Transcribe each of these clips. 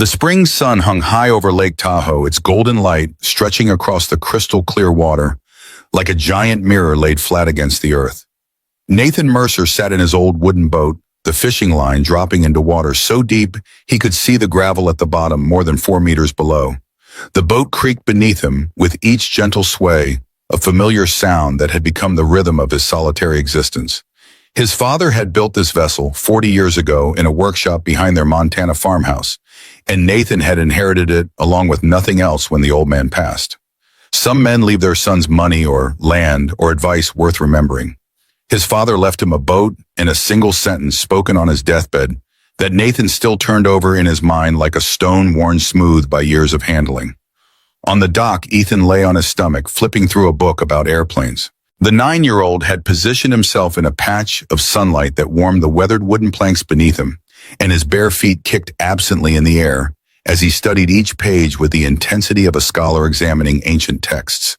The spring sun hung high over Lake Tahoe, its golden light stretching across the crystal clear water like a giant mirror laid flat against the earth. Nathan Mercer sat in his old wooden boat, the fishing line dropping into water so deep he could see the gravel at the bottom more than 4 meters below. The boat creaked beneath him with each gentle sway, a familiar sound that had become the rhythm of his solitary existence. His father had built this vessel 40 years ago in a workshop behind their Montana farmhouse, and Nathan had inherited it along with nothing else when the old man passed. Some men leave their sons money or land or advice worth remembering. His father left him a boat and a single sentence spoken on his deathbed that Nathan still turned over in his mind like a stone worn smooth by years of handling. On the dock, Ethan lay on his stomach, flipping through a book about airplanes. The 9-year-old had positioned himself in a patch of sunlight that warmed the weathered wooden planks beneath him, and his bare feet kicked absently in the air as he studied each page with the intensity of a scholar examining ancient texts.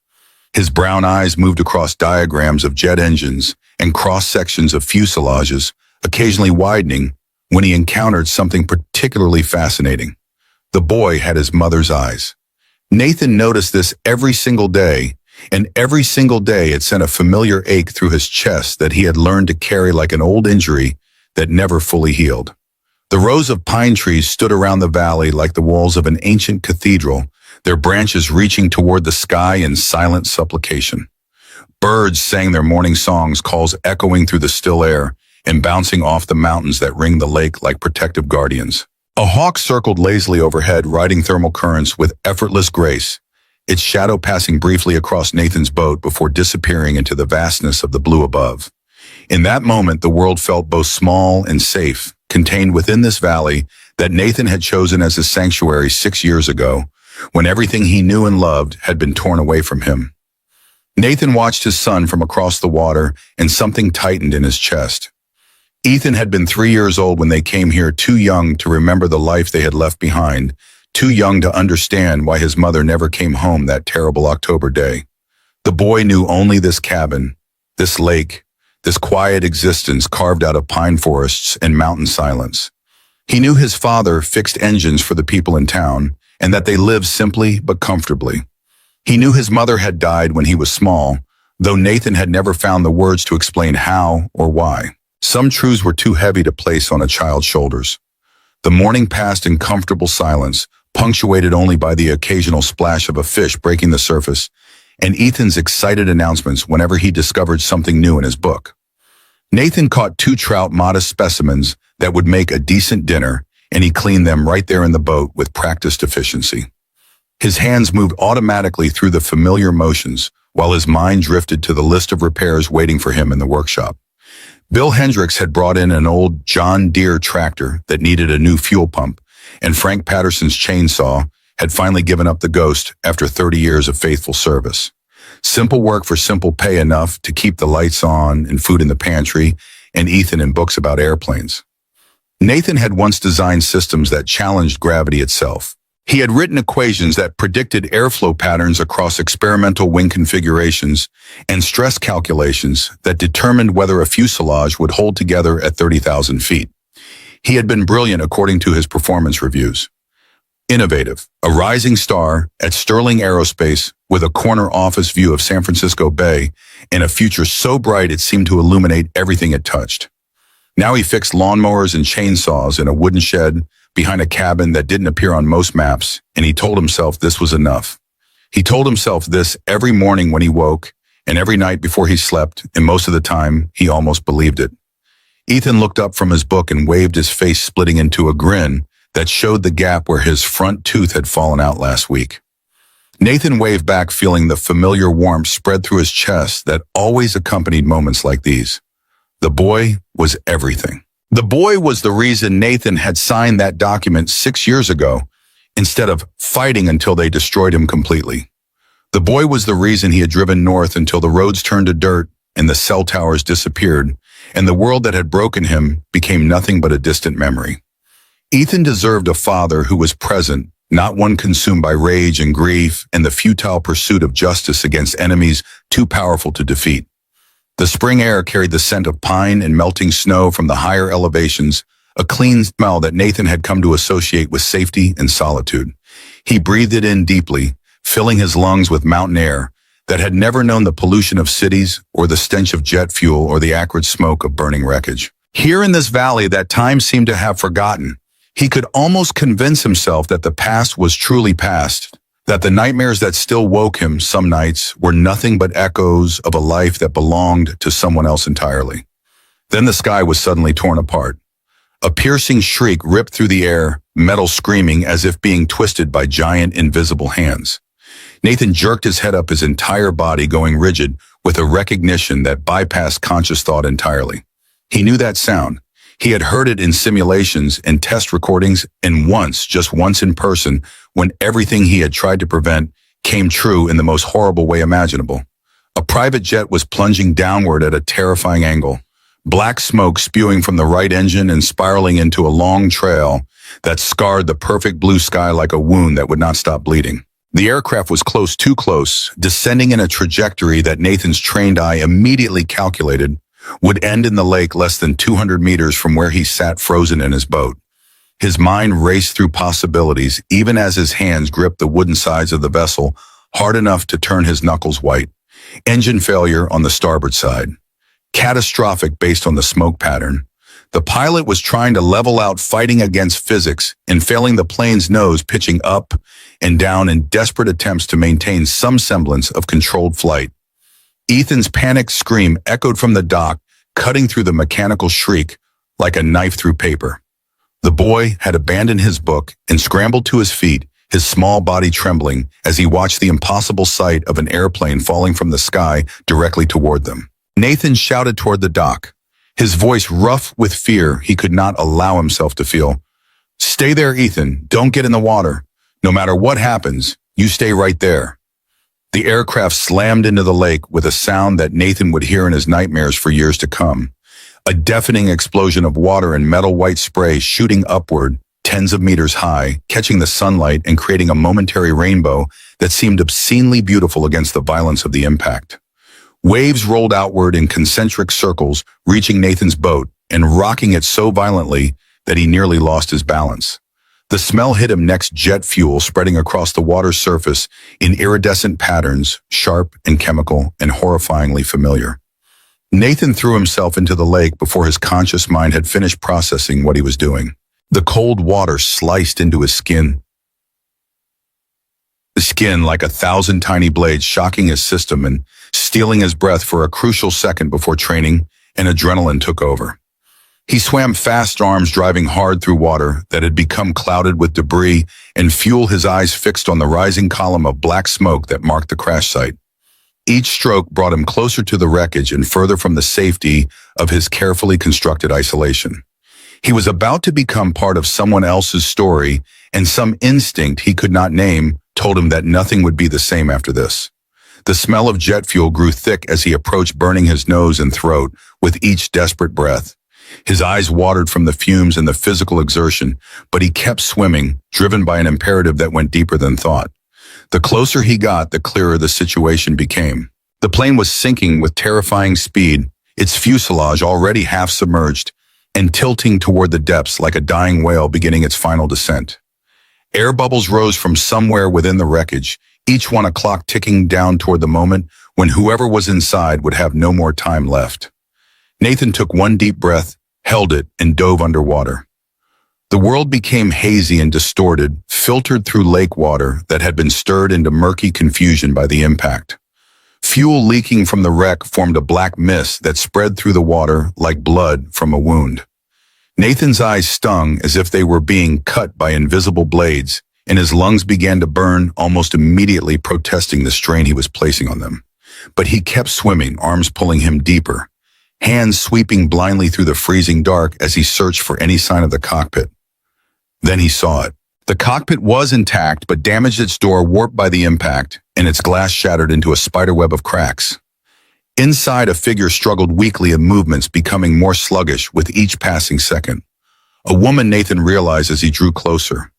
His brown eyes moved across diagrams of jet engines and cross-sections of fuselages, occasionally widening when he encountered something particularly fascinating. The boy had his mother's eyes. Nathan noticed this every single day, and every single day it sent a familiar ache through his chest that he had learned to carry like an old injury that never fully healed. The rows of pine trees stood around the valley like the walls of an ancient cathedral, their branches reaching toward the sky in silent supplication. Birds sang their morning songs, calls echoing through the still air and bouncing off the mountains that ring the lake like protective guardians. A hawk circled lazily overhead, riding thermal currents with effortless grace, its shadow passing briefly across Nathan's boat before disappearing into the vastness of the blue above. In that moment, the world felt both small and safe, contained within this valley that Nathan had chosen as his sanctuary 6 years ago, when everything he knew and loved had been torn away from him. Nathan watched his son from across the water, and something tightened in his chest. Ethan had been 3 years old when they came here, too young to remember the life they had left behind, too young to understand why his mother never came home that terrible October day. The boy knew only this cabin, this lake, this quiet existence carved out of pine forests and mountain silence. He knew his father fixed engines for the people in town, and that they lived simply but comfortably. He knew his mother had died when he was small, though Nathan had never found the words to explain how or why. Some truths were too heavy to place on a child's shoulders. The morning passed in comfortable silence, punctuated only by the occasional splash of a fish breaking the surface, and Ethan's excited announcements whenever he discovered something new in his book. Nathan caught 2 trout, modest specimens that would make a decent dinner, and he cleaned them right there in the boat with practiced efficiency. His hands moved automatically through the familiar motions, while his mind drifted to the list of repairs waiting for him in the workshop. Bill Hendricks had brought in an old John Deere tractor that needed a new fuel pump, and Frank Patterson's chainsaw had finally given up the ghost after 30 years of faithful service. Simple work for simple pay, enough to keep the lights on and food in the pantry, and Ethan in books about airplanes. Nathan had once designed systems that challenged gravity itself. He had written equations that predicted airflow patterns across experimental wing configurations and stress calculations that determined whether a fuselage would hold together at 30,000 feet. He had been brilliant according to his performance reviews. Innovative, a rising star at Sterling Aerospace with a corner office view of San Francisco Bay and a future so bright it seemed to illuminate everything it touched. Now he fixed lawnmowers and chainsaws in a wooden shed behind a cabin that didn't appear on most maps, and he told himself this was enough. He told himself this every morning when he woke, and every night before he slept, and most of the time he almost believed it. Ethan looked up from his book and waved, his face splitting into a grin that showed the gap where his front tooth had fallen out last week. Nathan waved back, feeling the familiar warmth spread through his chest that always accompanied moments like these. The boy was everything. The boy was the reason Nathan had signed that document 6 years ago, instead of fighting until they destroyed him completely. The boy was the reason he had driven north until the roads turned to dirt and the cell towers disappeared, and the world that had broken him became nothing but a distant memory. Ethan deserved a father who was present, not one consumed by rage and grief and the futile pursuit of justice against enemies too powerful to defeat. The spring air carried the scent of pine and melting snow from the higher elevations a clean smell that Nathan had come to associate with safety and solitude. He breathed it in deeply, filling his lungs with mountain air that had never known the pollution of cities or the stench of jet fuel or the acrid smoke of burning wreckage. Here in this valley that time seemed to have forgotten, he could almost convince himself that the past was truly past, that the nightmares that still woke him some nights were nothing but echoes of a life that belonged to someone else entirely. Then the sky was suddenly torn apart. A piercing shriek ripped through the air, metal screaming as if being twisted by giant invisible hands. Nathan jerked his head up, his entire body going rigid with a recognition that bypassed conscious thought entirely. He knew that sound. He had heard it in simulations and test recordings, and once, just once in person, when everything he had tried to prevent came true in the most horrible way imaginable. A private jet was plunging downward at a terrifying angle, black smoke spewing from the right engine and spiraling into a long trail that scarred the perfect blue sky like a wound that would not stop bleeding. The aircraft was close, too close, descending in a trajectory that Nathan's trained eye immediately calculated would end in the lake less than 200 meters from where he sat frozen in his boat. His mind raced through possibilities, even as his hands gripped the wooden sides of the vessel hard enough to turn his knuckles white. Engine failure on the starboard side. Catastrophic based on the smoke pattern. The pilot was trying to level out, fighting against physics and failing the plane's nose, pitching up and down in desperate attempts to maintain some semblance of controlled flight. Ethan's panicked scream echoed from the dock, cutting through the mechanical shriek like a knife through paper. The boy had abandoned his book and scrambled to his feet, his small body trembling as he watched the impossible sight of an airplane falling from the sky directly toward them. Nathan shouted toward the dock, his voice rough with fear he could not allow himself to feel. "Stay there, Ethan. Don't get in the water. No matter what happens, you stay right there." The aircraft slammed into the lake with a sound that Nathan would hear in his nightmares for years to come. A deafening explosion of water and metal white spray shooting upward, tens of meters high, catching the sunlight and creating a momentary rainbow that seemed obscenely beautiful against the violence of the impact. Waves rolled outward in concentric circles, reaching Nathan's boat and rocking it so violently that he nearly lost his balance. The smell hit him next, jet fuel spreading across the water's surface in iridescent patterns, sharp and chemical and horrifyingly familiar. Nathan threw himself into the lake before his conscious mind had finished processing what he was doing. The cold water sliced into his skin. The skin like 1,000 tiny blades, shocking his system and stealing his breath for a crucial second before training and adrenaline took over. He swam fast, arms driving hard through water that had become clouded with debris and fuel, his eyes fixed on the rising column of black smoke that marked the crash site. Each stroke brought him closer to the wreckage and further from the safety of his carefully constructed isolation. He was about to become part of someone else's story, and some instinct he could not name told him that nothing would be the same after this. The smell of jet fuel grew thick as he approached, burning his nose and throat with each desperate breath. His eyes watered from the fumes and the physical exertion, but he kept swimming, driven by an imperative that went deeper than thought. The closer he got, the clearer the situation became. The plane was sinking with terrifying speed, its fuselage already half submerged and tilting toward the depths like a dying whale beginning its final descent. Air bubbles rose from somewhere within the wreckage, each one a clock ticking down toward the moment when whoever was inside would have no more time left. Nathan took one deep breath, held it, and dove underwater. The world became hazy and distorted, filtered through lake water that had been stirred into murky confusion by the impact. Fuel leaking from the wreck formed a black mist that spread through the water like blood from a wound. Nathan's eyes stung as if they were being cut by invisible blades, and his lungs began to burn almost immediately, protesting the strain he was placing on them. But he kept swimming, arms pulling him deeper, hands sweeping blindly through the freezing dark as he searched for any sign of the cockpit. Then he saw it. The cockpit was intact, but damaged, its door warped by the impact, and its glass shattered into a spiderweb of cracks. Inside, a figure struggled weakly in movements, becoming more sluggish with each passing second. A woman, Nathan realized as he drew closer.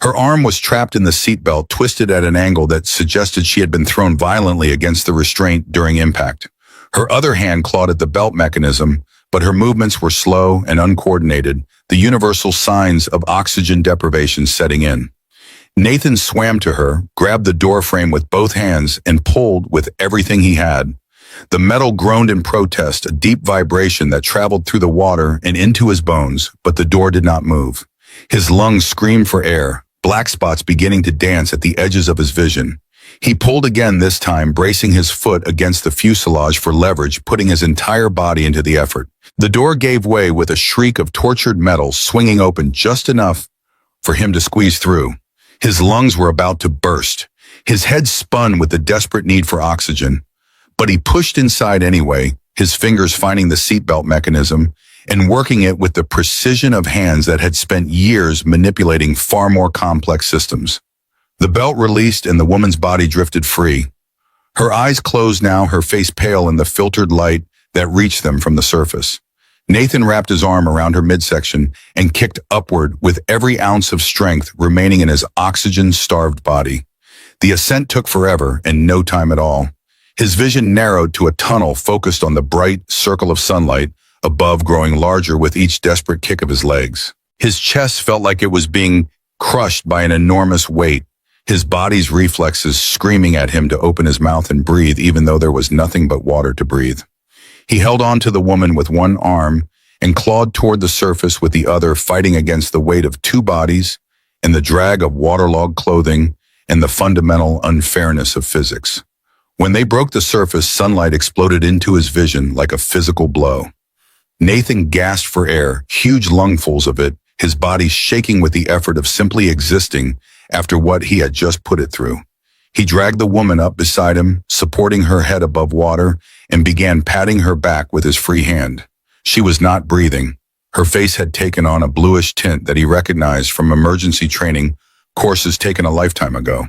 Her arm was trapped in the seatbelt, twisted at an angle that suggested she had been thrown violently against the restraint during impact. Her other hand clawed at the belt mechanism, but her movements were slow and uncoordinated, the universal signs of oxygen deprivation setting in. Nathan swam to her, grabbed the door frame with both hands, and pulled with everything he had. The metal groaned in protest, a deep vibration that traveled through the water and into his bones, but the door did not move. His lungs screamed for air, black spots beginning to dance at the edges of his vision. He pulled again, this time bracing his foot against the fuselage for leverage, putting his entire body into the effort. The door gave way with a shriek of tortured metal, swinging open just enough for him to squeeze through. His lungs were about to burst. His head spun with the desperate need for oxygen. But he pushed inside anyway, his fingers finding the seatbelt mechanism and working it with the precision of hands that had spent years manipulating far more complex systems. The belt released and the woman's body drifted free. Her eyes closed now, her face pale in the filtered light that reached them from the surface. Nathan wrapped his arm around her midsection and kicked upward with every ounce of strength remaining in his oxygen-starved body. The ascent took forever and no time at all. His vision narrowed to a tunnel focused on the bright circle of sunlight above, growing larger with each desperate kick of his legs. His chest felt like it was being crushed by an enormous weight, his body's reflexes screaming at him to open his mouth and breathe even though there was nothing but water to breathe. He held on to the woman with one arm and clawed toward the surface with the other, fighting against the weight of two bodies and the drag of waterlogged clothing and the fundamental unfairness of physics. When they broke the surface, sunlight exploded into his vision like a physical blow. Nathan gasped for air, huge lungfuls of it, his body shaking with the effort of simply existing after what he had just put it through. He dragged the woman up beside him, supporting her head above water, and began patting her back with his free hand. She was not breathing. Her face had taken on a bluish tint that he recognized from emergency training courses taken a lifetime ago.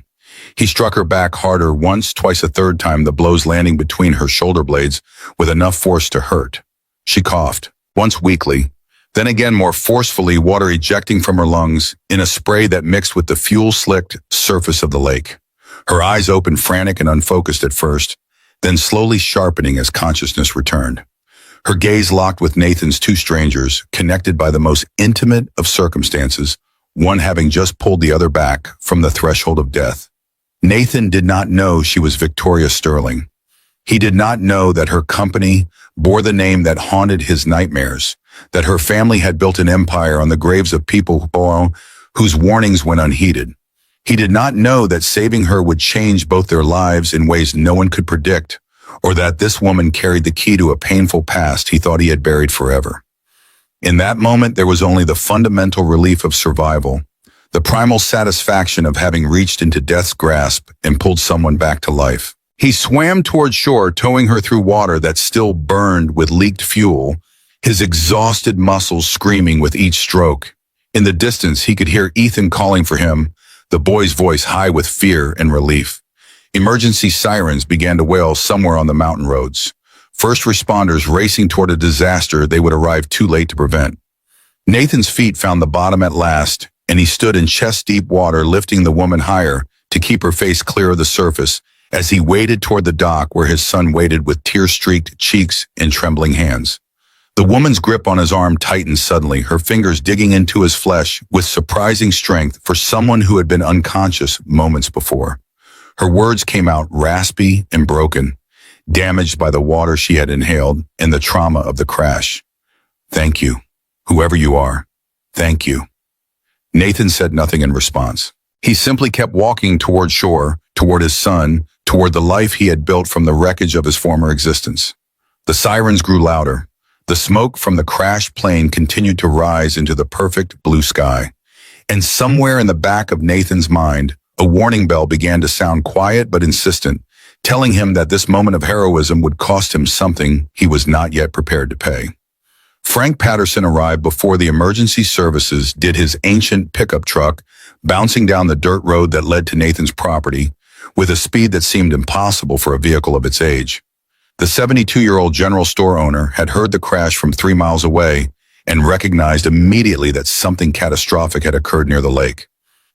He struck her back harder, once, twice, a third time, the blows landing between her shoulder blades with enough force to hurt. She coughed, once weakly, then again more forcefully, water ejecting from her lungs in a spray that mixed with the fuel-slicked surface of the lake. Her eyes opened, frantic and unfocused at first, then slowly sharpening as consciousness returned. Her gaze locked with Nathan's, two strangers, connected by the most intimate of circumstances, one having just pulled the other back from the threshold of death. Nathan did not know she was Victoria Sterling. He did not know that her company bore the name that haunted his nightmares, that her family had built an empire on the graves of people whose warnings went unheeded. He did not know that saving her would change both their lives in ways no one could predict, or that this woman carried the key to a painful past he thought he had buried forever. In that moment, there was only the fundamental relief of survival, the primal satisfaction of having reached into death's grasp and pulled someone back to life. He swam toward shore, towing her through water that still burned with leaked fuel, his exhausted muscles screaming with each stroke. In the distance, he could hear Ethan calling for him, the boy's voice high with fear and relief. Emergency sirens began to wail somewhere on the mountain roads. First responders racing toward a disaster they would arrive too late to prevent. Nathan's feet found the bottom at last, and he stood in chest-deep water, lifting the woman higher to keep her face clear of the surface as he waded toward the dock where his son waited with tear-streaked cheeks and trembling hands. The woman's grip on his arm tightened suddenly, her fingers digging into his flesh with surprising strength for someone who had been unconscious moments before. Her words came out raspy and broken, damaged by the water she had inhaled and the trauma of the crash. "Thank you, whoever you are. Thank you." Nathan said nothing in response. He simply kept walking toward shore, toward his son, toward the life he had built from the wreckage of his former existence. The sirens grew louder. The smoke from the crashed plane continued to rise into the perfect blue sky. And somewhere in the back of Nathan's mind, a warning bell began to sound, quiet but insistent, telling him that this moment of heroism would cost him something he was not yet prepared to pay. Frank Patterson arrived before the emergency services did, his ancient pickup truck bouncing down the dirt road that led to Nathan's property with a speed that seemed impossible for a vehicle of its age. The 72-year-old general store owner had heard the crash from 3 miles away and recognized immediately that something catastrophic had occurred near the lake.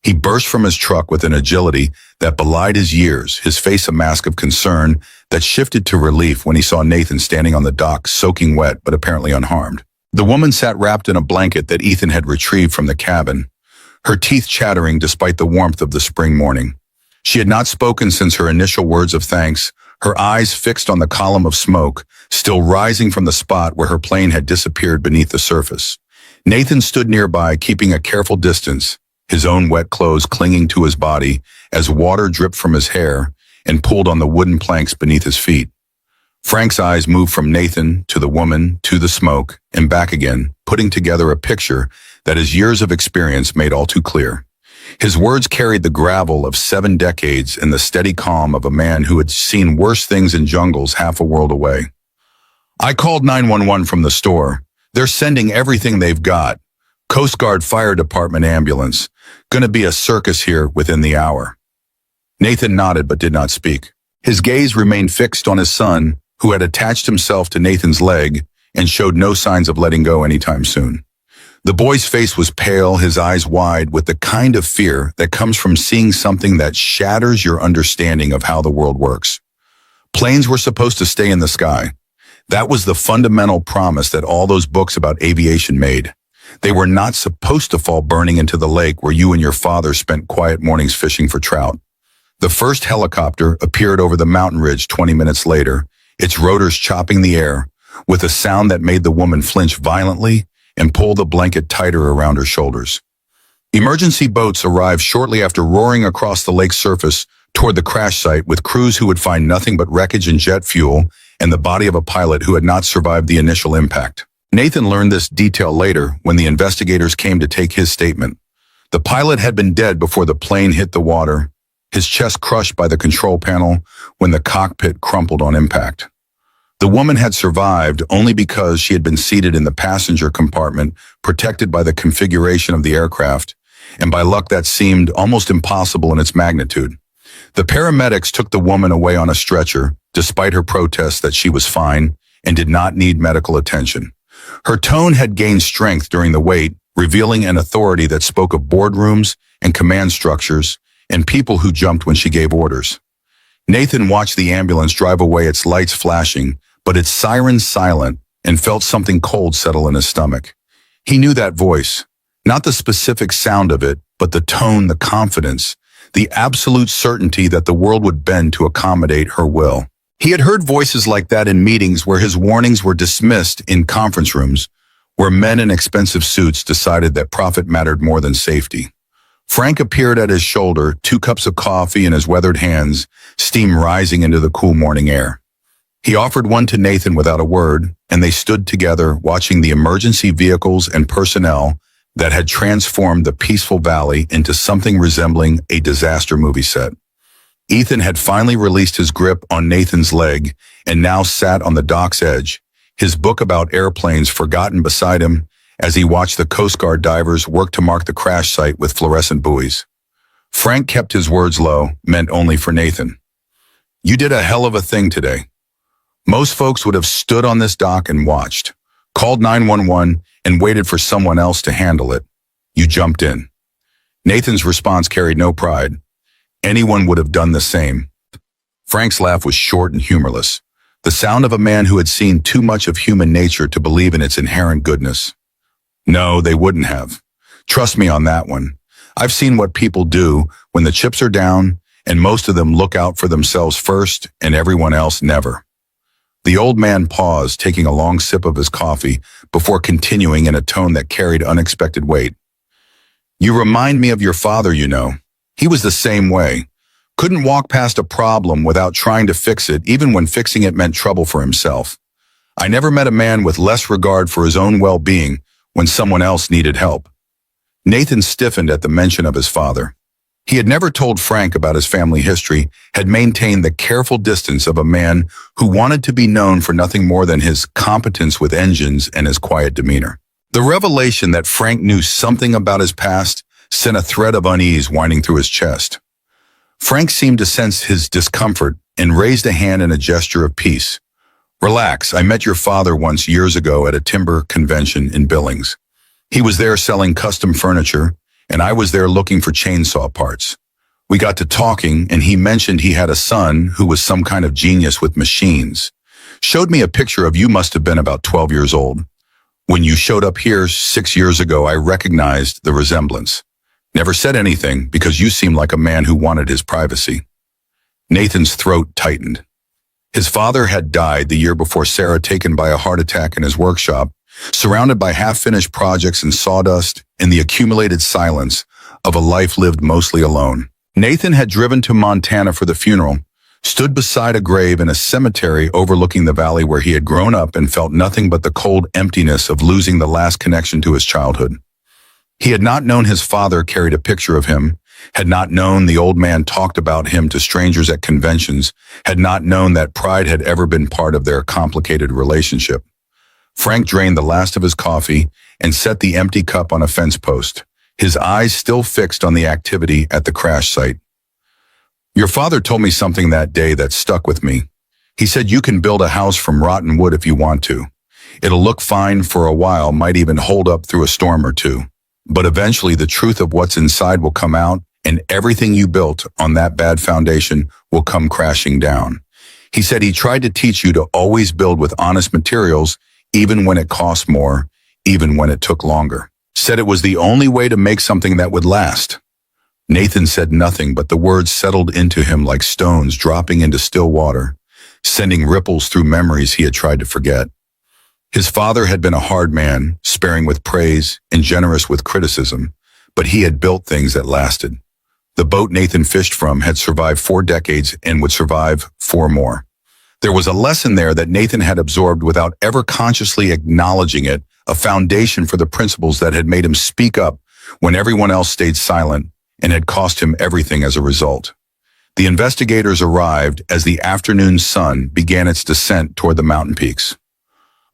He burst from his truck with an agility that belied his years, his face a mask of concern that shifted to relief when he saw Nathan standing on the dock, soaking wet but apparently unharmed. The woman sat wrapped in a blanket that Ethan had retrieved from the cabin, her teeth chattering despite the warmth of the spring morning. She had not spoken since her initial words of thanks, her eyes fixed on the column of smoke, still rising from the spot where her plane had disappeared beneath the surface. Nathan stood nearby, keeping a careful distance, his own wet clothes clinging to his body as water dripped from his hair and pulled on the wooden planks beneath his feet. Frank's eyes moved from Nathan to the woman to the smoke and back again, putting together a picture that his years of experience made all too clear. His words carried the gravel of 7 decades and the steady calm of a man who had seen worse things in jungles half a world away. I called 911 from the store. They're sending everything they've got. Coast Guard Fire Department ambulance. Gonna be a circus here within the hour. Nathan nodded but did not speak. His gaze remained fixed on his son, who had attached himself to Nathan's leg and showed no signs of letting go anytime soon. The boy's face was pale, his eyes wide, with the kind of fear that comes from seeing something that shatters your understanding of how the world works. Planes were supposed to stay in the sky. That was the fundamental promise that all those books about aviation made. They were not supposed to fall burning into the lake where you and your father spent quiet mornings fishing for trout. The first helicopter appeared over the mountain ridge 20 minutes later, its rotors chopping the air, with a sound that made the woman flinch violently and pull the blanket tighter around her shoulders. Emergency boats arrived shortly after, roaring across the lake's surface toward the crash site with crews who would find nothing but wreckage and jet fuel and the body of a pilot who had not survived the initial impact. Nathan learned this detail later when the investigators came to take his statement. The pilot had been dead before the plane hit the water, his chest crushed by the control panel when the cockpit crumpled on impact. The woman had survived only because she had been seated in the passenger compartment, protected by the configuration of the aircraft, and by luck that seemed almost impossible in its magnitude. The paramedics took the woman away on a stretcher, despite her protests that she was fine and did not need medical attention. Her tone had gained strength during the wait, revealing an authority that spoke of boardrooms and command structures and people who jumped when she gave orders. Nathan watched the ambulance drive away, its lights flashing, but its sirens silent, and felt something cold settle in his stomach. He knew that voice, not the specific sound of it, but the tone, the confidence, the absolute certainty that the world would bend to accommodate her will. He had heard voices like that in meetings where his warnings were dismissed, in conference rooms, where men in expensive suits decided that profit mattered more than safety. Frank appeared at his shoulder, 2 cups of coffee in his weathered hands, steam rising into the cool morning air. He offered one to Nathan without a word, and they stood together watching the emergency vehicles and personnel that had transformed the peaceful valley into something resembling a disaster movie set. Ethan had finally released his grip on Nathan's leg and now sat on the dock's edge, his book about airplanes forgotten beside him as he watched the Coast Guard divers work to mark the crash site with fluorescent buoys. Frank kept his words low, meant only for Nathan. "You did a hell of a thing today. Most folks would have stood on this dock and watched, called 911 and waited for someone else to handle it. You jumped in." Nathan's response carried no pride. Anyone would have done the same. Frank's laugh was short and humorless, the sound of a man who had seen too much of human nature to believe in its inherent goodness. "No, they wouldn't have. Trust me on that one. I've seen what people do when the chips are down, and most of them look out for themselves first and everyone else never." The old man paused, taking a long sip of his coffee before continuing in a tone that carried unexpected weight. "You remind me of your father, you know. He was the same way. Couldn't walk past a problem without trying to fix it, even when fixing it meant trouble for himself. I never met a man with less regard for his own well-being when someone else needed help." Nathan stiffened at the mention of his father. He had never told Frank about his family history, had maintained the careful distance of a man who wanted to be known for nothing more than his competence with engines and his quiet demeanor. The revelation that Frank knew something about his past sent a thread of unease winding through his chest. Frank seemed to sense his discomfort and raised a hand in a gesture of peace. "Relax, I met your father once years ago at a timber convention in Billings. He was there selling custom furniture, and I was there looking for chainsaw parts. We got to talking, and he mentioned he had a son who was some kind of genius with machines. Showed me a picture of you must have been about 12 years old. When you showed up here 6 years ago, I recognized the resemblance. Never said anything because you seemed like a man who wanted his privacy. Nathan's throat tightened. His father had died the year before Sarah, taken by a heart attack in his workshop, surrounded by half-finished projects and sawdust in the accumulated silence of a life lived mostly alone. Nathan had driven to Montana for the funeral, stood beside a grave in a cemetery overlooking the valley where he had grown up, and felt nothing but the cold emptiness of losing the last connection to his childhood. He had not known his father carried a picture of him, had not known the old man talked about him to strangers at conventions, had not known that pride had ever been part of their complicated relationship. Frank drained the last of his coffee and set the empty cup on a fence post, his eyes still fixed on the activity at the crash site. Your father told me something that day that stuck with me. He said you can build a house from rotten wood if you want to. It'll look fine for a while, might even hold up through a storm or two. But eventually the truth of what's inside will come out, and everything you built on that bad foundation will come crashing down. He said he tried to teach you to always build with honest materials, even when it cost more, even when it took longer. Said it was the only way to make something that would last. Nathan said nothing, but the words settled into him like stones dropping into still water, sending ripples through memories he had tried to forget. His father had been a hard man, sparing with praise and generous with criticism, but he had built things that lasted. The boat Nathan fished from had survived 4 decades and would survive 4 more. There was a lesson there that Nathan had absorbed without ever consciously acknowledging it, a foundation for the principles that had made him speak up when everyone else stayed silent, and had cost him everything as a result. The investigators arrived as the afternoon sun began its descent toward the mountain peaks.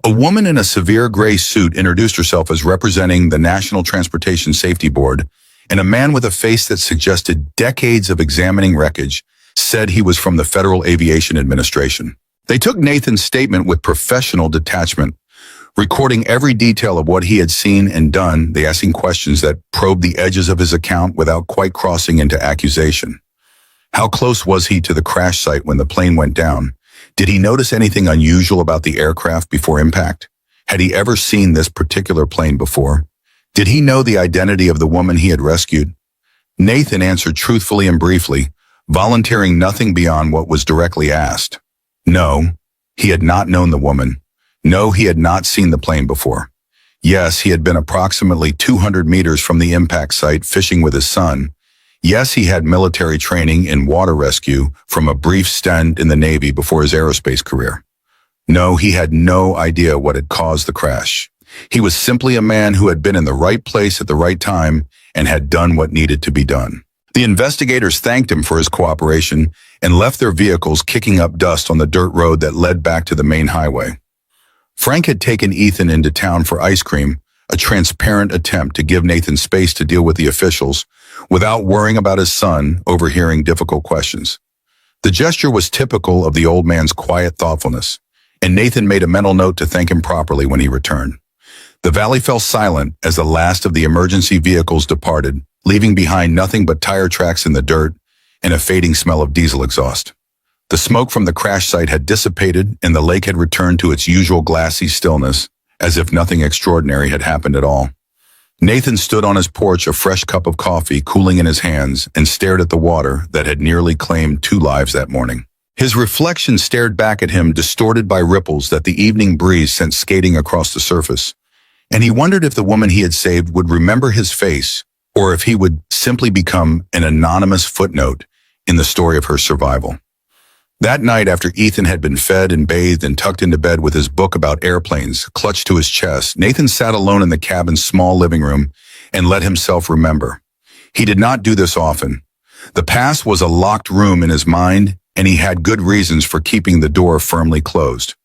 A woman in a severe gray suit introduced herself as representing the National Transportation Safety Board, and a man with a face that suggested decades of examining wreckage said he was from the Federal Aviation Administration. They took Nathan's statement with professional detachment, recording every detail of what he had seen and done. They asking questions that probed the edges of his account without quite crossing into accusation. How close was he to the crash site when the plane went down? Did he notice anything unusual about the aircraft before impact? Had he ever seen this particular plane before? Did he know the identity of the woman he had rescued? Nathan answered truthfully and briefly, volunteering nothing beyond what was directly asked. No, he had not known the woman. No, he had not seen the plane before. Yes, he had been approximately 200 meters from the impact site fishing with his son. Yes, he had military training in water rescue from a brief stint in the Navy before his aerospace career. No, he had no idea what had caused the crash. He was simply a man who had been in the right place at the right time and had done what needed to be done. The investigators thanked him for his cooperation and left their vehicles kicking up dust on the dirt road that led back to the main highway. Frank had taken Ethan into town for ice cream, a transparent attempt to give Nathan space to deal with the officials without worrying about his son overhearing difficult questions. The gesture was typical of the old man's quiet thoughtfulness, and Nathan made a mental note to thank him properly when he returned. The valley fell silent as the last of the emergency vehicles departed, leaving behind nothing but tire tracks in the dirt and a fading smell of diesel exhaust. The smoke from the crash site had dissipated and the lake had returned to its usual glassy stillness, as if nothing extraordinary had happened at all. Nathan stood on his porch, a fresh cup of coffee cooling in his hands, and stared at the water that had nearly claimed 2 lives that morning. His reflection stared back at him, distorted by ripples that the evening breeze sent skating across the surface, and he wondered if the woman he had saved would remember his face, or if he would simply become an anonymous footnote in the story of her survival. That night, after Ethan had been fed and bathed and tucked into bed with his book about airplanes clutched to his chest, Nathan sat alone in the cabin's small living room and let himself remember. He did not do this often. The past was a locked room in his mind, and he had good reasons for keeping the door firmly closed.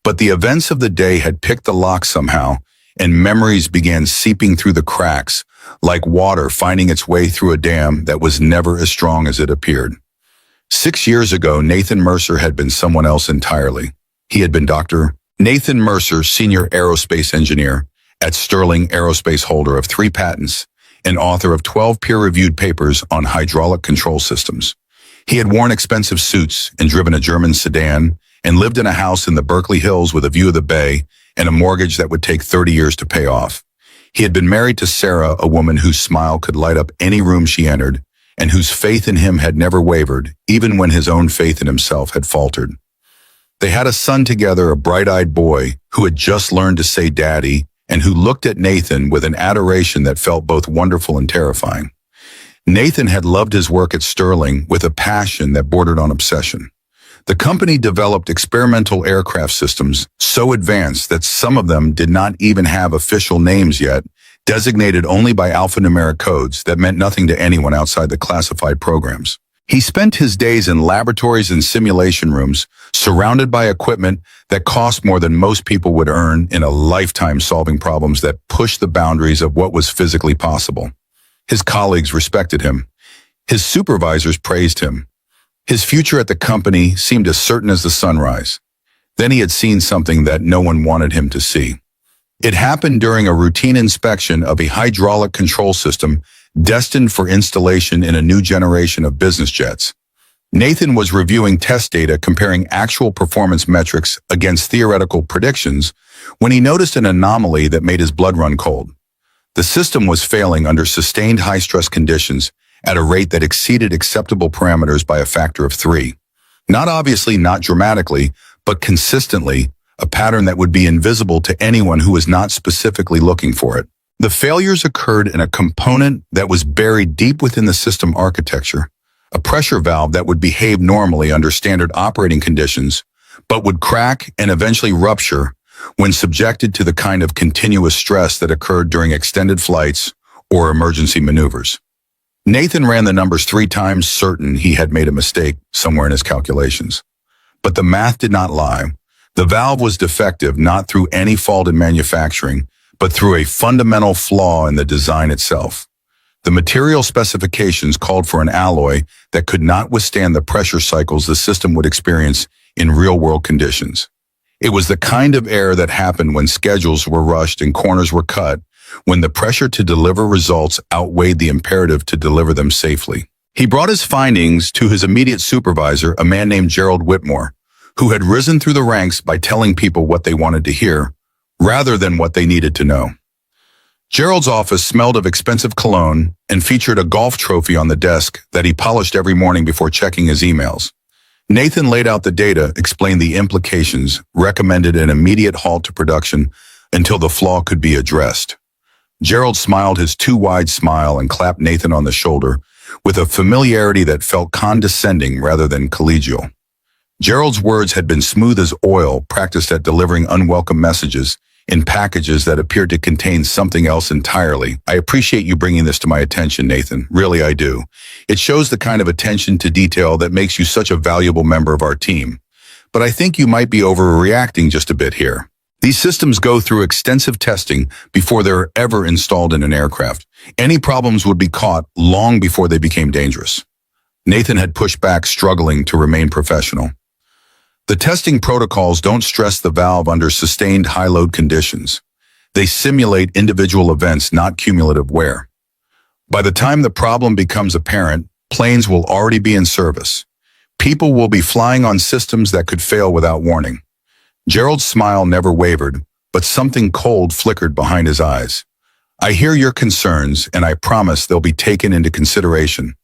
But the events of the day had picked the lock somehow, and memories began seeping through the cracks, like water finding its way through a dam that was never as strong as it appeared. 6 years ago, Nathan Mercer had been someone else entirely. He had been Dr. Nathan Mercer, senior aerospace engineer at Sterling Aerospace, holder of 3 patents and author of 12 peer-reviewed papers on hydraulic control systems. He had worn expensive suits and driven a German sedan and lived in a house in the Berkeley Hills with a view of the bay and a mortgage that would take 30 years to pay off. He had been married to Sarah, a woman whose smile could light up any room she entered, and whose faith in him had never wavered, even when his own faith in himself had faltered. They had a son together, a bright-eyed boy who had just learned to say daddy and who looked at Nathan with an adoration that felt both wonderful and terrifying. Nathan had loved his work at Sterling with a passion that bordered on obsession. The company developed experimental aircraft systems so advanced that some of them did not even have official names yet, designated only by alphanumeric codes that meant nothing to anyone outside the classified programs. He spent his days in laboratories and simulation rooms, surrounded by equipment that cost more than most people would earn in a lifetime solving problems that pushed the boundaries of what was physically possible. His colleagues respected him. His supervisors praised him. His future at the company seemed as certain as the sunrise. Then he had seen something that no one wanted him to see. It happened during a routine inspection of a hydraulic control system destined for installation in a new generation of business jets. Nathan was reviewing test data comparing actual performance metrics against theoretical predictions when he noticed an anomaly that made his blood run cold. The system was failing under sustained high-stress conditions at a rate that exceeded acceptable parameters by a factor of 3. Not obviously, not dramatically, but consistently, a pattern that would be invisible to anyone who was not specifically looking for it. The failures occurred in a component that was buried deep within the system architecture, a pressure valve that would behave normally under standard operating conditions, but would crack and eventually rupture when subjected to the kind of continuous stress that occurred during extended flights or emergency maneuvers. Nathan ran the numbers 3 times, certain he had made a mistake somewhere in his calculations. But the math did not lie. The valve was defective not through any fault in manufacturing, but through a fundamental flaw in the design itself. The material specifications called for an alloy that could not withstand the pressure cycles the system would experience in real-world conditions. It was the kind of error that happened when schedules were rushed and corners were cut, when the pressure to deliver results outweighed the imperative to deliver them safely. He brought his findings to his immediate supervisor, a man named Gerald Whitmore, who had risen through the ranks by telling people what they wanted to hear, rather than what they needed to know. Gerald's office smelled of expensive cologne and featured a golf trophy on the desk that he polished every morning before checking his emails. Nathan laid out the data, explained the implications, recommended an immediate halt to production until the flaw could be addressed. Gerald smiled his too wide smile and clapped Nathan on the shoulder with a familiarity that felt condescending rather than collegial. Gerald's words had been smooth as oil practiced at delivering unwelcome messages in packages that appeared to contain something else entirely. "I appreciate you bringing this to my attention, Nathan. Really, I do. It shows the kind of attention to detail that makes you such a valuable member of our team. But I think you might be overreacting just a bit here. These systems go through extensive testing before they're ever installed in an aircraft. Any problems would be caught long before they became dangerous." Nathan had pushed back, struggling to remain professional. "The testing protocols don't stress the valve under sustained high-load conditions. They simulate individual events, not cumulative wear. By the time the problem becomes apparent, planes will already be in service. People will be flying on systems that could fail without warning." Gerald's smile never wavered, but something cold flickered behind his eyes. "I hear your concerns, and I promise they'll be taken into consideration.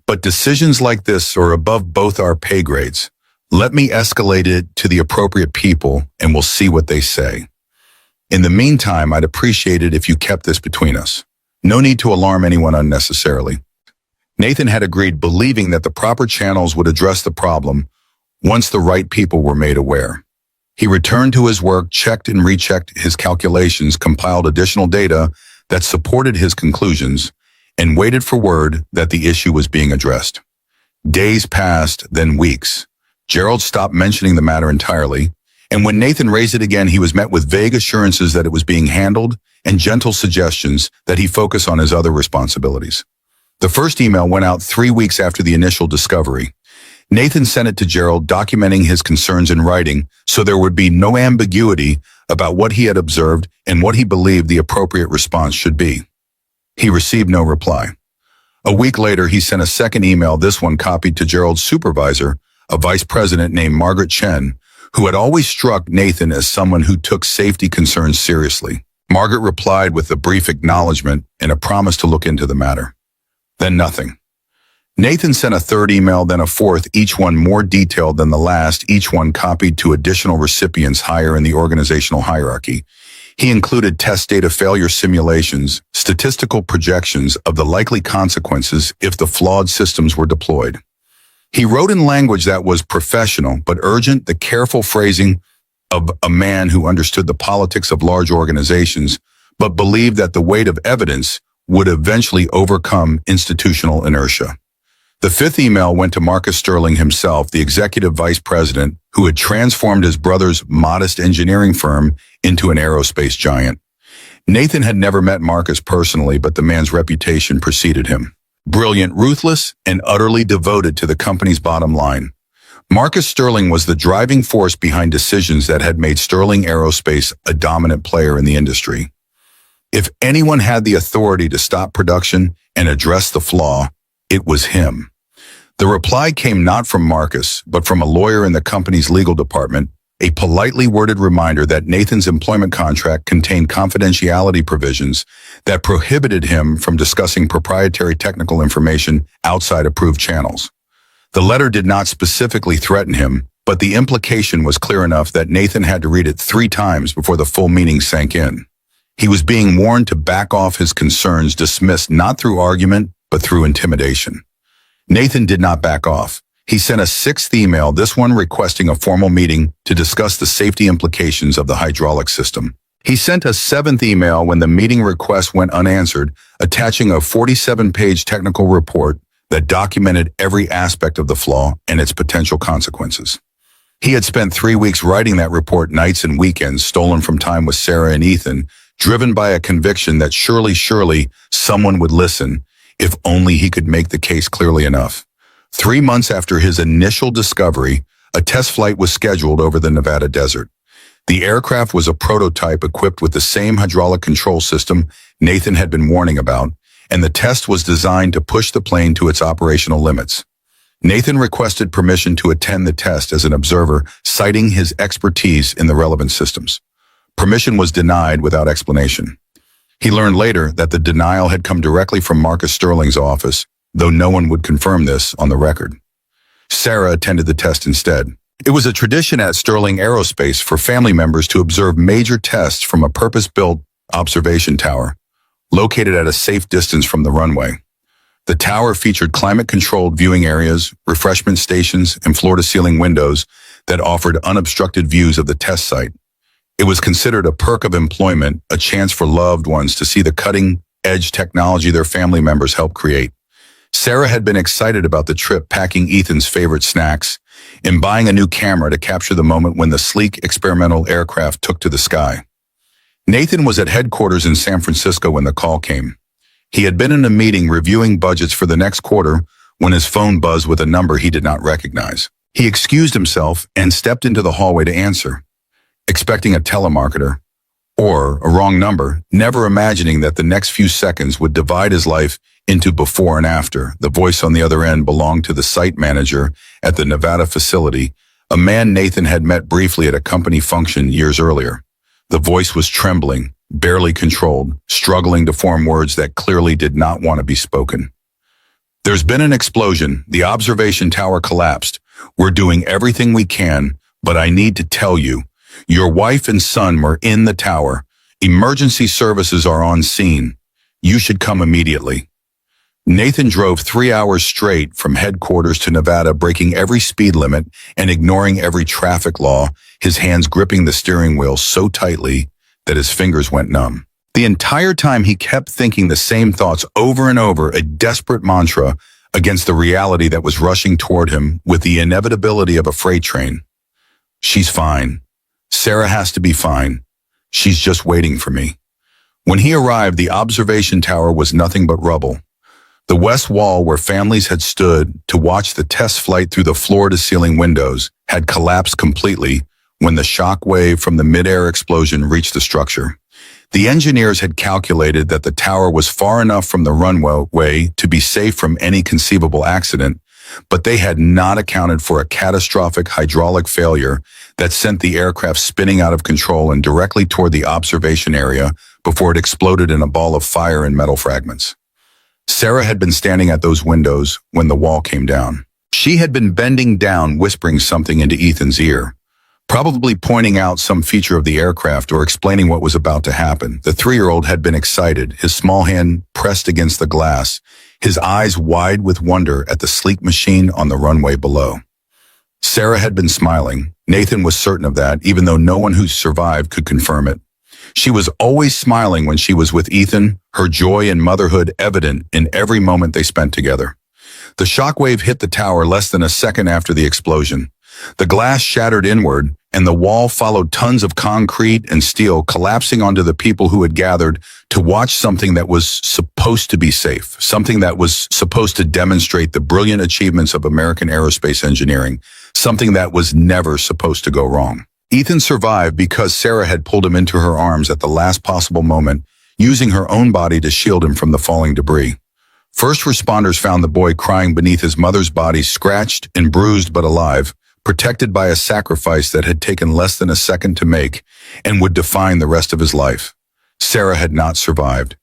But decisions like this are above both our pay grades. Let me escalate it to the appropriate people, and we'll see what they say. In the meantime, I'd appreciate it if you kept this between us. No need to alarm anyone unnecessarily." Nathan had agreed, believing that the proper channels would address the problem once the right people were made aware. He returned to his work, checked and rechecked his calculations, compiled additional data that supported his conclusions, and waited for word that the issue was being addressed. Days passed, then weeks. Gerald stopped mentioning the matter entirely, and when Nathan raised it again, he was met with vague assurances that it was being handled and gentle suggestions that he focus on his other responsibilities. The first email went out 3 weeks after the initial discovery. Nathan sent it to Gerald, documenting his concerns in writing so there would be no ambiguity about what he had observed and what he believed the appropriate response should be. He received no reply. A week later, he sent a second email, this one copied to Gerald's supervisor, a vice president named Margaret Chen, who had always struck Nathan as someone who took safety concerns seriously. Margaret replied with a brief acknowledgement and a promise to look into the matter. Then nothing. Nathan sent a third email, then a fourth, each one more detailed than the last, each one copied to additional recipients higher in the organizational hierarchy. He included test data failure simulations, statistical projections of the likely consequences if the flawed systems were deployed. He wrote in language that was professional but urgent, the careful phrasing of a man who understood the politics of large organizations, but believed that the weight of evidence would eventually overcome institutional inertia. The fifth email went to Marcus Sterling himself, the executive vice president, who had transformed his brother's modest engineering firm into an aerospace giant. Nathan had never met Marcus personally, but the man's reputation preceded him. Brilliant, ruthless, and utterly devoted to the company's bottom line. Marcus Sterling was the driving force behind decisions that had made Sterling Aerospace a dominant player in the industry. If anyone had the authority to stop production and address the flaw, it was him. The reply came not from Marcus, but from a lawyer in the company's legal department, a politely worded reminder that Nathan's employment contract contained confidentiality provisions that prohibited him from discussing proprietary technical information outside approved channels. The letter did not specifically threaten him, but the implication was clear enough that Nathan had to read it 3 times before the full meaning sank in. He was being warned to back off his concerns, dismissed not through argument, but through intimidation. Nathan did not back off. He sent a 6th email, this one requesting a formal meeting to discuss the safety implications of the hydraulic system. He sent a 7th email when the meeting request went unanswered, attaching a 47-page technical report that documented every aspect of the flaw and its potential consequences. He had spent 3 weeks writing that report, nights and weekends, stolen from time with Sarah and Ethan, driven by a conviction that surely someone would listen, if only he could make the case clearly enough. 3 months after his initial discovery, a test flight was scheduled over the Nevada desert. The aircraft was a prototype equipped with the same hydraulic control system Nathan had been warning about, and the test was designed to push the plane to its operational limits. Nathan requested permission to attend the test as an observer, citing his expertise in the relevant systems. Permission was denied without explanation. He learned later that the denial had come directly from Marcus Sterling's office, though no one would confirm this on the record. Sarah attended the test instead. It was a tradition at Sterling Aerospace for family members to observe major tests from a purpose-built observation tower, located at a safe distance from the runway. The tower featured climate-controlled viewing areas, refreshment stations, and floor-to-ceiling windows that offered unobstructed views of the test site. It was considered a perk of employment, a chance for loved ones to see the cutting-edge technology their family members helped create. Sarah had been excited about the trip, packing Ethan's favorite snacks and buying a new camera to capture the moment when the sleek experimental aircraft took to the sky. Nathan was at headquarters in San Francisco when the call came. He had been in a meeting reviewing budgets for the next quarter when his phone buzzed with a number he did not recognize. He excused himself and stepped into the hallway to answer, expecting a telemarketer or a wrong number, never imagining that the next few seconds would divide his life into before and after. The voice on the other end belonged to the site manager at the Nevada facility, a man Nathan had met briefly at a company function years earlier. The voice was trembling, barely controlled, struggling to form words that clearly did not want to be spoken. "There's been an explosion. The observation tower collapsed. We're doing everything we can, but I need to tell you, your wife and son were in the tower. Emergency services are on scene. You should come immediately." Nathan drove 3 hours straight from headquarters to Nevada, breaking every speed limit and ignoring every traffic law, his hands gripping the steering wheel so tightly that his fingers went numb. The entire time he kept thinking the same thoughts over and over, a desperate mantra against the reality that was rushing toward him with the inevitability of a freight train. "She's fine. Sarah has to be fine. She's just waiting for me." When he arrived, the observation tower was nothing but rubble. The west wall, where families had stood to watch the test flight through the floor-to-ceiling windows, had collapsed completely when the shock wave from the mid-air explosion reached the structure. The engineers had calculated that the tower was far enough from the runway to be safe from any conceivable accident, but they had not accounted for a catastrophic hydraulic failure that sent the aircraft spinning out of control and directly toward the observation area before it exploded in a ball of fire and metal fragments. Sarah had been standing at those windows when the wall came down. She had been bending down, whispering something into Ethan's ear, probably pointing out some feature of the aircraft or explaining what was about to happen. The 3-year-old had been excited, his small hand pressed against the glass, his eyes wide with wonder at the sleek machine on the runway below. Sarah had been smiling. Nathan was certain of that, even though no one who survived could confirm it. She was always smiling when she was with Ethan, her joy and motherhood evident in every moment they spent together. The shockwave hit the tower less than a second after the explosion. The glass shattered inward, and the wall followed tons of concrete and steel collapsing onto the people who had gathered to watch something that was supposed to be safe, something that was supposed to demonstrate the brilliant achievements of American aerospace engineering, something that was never supposed to go wrong. Ethan survived because Sarah had pulled him into her arms at the last possible moment, using her own body to shield him from the falling debris. First responders found the boy crying beneath his mother's body, scratched and bruised but alive, protected by a sacrifice that had taken less than a second to make and would define the rest of his life. Sarah had not survived.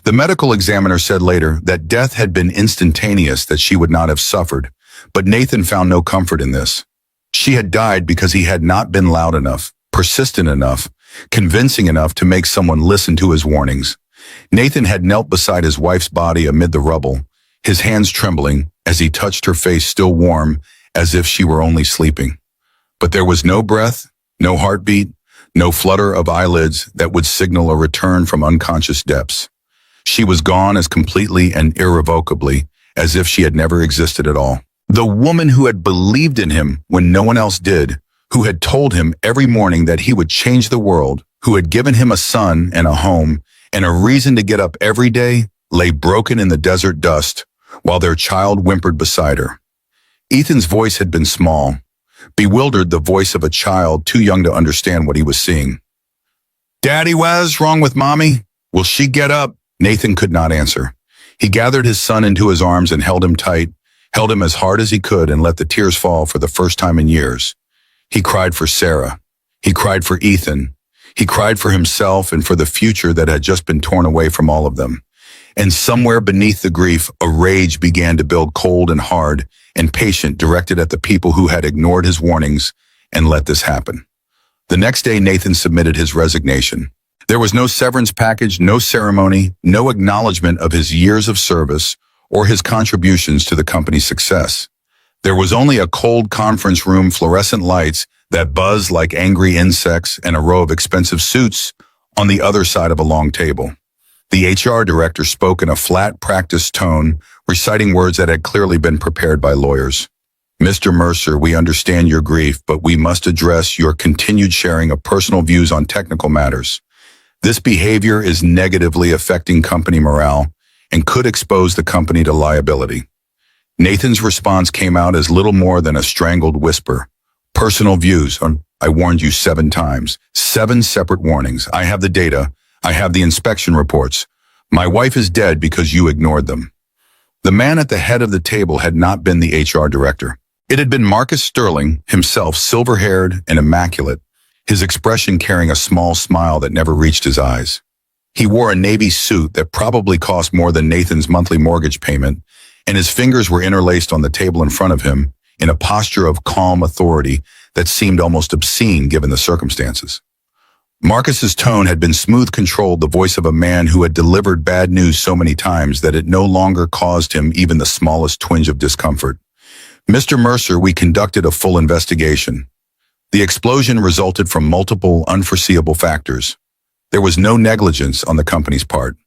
The medical examiner said later that death had been instantaneous, that she would not have suffered, but Nathan found no comfort in this. She had died because he had not been loud enough, persistent enough, convincing enough to make someone listen to his warnings. Nathan had knelt beside his wife's body amid the rubble, his hands trembling as he touched her face still warm as if she were only sleeping. But there was no breath, no heartbeat, no flutter of eyelids that would signal a return from unconscious depths. She was gone as completely and irrevocably as if she had never existed at all. The woman who had believed in him when no one else did, who had told him every morning that he would change the world, who had given him a son and a home and a reason to get up every day, lay broken in the desert dust while their child whimpered beside her. Ethan's voice had been small, bewildered, the voice of a child too young to understand what he was seeing. "Daddy, what's wrong with Mommy? Will she get up?" Nathan could not answer. He gathered his son into his arms and held him tight, held him as hard as he could, and let the tears fall for the first time in years. He cried for Sarah. He cried for Ethan. He cried for himself and for the future that had just been torn away from all of them. And somewhere beneath the grief, a rage began to build, cold and hard and patient, directed at the people who had ignored his warnings and let this happen. The next day, Nathan submitted his resignation. There was no severance package, no ceremony, no acknowledgement of his years of service or his contributions to the company's success. There was only a cold conference room, fluorescent lights that buzzed like angry insects, and a row of expensive suits on the other side of a long table. The HR director spoke in a flat, practiced tone, reciting words that had clearly been prepared by lawyers. "Mr. Mercer, we understand your grief, but we must address your continued sharing of personal views on technical matters. This behavior is negatively affecting company morale and could expose the company to liability." Nathan's response came out as little more than a strangled whisper. "Personal views. I warned you 7 times. 7 separate warnings. I have the data. I have the inspection reports. My wife is dead because you ignored them." The man at the head of the table had not been the HR director. It had been Marcus Sterling, himself silver-haired and immaculate, his expression carrying a small smile that never reached his eyes. He wore a navy suit that probably cost more than Nathan's monthly mortgage payment, and his fingers were interlaced on the table in front of him in a posture of calm authority that seemed almost obscene given the circumstances. Marcus's tone had been smooth-controlled, the voice of a man who had delivered bad news so many times that it no longer caused him even the smallest twinge of discomfort. "Mr. Mercer, we conducted a full investigation. The explosion resulted from multiple unforeseeable factors. There was no negligence on the company's part.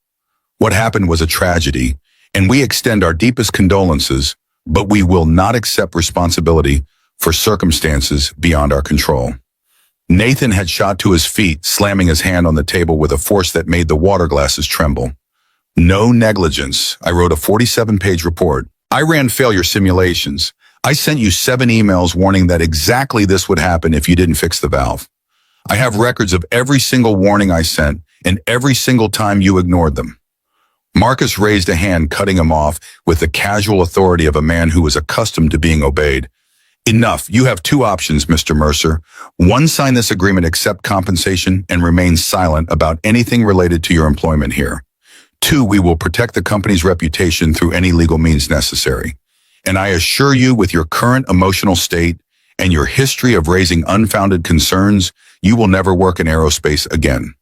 What happened was a tragedy, and we extend our deepest condolences, but we will not accept responsibility for circumstances beyond our control." Nathan had shot to his feet, slamming his hand on the table with a force that made the water glasses tremble. "No negligence. I wrote a 47-page report. I ran failure simulations. I sent you 7 emails warning that exactly this would happen if you didn't fix the valve. I have records of every single warning I sent and every single time you ignored them. Marcus raised a hand, cutting him off with the casual authority of a man who was accustomed to being obeyed. Enough. You have two options, Mr. Mercer. One, sign this agreement, accept compensation, and remain silent about anything related to your employment here. Two, we will protect the company's reputation through any legal means necessary. And I assure you, with your current emotional state and your history of raising unfounded concerns, you will never work in aerospace again.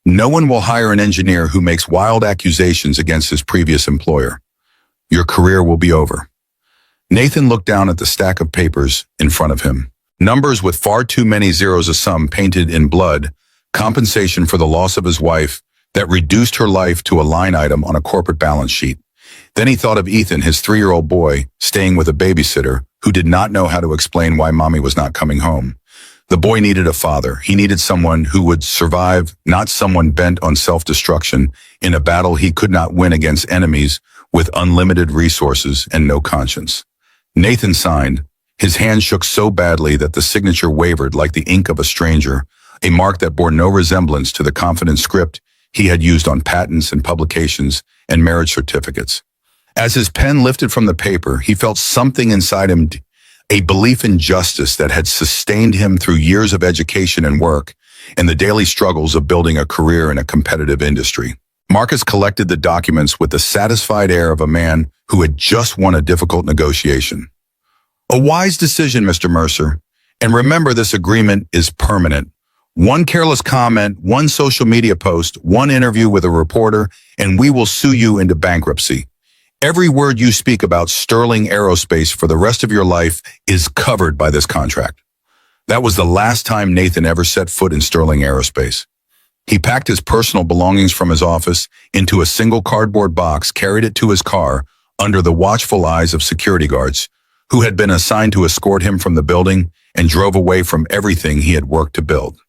No one will hire an engineer who makes wild accusations against his previous employer. Your career will be over. Nathan looked down at the stack of papers in front of him. Numbers with far too many zeros, a sum painted in blood, compensation for the loss of his wife that reduced her life to a line item on a corporate balance sheet. Then he thought of Ethan, his 3-year-old boy, staying with a babysitter who did not know how to explain why mommy was not coming home. The boy needed a father. He needed someone who would survive, not someone bent on self-destruction in a battle he could not win against enemies with unlimited resources and no conscience. Nathan signed. His hand shook so badly that the signature wavered like the ink of a stranger, a mark that bore no resemblance to the confident script he had used on patents and publications and marriage certificates. As his pen lifted from the paper, he felt something inside him, a belief in justice that had sustained him through years of education and work and the daily struggles of building a career in a competitive industry. Marcus collected the documents with the satisfied air of a man who had just won a difficult negotiation. A wise decision, Mr. Mercer. And remember, this agreement is permanent. One careless comment, one social media post, one interview with a reporter, and we will sue you into bankruptcy. Every word you speak about Sterling Aerospace for the rest of your life is covered by this contract. That was the last time Nathan ever set foot in Sterling Aerospace. He packed his personal belongings from his office into a single cardboard box, carried it to his car under the watchful eyes of security guards who had been assigned to escort him from the building, and drove away from everything he had worked to build.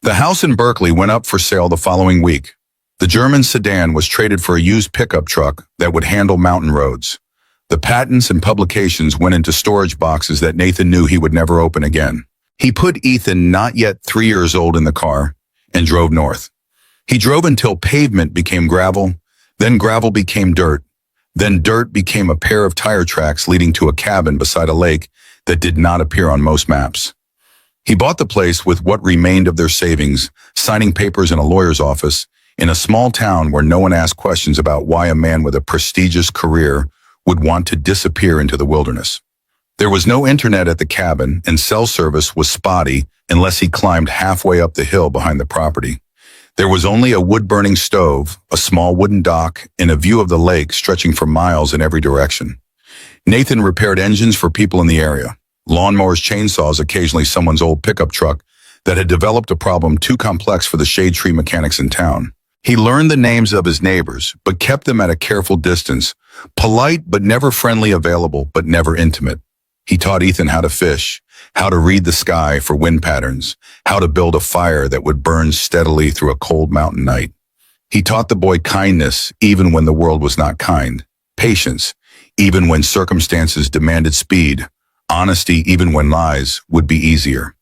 The house in Berkeley went up for sale the following week. The German sedan was traded for a used pickup truck that would handle mountain roads. The patents and publications went into storage boxes that Nathan knew he would never open again. He put Ethan, not yet 3 years old, in the car and drove north. He drove until pavement became gravel, then gravel became dirt, then dirt became a pair of tire tracks leading to a cabin beside a lake that did not appear on most maps. He bought the place with what remained of their savings, signing papers in a lawyer's office, in a small town where no one asked questions about why a man with a prestigious career would want to disappear into the wilderness. There was no internet at the cabin, and cell service was spotty unless he climbed halfway up the hill behind the property. There was only a wood-burning stove, a small wooden dock, and a view of the lake stretching for miles in every direction. Nathan repaired engines for people in the area, lawnmowers, chainsaws, occasionally someone's old pickup truck that had developed a problem too complex for the shade tree mechanics in town. He learned the names of his neighbors, but kept them at a careful distance, polite but never friendly, available but never intimate. He taught Ethan how to fish, how to read the sky for wind patterns, how to build a fire that would burn steadily through a cold mountain night. He taught the boy kindness even when the world was not kind, patience even when circumstances demanded speed, honesty even when lies would be easier.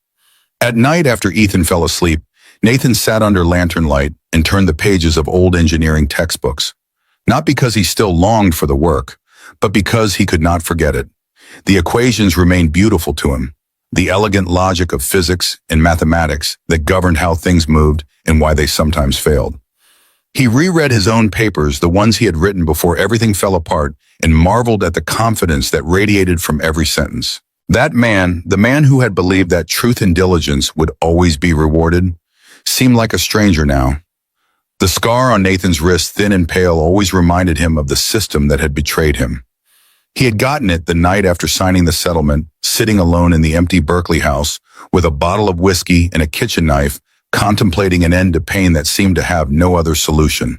At night, after Ethan fell asleep, Nathan sat under lantern light and turned the pages of old engineering textbooks, not because he still longed for the work, but because he could not forget it. The equations remained beautiful to him, the elegant logic of physics and mathematics that governed how things moved and why they sometimes failed. He reread his own papers, the ones he had written before everything fell apart, and marveled at the confidence that radiated from every sentence. That man, the man who had believed that truth and diligence would always be rewarded, seemed like a stranger now. The scar on Nathan's wrist, thin and pale, always reminded him of the system that had betrayed him. He had gotten it the night after signing the settlement, sitting alone in the empty Berkeley house with a bottle of whiskey and a kitchen knife, contemplating an end to pain that seemed to have no other solution.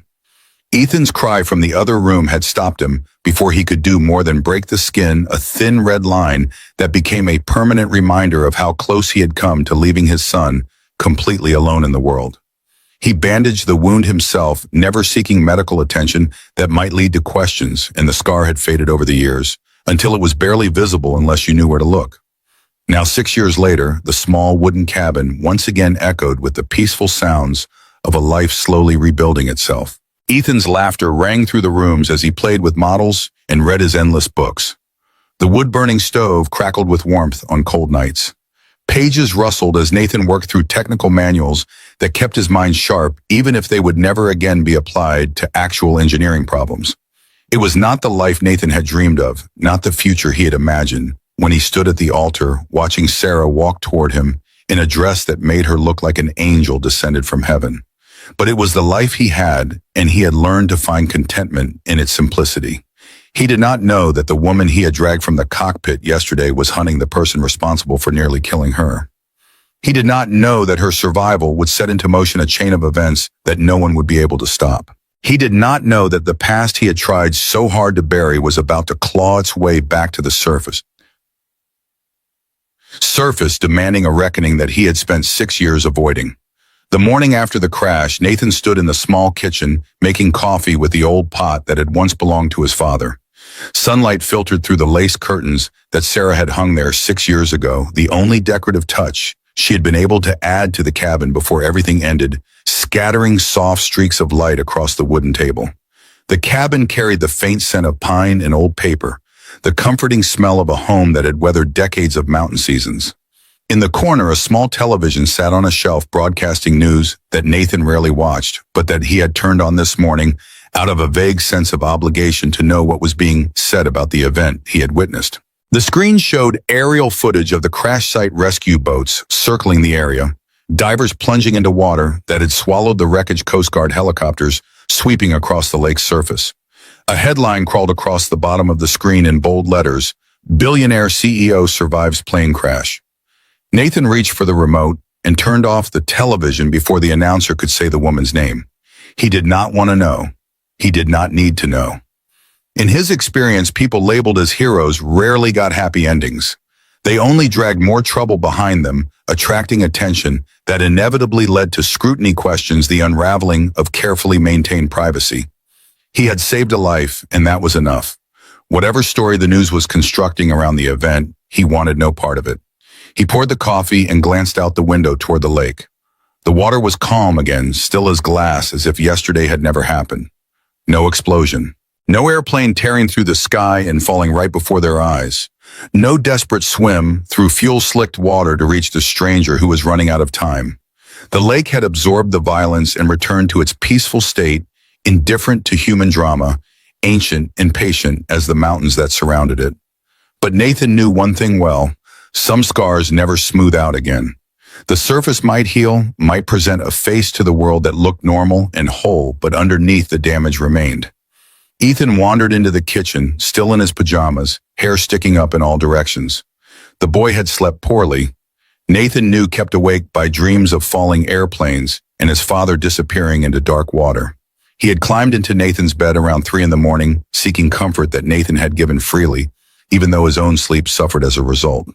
Ethan's cry from the other room had stopped him before he could do more than break the skin, a thin red line that became a permanent reminder of how close he had come to leaving his son completely alone in the world. He bandaged the wound himself, never seeking medical attention that might lead to questions, and the scar had faded over the years, until it was barely visible unless you knew where to look. Now, 6 years later, the small wooden cabin once again echoed with the peaceful sounds of a life slowly rebuilding itself. Ethan's laughter rang through the rooms as he played with models and read his endless books. The wood-burning stove crackled with warmth on cold nights. Pages rustled as Nathan worked through technical manuals that kept his mind sharp even if they would never again be applied to actual engineering problems. It was not the life Nathan had dreamed of, not the future he had imagined, when he stood at the altar watching Sarah walk toward him in a dress that made her look like an angel descended from heaven. But it was the life he had, and he had learned to find contentment in its simplicity. He did not know that the woman he had dragged from the cockpit yesterday was hunting the person responsible for nearly killing her. He did not know that her survival would set into motion a chain of events that no one would be able to stop. He did not know that the past he had tried so hard to bury was about to claw its way back to the surface. Demanding a reckoning that he had spent 6 years avoiding. The morning after the crash, Nathan stood in the small kitchen, making coffee with the old pot that had once belonged to his father. Sunlight filtered through the lace curtains that Sarah had hung there 6 years ago, the only decorative touch she had been able to add to the cabin before everything ended, scattering soft streaks of light across the wooden table. The cabin carried the faint scent of pine and old paper, the comforting smell of a home that had weathered decades of mountain seasons. In the corner, a small television sat on a shelf broadcasting news that Nathan rarely watched, but that he had turned on this morning out of a vague sense of obligation to know what was being said about the event he had witnessed. The screen showed aerial footage of the crash site rescue boats circling the area, divers plunging into water that had swallowed the wreckage Coast Guard helicopters sweeping across the lake's surface. A headline crawled across the bottom of the screen in bold letters, "Billionaire CEO survives plane crash." Nathan reached for the remote and turned off the television before the announcer could say the woman's name. He did not want to know. He did not need to know. In his experience, people labeled as heroes rarely got happy endings. They only dragged more trouble behind them, attracting attention that inevitably led to scrutiny questions, the unraveling of carefully maintained privacy. He had saved a life, and that was enough. Whatever story the news was constructing around the event, he wanted no part of it. He poured the coffee and glanced out the window toward the lake. The water was calm again, still as glass, as if yesterday had never happened. No explosion. No airplane tearing through the sky and falling right before their eyes. No desperate swim through fuel-slicked water to reach the stranger who was running out of time. The lake had absorbed the violence and returned to its peaceful state, indifferent to human drama, ancient and patient as the mountains that surrounded it. But Nathan knew one thing well. Some scars never smooth out again. The surface might heal, might present a face to the world that looked normal and whole, but underneath the damage remained. Ethan wandered into the kitchen, still in his pajamas, hair sticking up in all directions. The boy had slept poorly. Nathan knew kept awake by dreams of falling airplanes and his father disappearing into dark water. He had climbed into Nathan's bed around 3 a.m, seeking comfort that Nathan had given freely, even though his own sleep suffered as a result.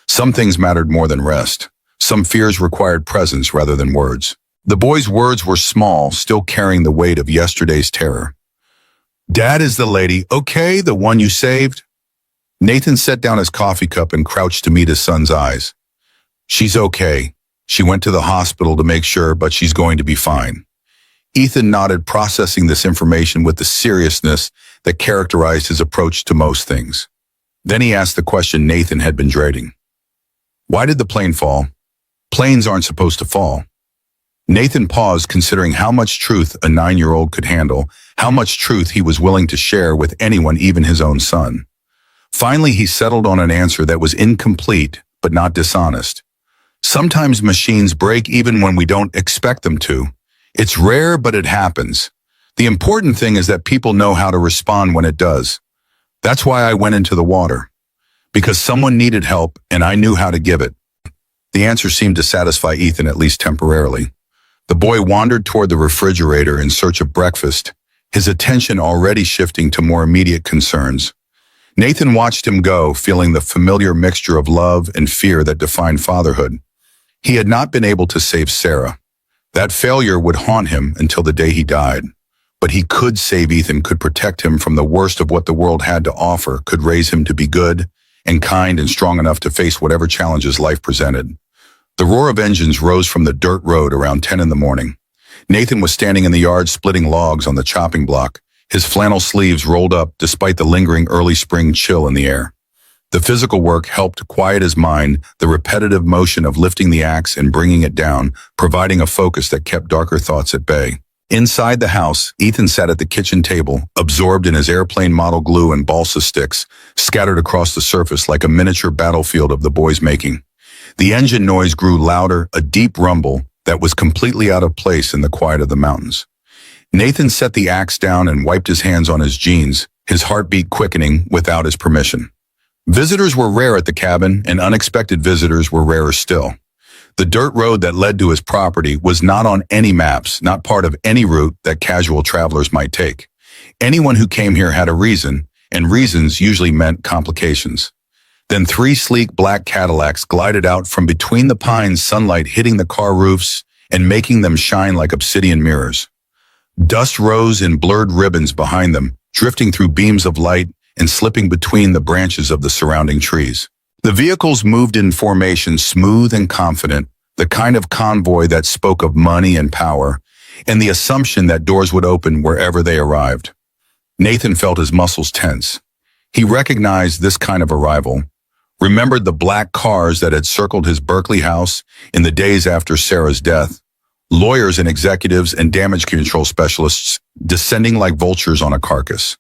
Some things mattered more than rest. Some fears required presence rather than words. The boy's words were small, still carrying the weight of yesterday's terror. "Dad is the lady, okay, the one you saved?" Nathan set down his coffee cup and crouched to meet his son's eyes. "She's okay. She went to the hospital to make sure, but she's going to be fine." Ethan nodded, processing this information with the seriousness that characterized his approach to most things. Then he asked the question Nathan had been dreading. "Why did the plane fall? Planes aren't supposed to fall." Nathan paused, considering how much truth a 9-year-old could handle, how much truth he was willing to share with anyone, even his own son. Finally, he settled on an answer that was incomplete, but not dishonest. "Sometimes machines break even when we don't expect them to. It's rare, but it happens. The important thing is that people know how to respond when it does. That's why I went into the water. Because someone needed help, and I knew how to give it." The answer seemed to satisfy Ethan, at least temporarily. The boy wandered toward the refrigerator in search of breakfast, his attention already shifting to more immediate concerns. Nathan watched him go, feeling the familiar mixture of love and fear that defined fatherhood. He had not been able to save Sarah. That failure would haunt him until the day he died. But he could save Ethan, could protect him from the worst of what the world had to offer, could raise him to be good and kind and strong enough to face whatever challenges life presented. The roar of engines rose from the dirt road around 10 a.m. Nathan was standing in the yard splitting logs on the chopping block, his flannel sleeves rolled up despite the lingering early spring chill in the air. The physical work helped quiet his mind, the repetitive motion of lifting the axe and bringing it down, providing a focus that kept darker thoughts at bay. Inside the house, Ethan sat at the kitchen table, absorbed in his airplane model glue and balsa sticks, scattered across the surface like a miniature battlefield of the boy's making. The engine noise grew louder, a deep rumble that was completely out of place in the quiet of the mountains. Nathan set the axe down and wiped his hands on his jeans, his heartbeat quickening without his permission. Visitors were rare at the cabin, and unexpected visitors were rarer still. The dirt road that led to his property was not on any maps, not part of any route that casual travelers might take. Anyone who came here had a reason, and reasons usually meant complications. Then 3 sleek black Cadillacs glided out from between the pines, sunlight hitting the car roofs and making them shine like obsidian mirrors. Dust rose in blurred ribbons behind them, drifting through beams of light and slipping between the branches of the surrounding trees. The vehicles moved in formation, smooth and confident, the kind of convoy that spoke of money and power, and the assumption that doors would open wherever they arrived. Nathan felt his muscles tense. He recognized this kind of arrival, remembered the black cars that had circled his Berkeley house in the days after Sarah's death, lawyers and executives and damage control specialists descending like vultures on a carcass.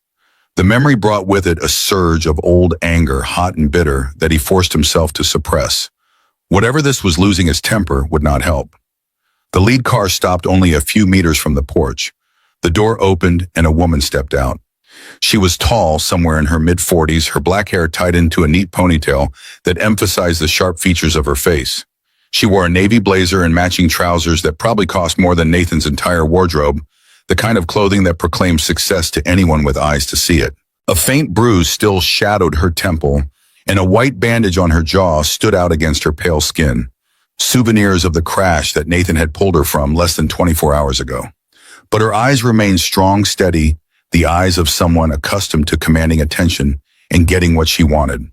The memory brought with it a surge of old anger, hot and bitter, that he forced himself to suppress. Whatever this was, losing his temper would not help. The lead car stopped only a few meters from the porch. The door opened and a woman stepped out. She was tall, somewhere in her mid-40s, her black hair tied into a neat ponytail that emphasized the sharp features of her face. She wore a navy blazer and matching trousers that probably cost more than Nathan's entire wardrobe, the kind of clothing that proclaimed success to anyone with eyes to see it. A faint bruise still shadowed her temple, and a white bandage on her jaw stood out against her pale skin, souvenirs of the crash that Nathan had pulled her from less than 24 hours ago. But her eyes remained strong, steady, the eyes of someone accustomed to commanding attention and getting what she wanted.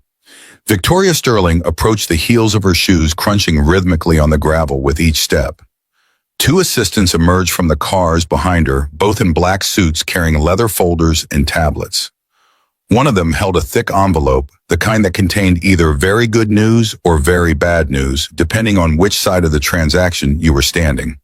Victoria Sterling approached the heels of her shoes, crunching rhythmically on the gravel with each step. 2 assistants emerged from the cars behind her, both in black suits carrying leather folders and tablets. One of them held a thick envelope, the kind that contained either very good news or very bad news, depending on which side of the transaction you were standing.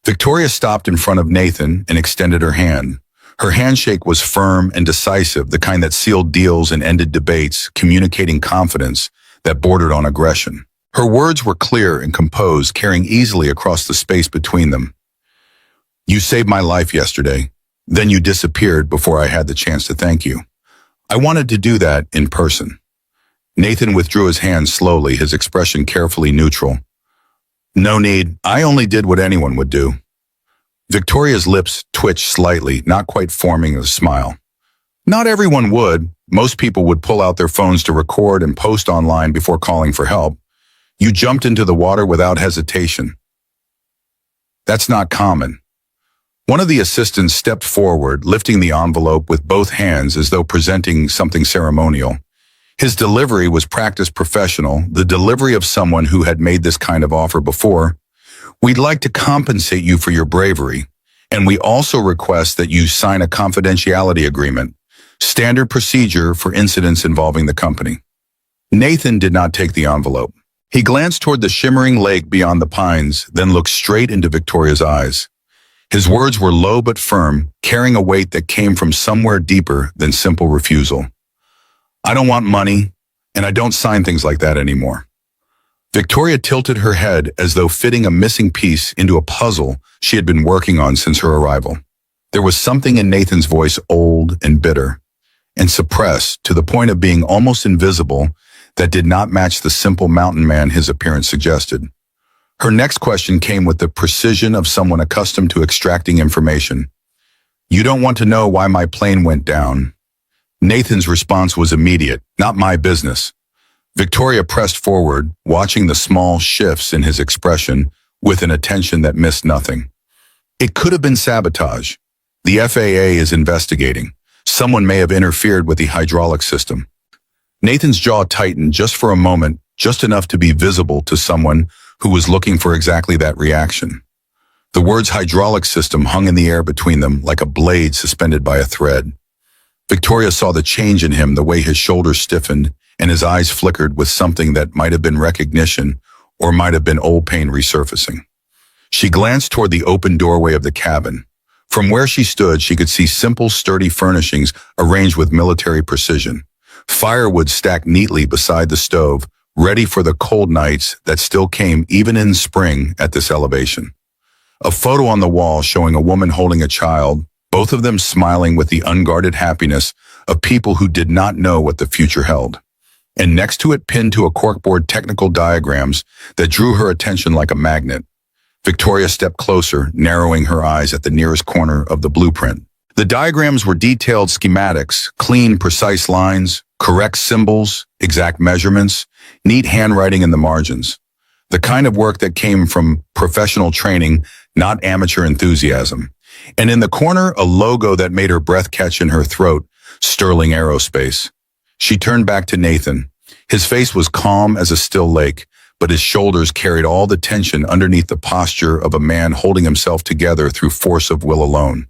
Victoria stopped in front of Nathan and extended her hand. Her handshake was firm and decisive, the kind that sealed deals and ended debates, communicating confidence that bordered on aggression. Her words were clear and composed, carrying easily across the space between them. "You saved my life yesterday. Then you disappeared before I had the chance to thank you. I wanted to do that in person." Nathan withdrew his hand slowly, his expression carefully neutral. "No need. I only did what anyone would do." Victoria's lips twitched slightly, not quite forming a smile. "Not everyone would. Most people would pull out their phones to record and post online before calling for help. You jumped into the water without hesitation. That's not common." One of the assistants stepped forward, lifting the envelope with both hands as though presenting something ceremonial. His delivery was practiced professional, the delivery of someone who had made this kind of offer before. "We'd like to compensate you for your bravery, and we also request that you sign a confidentiality agreement, standard procedure for incidents involving the company." Nathan did not take the envelope. He glanced toward the shimmering lake beyond the pines, then looked straight into Victoria's eyes. His words were low but firm, carrying a weight that came from somewhere deeper than simple refusal. "I don't want money, and I don't sign things like that anymore." Victoria tilted her head as though fitting a missing piece into a puzzle she had been working on since her arrival. There was something in Nathan's voice old and bitter, and suppressed to the point of being almost invisible, that did not match the simple mountain man his appearance suggested. Her next question came with the precision of someone accustomed to extracting information. "You don't want to know why my plane went down." Nathan's response was immediate. "Not my business." Victoria pressed forward, watching the small shifts in his expression with an attention that missed nothing. "It could have been sabotage. The FAA is investigating. Someone may have interfered with the hydraulic system." Nathan's jaw tightened just for a moment, just enough to be visible to someone who was looking for exactly that reaction. The words hydraulic system hung in the air between them like a blade suspended by a thread. Victoria saw the change in him, the way his shoulders stiffened and his eyes flickered with something that might have been recognition or might have been old pain resurfacing. She glanced toward the open doorway of the cabin. From where she stood, she could see simple, sturdy furnishings arranged with military precision. Firewood stacked neatly beside the stove, ready for the cold nights that still came even in spring at this elevation. A photo on the wall showing a woman holding a child, both of them smiling with the unguarded happiness of people who did not know what the future held. And next to it, pinned to a corkboard, technical diagrams that drew her attention like a magnet. Victoria stepped closer, narrowing her eyes at the nearest corner of the blueprint. The diagrams were detailed schematics, clean, precise lines, correct symbols, exact measurements, neat handwriting in the margins. The kind of work that came from professional training, not amateur enthusiasm. And in the corner, a logo that made her breath catch in her throat, Sterling Aerospace. She turned back to Nathan. His face was calm as a still lake, but his shoulders carried all the tension underneath the posture of a man holding himself together through force of will alone.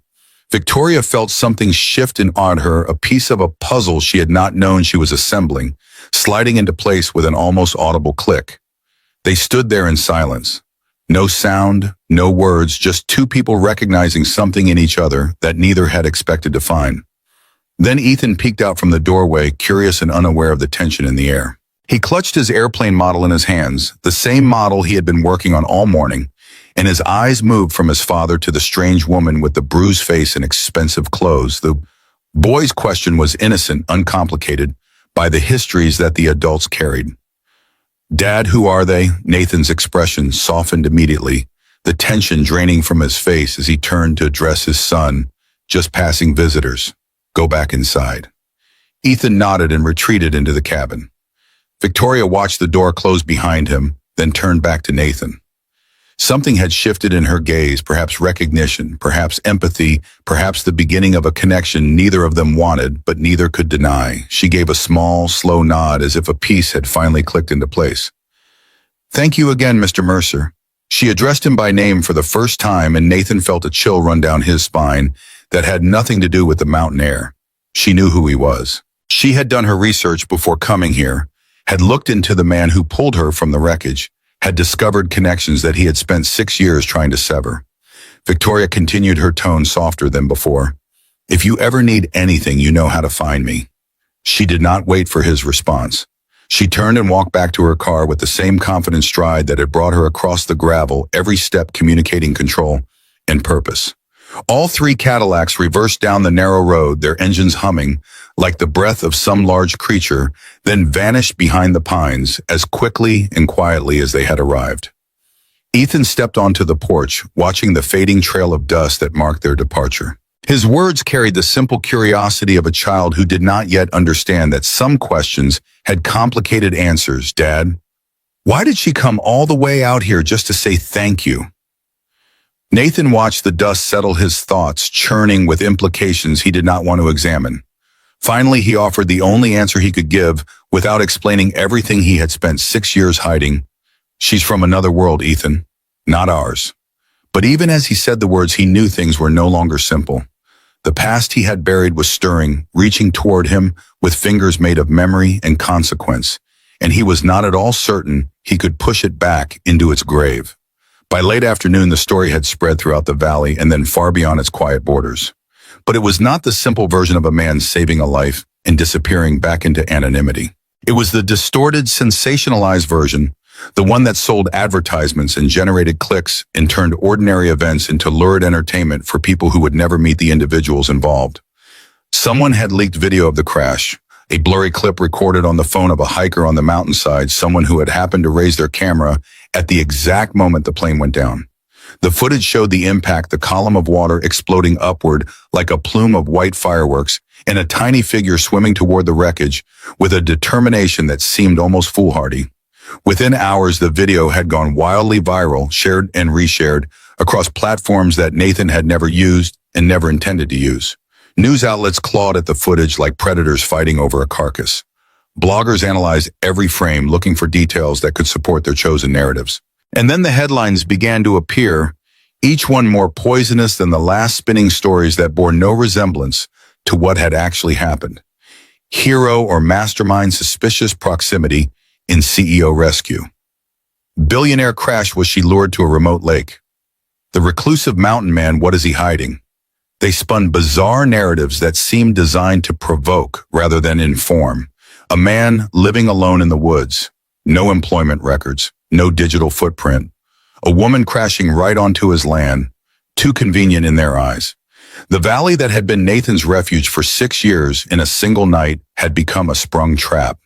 Victoria felt something shift in on her, a piece of a puzzle she had not known she was assembling, sliding into place with an almost audible click. They stood there in silence. No sound, no words, just two people recognizing something in each other that neither had expected to find. Then Ethan peeked out from the doorway, curious and unaware of the tension in the air. He clutched his airplane model in his hands, the same model he had been working on all morning, and his eyes moved from his father to the strange woman with the bruised face and expensive clothes. The boy's question was innocent, uncomplicated, by the histories that the adults carried. "Dad, who are they?" Nathan's expression softened immediately, the tension draining from his face as he turned to address his son, "Just passing visitors. Go back inside." Ethan nodded and retreated into the cabin. Victoria watched the door close behind him, then turned back to Nathan. Something had shifted in her gaze, perhaps recognition, perhaps empathy, perhaps the beginning of a connection neither of them wanted, but neither could deny. She gave a small, slow nod as if a piece had finally clicked into place. "Thank you again, Mr. Mercer." She addressed him by name for the first time, and Nathan felt a chill run down his spine that had nothing to do with the mountain air. She knew who he was. She had done her research before coming here, had looked into the man who pulled her from the wreckage, had discovered connections that he had spent 6 years trying to sever. Victoria continued, her tone softer than before. "If you ever need anything, you know how to find me." She did not wait for his response. She turned and walked back to her car with the same confident stride that had brought her across the gravel, every step communicating control and purpose. All three Cadillacs reversed down the narrow road, their engines humming like the breath of some large creature, then vanished behind the pines as quickly and quietly as they had arrived. Ethan stepped onto the porch, watching the fading trail of dust that marked their departure. His words carried the simple curiosity of a child who did not yet understand that some questions had complicated answers. "Dad, why did she come all the way out here just to say thank you?" Nathan watched the dust settle, his thoughts churning with implications he did not want to examine. Finally, he offered the only answer he could give without explaining everything he had spent 6 years hiding. "She's from another world, Ethan, not ours." But even as he said the words, he knew things were no longer simple. The past he had buried was stirring, reaching toward him with fingers made of memory and consequence, and he was not at all certain he could push it back into its grave. By late afternoon, the story had spread throughout the valley and then far beyond its quiet borders. But it was not the simple version of a man saving a life and disappearing back into anonymity. It was the distorted, sensationalized version, the one that sold advertisements and generated clicks and turned ordinary events into lurid entertainment for people who would never meet the individuals involved. Someone had leaked video of the crash, a blurry clip recorded on the phone of a hiker on the mountainside, someone who had happened to raise their camera at the exact moment the plane went down. The footage showed the impact, the column of water exploding upward like a plume of white fireworks, and a tiny figure swimming toward the wreckage with a determination that seemed almost foolhardy. Within hours, the video had gone wildly viral, shared and reshared across platforms that Nathan had never used and never intended to use. News outlets clawed at the footage like predators fighting over a carcass. Bloggers analyzed every frame, looking for details that could support their chosen narratives. And then the headlines began to appear. each one more poisonous than the last spinning stories that bore no resemblance to what had actually happened. Hero or mastermind suspicious proximity in CEO rescue. Billionaire crash was she lured to a remote lake. The reclusive mountain man, what is he hiding? They spun bizarre narratives that seemed designed to provoke rather than inform. A man living alone in the woods. No employment records. No digital footprint. A woman crashing right onto his land. Too convenient in their eyes. The valley that had been Nathan's refuge for 6 years in a single night had become a sprung trap.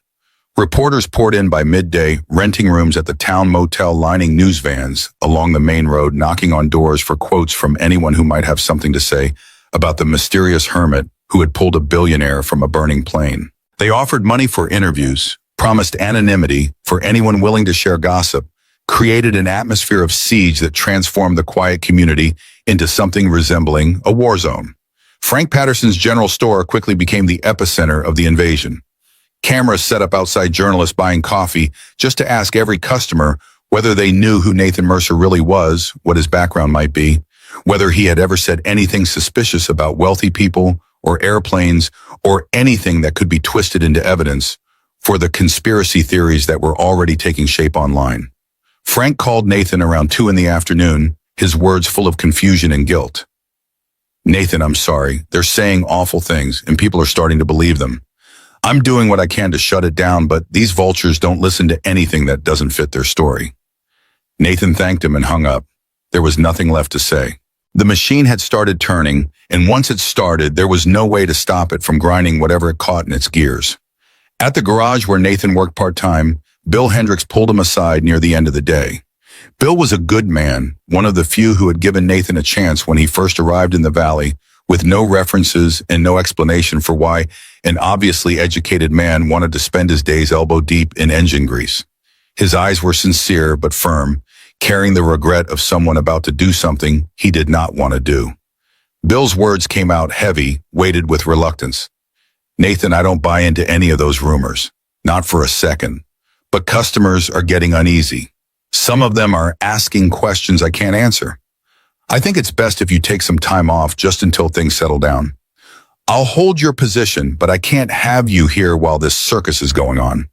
Reporters poured in by midday, renting rooms at the town motel, lining news vans along the main road, knocking on doors for quotes from anyone who might have something to say about the mysterious hermit who had pulled a billionaire from a burning plane. They offered money for interviews, promised anonymity for anyone willing to share gossip, created an atmosphere of siege that transformed the quiet community into something resembling a war zone. Frank Patterson's general store quickly became the epicenter of the invasion. Cameras set up outside journalists buying coffee just to ask every customer whether they knew who Nathan Mercer really was, what his background might be, whether he had ever said anything suspicious about wealthy people or airplanes or anything that could be twisted into evidence for the conspiracy theories that were already taking shape online. Frank called Nathan around 2 p.m, his words full of confusion and guilt. "Nathan, I'm sorry. They're saying awful things, and people are starting to believe them. I'm doing what I can to shut it down, but these vultures don't listen to anything that doesn't fit their story." Nathan thanked him and hung up. There was nothing left to say. The machine had started turning, and once it started, there was no way to stop it from grinding whatever it caught in its gears. At the garage where Nathan worked part-time, Bill Hendricks pulled him aside near the end of the day. Bill was a good man, one of the few who had given Nathan a chance when he first arrived in the valley, with no references and no explanation for why an obviously educated man wanted to spend his days elbow-deep in engine grease. His eyes were sincere but firm, carrying the regret of someone about to do something he did not want to do. Bill's words came out heavy, weighted with reluctance. "Nathan, I don't buy into any of those rumors. Not for a second. But customers are getting uneasy. Some of them are asking questions I can't answer. I think it's best if you take some time off just until things settle down. I'll hold your position, but I can't have you here while this circus is going on."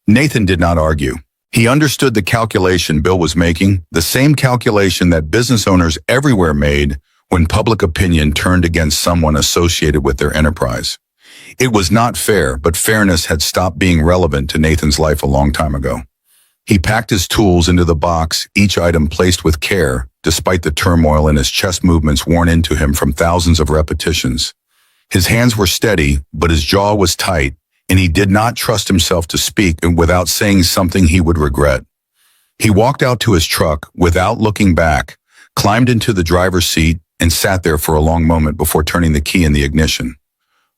Nathan did not argue. He understood the calculation Bill was making, the same calculation that business owners everywhere made when public opinion turned against someone associated with their enterprise. It was not fair, but fairness had stopped being relevant to Nathan's life a long time ago. He packed his tools into the box, each item placed with care, despite the turmoil in his chest movements worn into him from thousands of repetitions. His hands were steady, but his jaw was tight, and he did not trust himself to speak without saying something he would regret. He walked out to his truck without looking back, climbed into the driver's seat, and sat there for a long moment before turning the key in the ignition.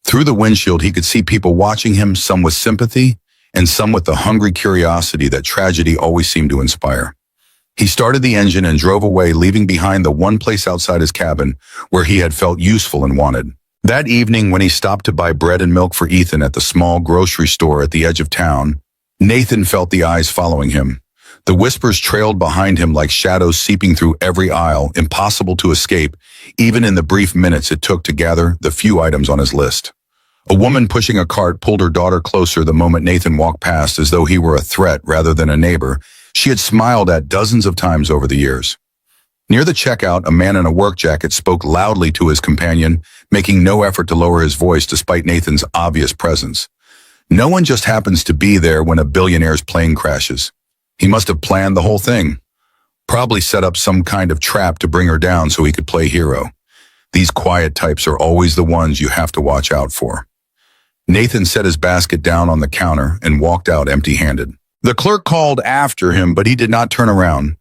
Through the windshield, he could see people watching him, some with sympathy, and some with the hungry curiosity that tragedy always seemed to inspire. He started the engine and drove away, leaving behind the one place outside his cabin where he had felt useful and wanted. That evening, when he stopped to buy bread and milk for Ethan at the small grocery store at the edge of town, Nathan felt the eyes following him. The whispers trailed behind him like shadows seeping through every aisle, impossible to escape, even in the brief minutes it took to gather the few items on his list. A woman pushing a cart pulled her daughter closer the moment Nathan walked past, as though he were a threat rather than a neighbor she had smiled at dozens of times over the years. Near the checkout, a man in a work jacket spoke loudly to his companion, making no effort to lower his voice despite Nathan's obvious presence. No one just happens to be there when a billionaire's plane crashes. He must have planned the whole thing. Probably set up some kind of trap to bring her down so he could play hero. These quiet types are always the ones you have to watch out for. Nathan set his basket down on the counter and walked out empty-handed. The clerk called after him, but he did not turn around.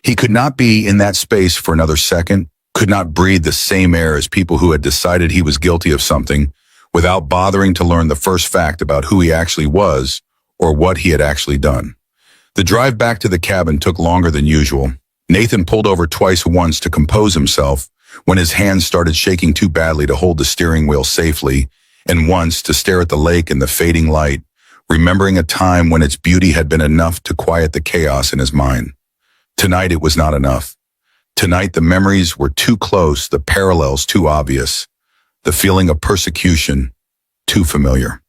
He could not be in that space for another second, could not breathe the same air as people who had decided he was guilty of something without bothering to learn the first fact about who he actually was or what he had actually done. The drive back to the cabin took longer than usual. Nathan pulled over twice, once to compose himself when his hands started shaking too badly to hold the steering wheel safely, and once to stare at the lake in the fading light, remembering a time when its beauty had been enough to quiet the chaos in his mind. Tonight it was not enough. Tonight, the memories were too close, the parallels too obvious, the feeling of persecution too familiar.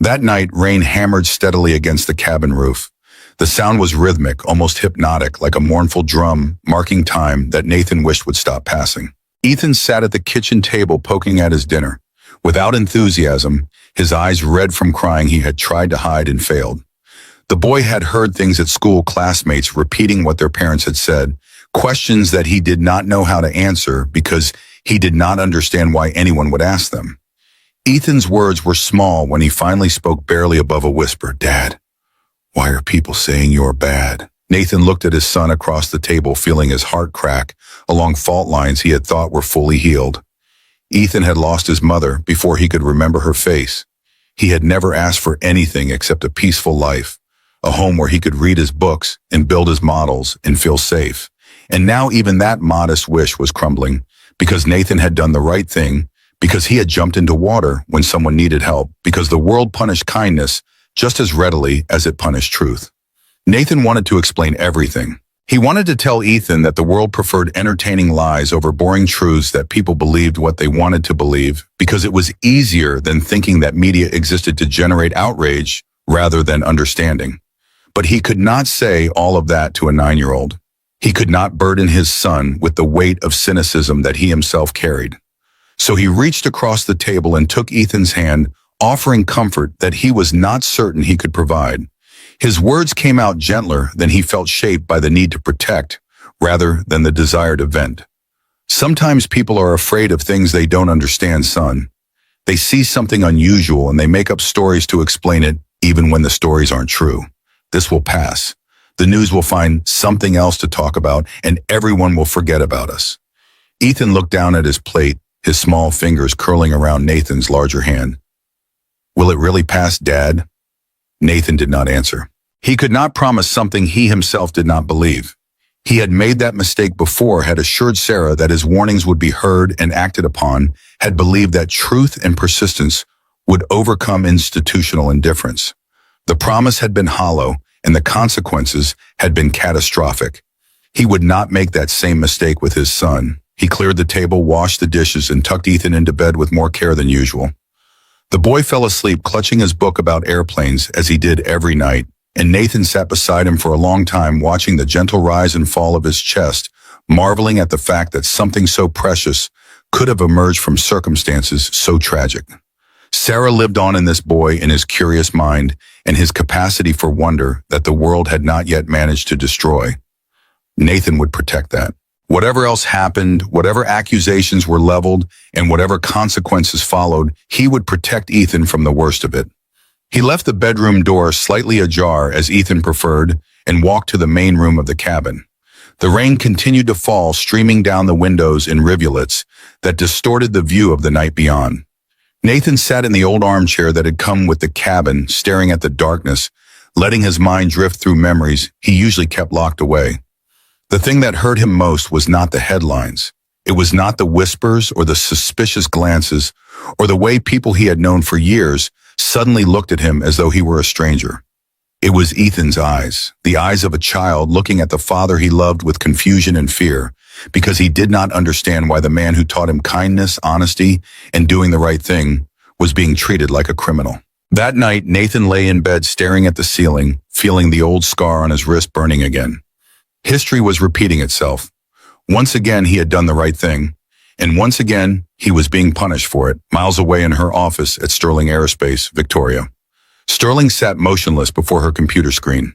That night, rain hammered steadily against the cabin roof. The sound was rhythmic, almost hypnotic, like a mournful drum, marking time that Nathan wished would stop passing. Ethan sat at the kitchen table poking at his dinner. Without enthusiasm, his eyes red from crying he had tried to hide and failed. The boy had heard things at school, classmates repeating what their parents had said, questions that he did not know how to answer because he did not understand why anyone would ask them. Ethan's words were small when he finally spoke, barely above a whisper. "Dad, why are people saying you're bad?" Nathan looked at his son across the table, feeling his heart crack along fault lines he had thought were fully healed. Ethan had lost his mother before he could remember her face. He had never asked for anything except a peaceful life, a home where he could read his books and build his models and feel safe. And now even that modest wish was crumbling because Nathan had done the right thing, because he had jumped into water when someone needed help, because the world punished kindness just as readily as it punished truth. Nathan wanted to explain everything. He wanted to tell Ethan that the world preferred entertaining lies over boring truths, that people believed what they wanted to believe because it was easier than thinking that media existed to generate outrage rather than understanding. But he could not say all of that to a 9-year-old. He could not burden his son with the weight of cynicism that he himself carried. So he reached across the table and took Ethan's hand, offering comfort that he was not certain he could provide. His words came out gentler than he felt, shaped by the need to protect rather than the desire to vent. Sometimes people are afraid of things they don't understand, son. They see something unusual and they make up stories to explain it, even when the stories aren't true. This will pass. The news will find something else to talk about, and everyone will forget about us. Ethan looked down at his plate, his small fingers curling around Nathan's larger hand. "Will it really pass, Dad?" Nathan did not answer. He could not promise something he himself did not believe. He had made that mistake before, had assured Sarah that his warnings would be heard and acted upon, had believed that truth and persistence would overcome institutional indifference. The promise had been hollow, and the consequences had been catastrophic. He would not make that same mistake with his son. He cleared the table, washed the dishes, and tucked Ethan into bed with more care than usual. The boy fell asleep, clutching his book about airplanes as he did every night, and Nathan sat beside him for a long time, watching the gentle rise and fall of his chest, marveling at the fact that something so precious could have emerged from circumstances so tragic. Sarah lived on in this boy, in his curious mind, and his capacity for wonder that the world had not yet managed to destroy. Nathan would protect that. Whatever else happened, whatever accusations were leveled, and whatever consequences followed, he would protect Ethan from the worst of it. He left the bedroom door slightly ajar, as Ethan preferred, and walked to the main room of the cabin. The rain continued to fall, streaming down the windows in rivulets that distorted the view of the night beyond. Nathan sat in the old armchair that had come with the cabin, staring at the darkness, letting his mind drift through memories he usually kept locked away. The thing that hurt him most was not the headlines. It was not the whispers or the suspicious glances or the way people he had known for years suddenly looked at him as though he were a stranger. It was Ethan's eyes, the eyes of a child looking at the father he loved with confusion and fear, because he did not understand why the man who taught him kindness, honesty, and doing the right thing was being treated like a criminal. That night, Nathan lay in bed staring at the ceiling, feeling the old scar on his wrist burning again. History was repeating itself. Once again, he had done the right thing, and once again, he was being punished for it, miles away in her office at Sterling Aerospace, Victoria. Sterling sat motionless before her computer screen.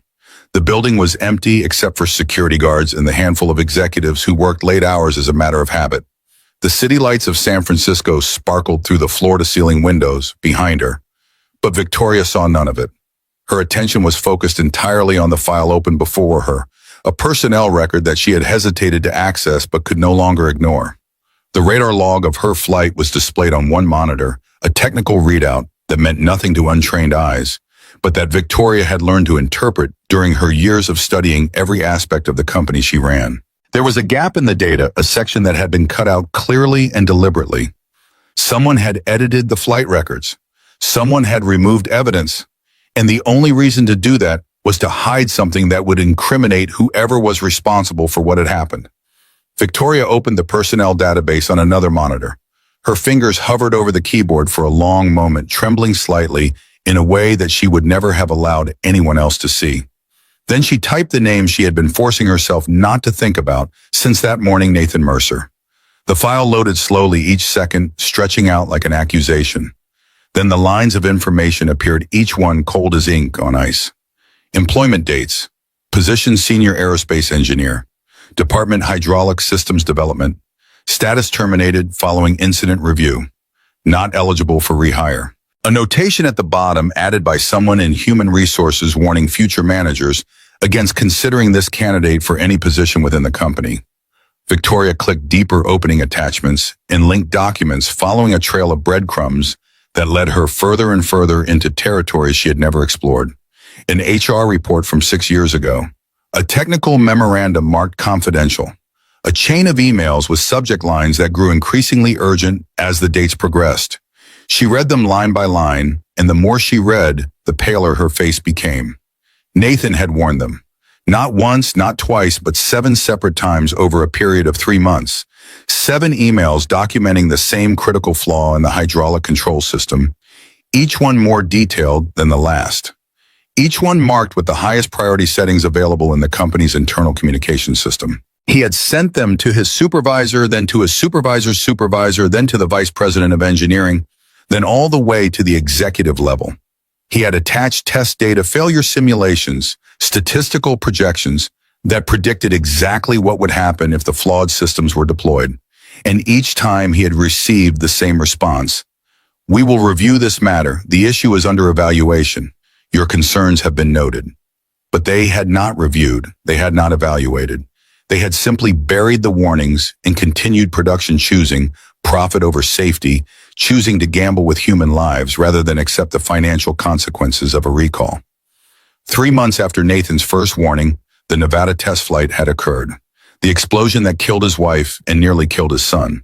The building was empty except for security guards and the handful of executives who worked late hours as a matter of habit. The city lights of San Francisco sparkled through the floor-to-ceiling windows behind her, but Victoria saw none of it. Her attention was focused entirely on the file open before her, a personnel record that she had hesitated to access but could no longer ignore. The radar log of her flight was displayed on one monitor, a technical readout that meant nothing to untrained eyes, but that Victoria had learned to interpret during her years of studying every aspect of the company she ran. There was a gap in the data, a section that had been cut out clearly and deliberately. Someone had edited the flight records. Someone had removed evidence, and the only reason to do that was to hide something that would incriminate whoever was responsible for what had happened. Victoria opened the personnel database on another monitor. Her fingers hovered over the keyboard for a long moment, trembling slightly in a way that she would never have allowed anyone else to see. Then she typed the name she had been forcing herself not to think about since that morning, Nathan Mercer. The file loaded slowly each second, stretching out like an accusation. Then the lines of information appeared, each one cold as ink on ice. Employment dates. Position Senior Aerospace Engineer. Department Hydraulic Systems Development. Status terminated following incident review. Not eligible for rehire. A notation at the bottom added by someone in human resources warning future managers against considering this candidate for any position within the company. Victoria clicked deeper, opening attachments and linked documents, following a trail of breadcrumbs that led her further and further into territories she had never explored. An HR report from 6 years ago. A technical memorandum marked confidential. A chain of emails with subject lines that grew increasingly urgent as the dates progressed. She read them line by line, and the more she read, the paler her face became. Nathan had warned them. Not once, not twice, but 7 separate times over a period of 3 months. 7 emails documenting the same critical flaw in the hydraulic control system, each one more detailed than the last. Each one marked with the highest priority settings available in the company's internal communication system. He had sent them to his supervisor, then to his supervisor's supervisor, then to the vice president of engineering, then all the way to the executive level. He had attached test data, failure simulations, statistical projections that predicted exactly what would happen if the flawed systems were deployed. And each time he had received the same response. We will review this matter. The issue is under evaluation. Your concerns have been noted. But they had not reviewed. They had not evaluated. They had simply buried the warnings and continued production, choosing profit over safety, choosing to gamble with human lives rather than accept the financial consequences of a recall. 3 months after Nathan's first warning, the Nevada test flight had occurred. The explosion that killed his wife and nearly killed his son.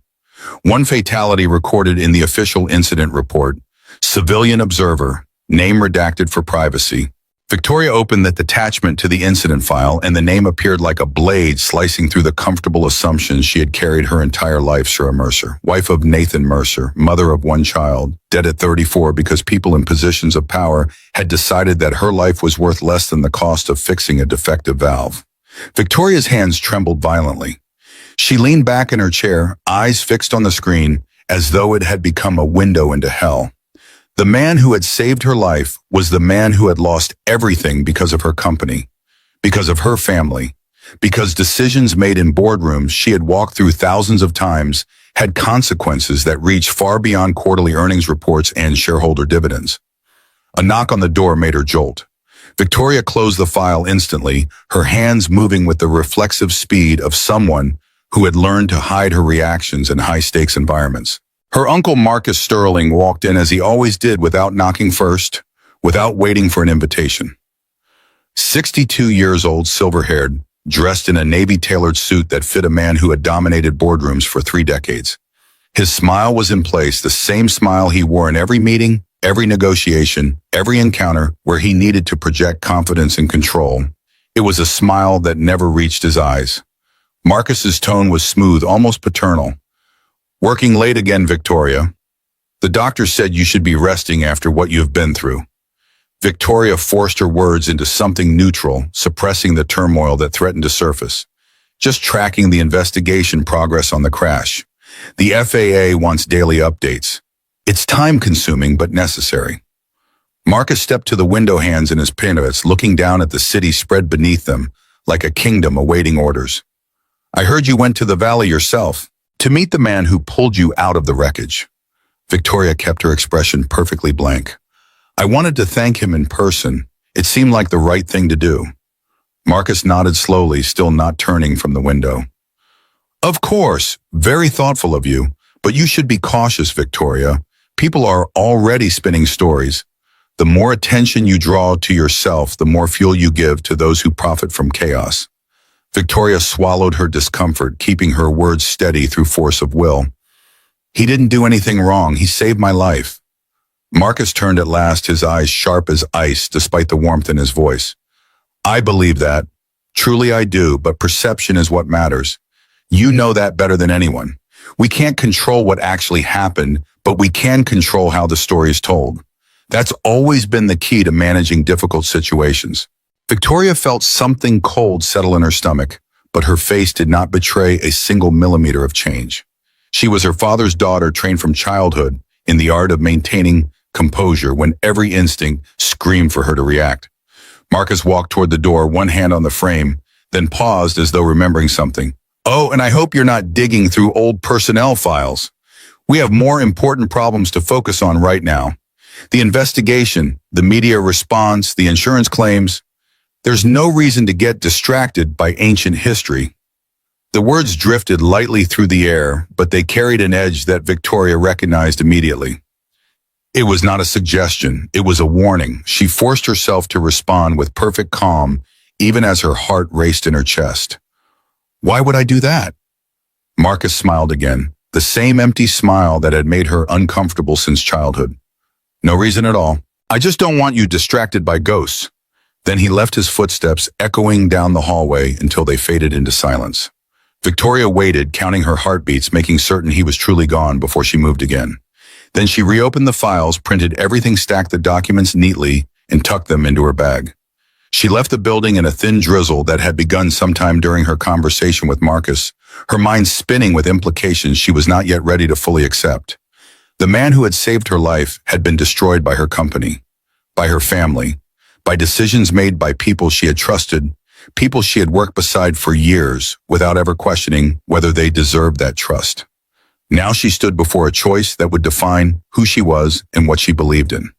One fatality recorded in the official incident report. Civilian observer, name redacted for privacy. Victoria opened the attachment to the incident file, and the name appeared like a blade slicing through the comfortable assumptions she had carried her entire life. Shira Mercer, wife of Nathan Mercer, mother of 1 child, dead at 34 because people in positions of power had decided that her life was worth less than the cost of fixing a defective valve. Victoria's hands trembled violently. She leaned back in her chair, eyes fixed on the screen, as though it had become a window into hell. The man who had saved her life was the man who had lost everything because of her company, because of her family, because decisions made in boardrooms she had walked through thousands of times had consequences that reached far beyond quarterly earnings reports and shareholder dividends. A knock on the door made her jolt. Victoria closed the file instantly, her hands moving with the reflexive speed of someone who had learned to hide her reactions in high-stakes environments. Her uncle Marcus Sterling walked in as he always did, without knocking first, without waiting for an invitation. 62 years old, silver-haired, dressed in a Navy-tailored suit that fit a man who had dominated boardrooms for 3 decades. His smile was in place, the same smile he wore in every meeting, every negotiation, every encounter where he needed to project confidence and control. It was a smile that never reached his eyes. Marcus's tone was smooth, almost paternal. Working late again, Victoria. The doctor said you should be resting after what you have been through. Victoria forced her words into something neutral, suppressing the turmoil that threatened to surface. Just tracking the investigation progress on the crash. The FAA wants daily updates. It's time-consuming but necessary. Marcus stepped to the window, hands in his pivots, looking down at the city spread beneath them, like a kingdom awaiting orders. I heard you went to the valley yourself. To meet the man who pulled you out of the wreckage. Victoria kept her expression perfectly blank. I wanted to thank him in person. It seemed like the right thing to do. Marcus nodded slowly, still not turning from the window. Of course, very thoughtful of you, but you should be cautious, Victoria. People are already spinning stories. The more attention you draw to yourself, the more fuel you give to those who profit from chaos. Victoria swallowed her discomfort, keeping her words steady through force of will. He didn't do anything wrong. He saved my life. Marcus turned at last, his eyes sharp as ice, despite the warmth in his voice. I believe that. Truly I do, but perception is what matters. You know that better than anyone. We can't control what actually happened, but we can control how the story is told. That's always been the key to managing difficult situations. Victoria felt something cold settle in her stomach, but her face did not betray a single millimeter of change. She was her father's daughter, trained from childhood in the art of maintaining composure when every instinct screamed for her to react. Marcus walked toward the door, one hand on the frame, then paused as though remembering something. "Oh, and I hope you're not digging through old personnel files. We have more important problems to focus on right now. The investigation, the media response, the insurance claims. There's no reason to get distracted by ancient history." The words drifted lightly through the air, but they carried an edge that Victoria recognized immediately. It was not a suggestion, it was a warning. She forced herself to respond with perfect calm, even as her heart raced in her chest. "Why would I do that?" Marcus smiled again, the same empty smile that had made her uncomfortable since childhood. "No reason at all. I just don't want you distracted by ghosts." Then he left his footsteps echoing down the hallway until they faded into silence. Victoria waited, counting her heartbeats, making certain he was truly gone before she moved again. Then she reopened the files, printed everything, stacked the documents neatly, and tucked them into her bag. She left the building in a thin drizzle that had begun sometime during her conversation with Marcus, her mind spinning with implications she was not yet ready to fully accept. The man who had saved her life had been destroyed by her company, by her family, by decisions made by people she had trusted, people she had worked beside for years without ever questioning whether they deserved that trust. Now she stood before a choice that would define who she was and what she believed in.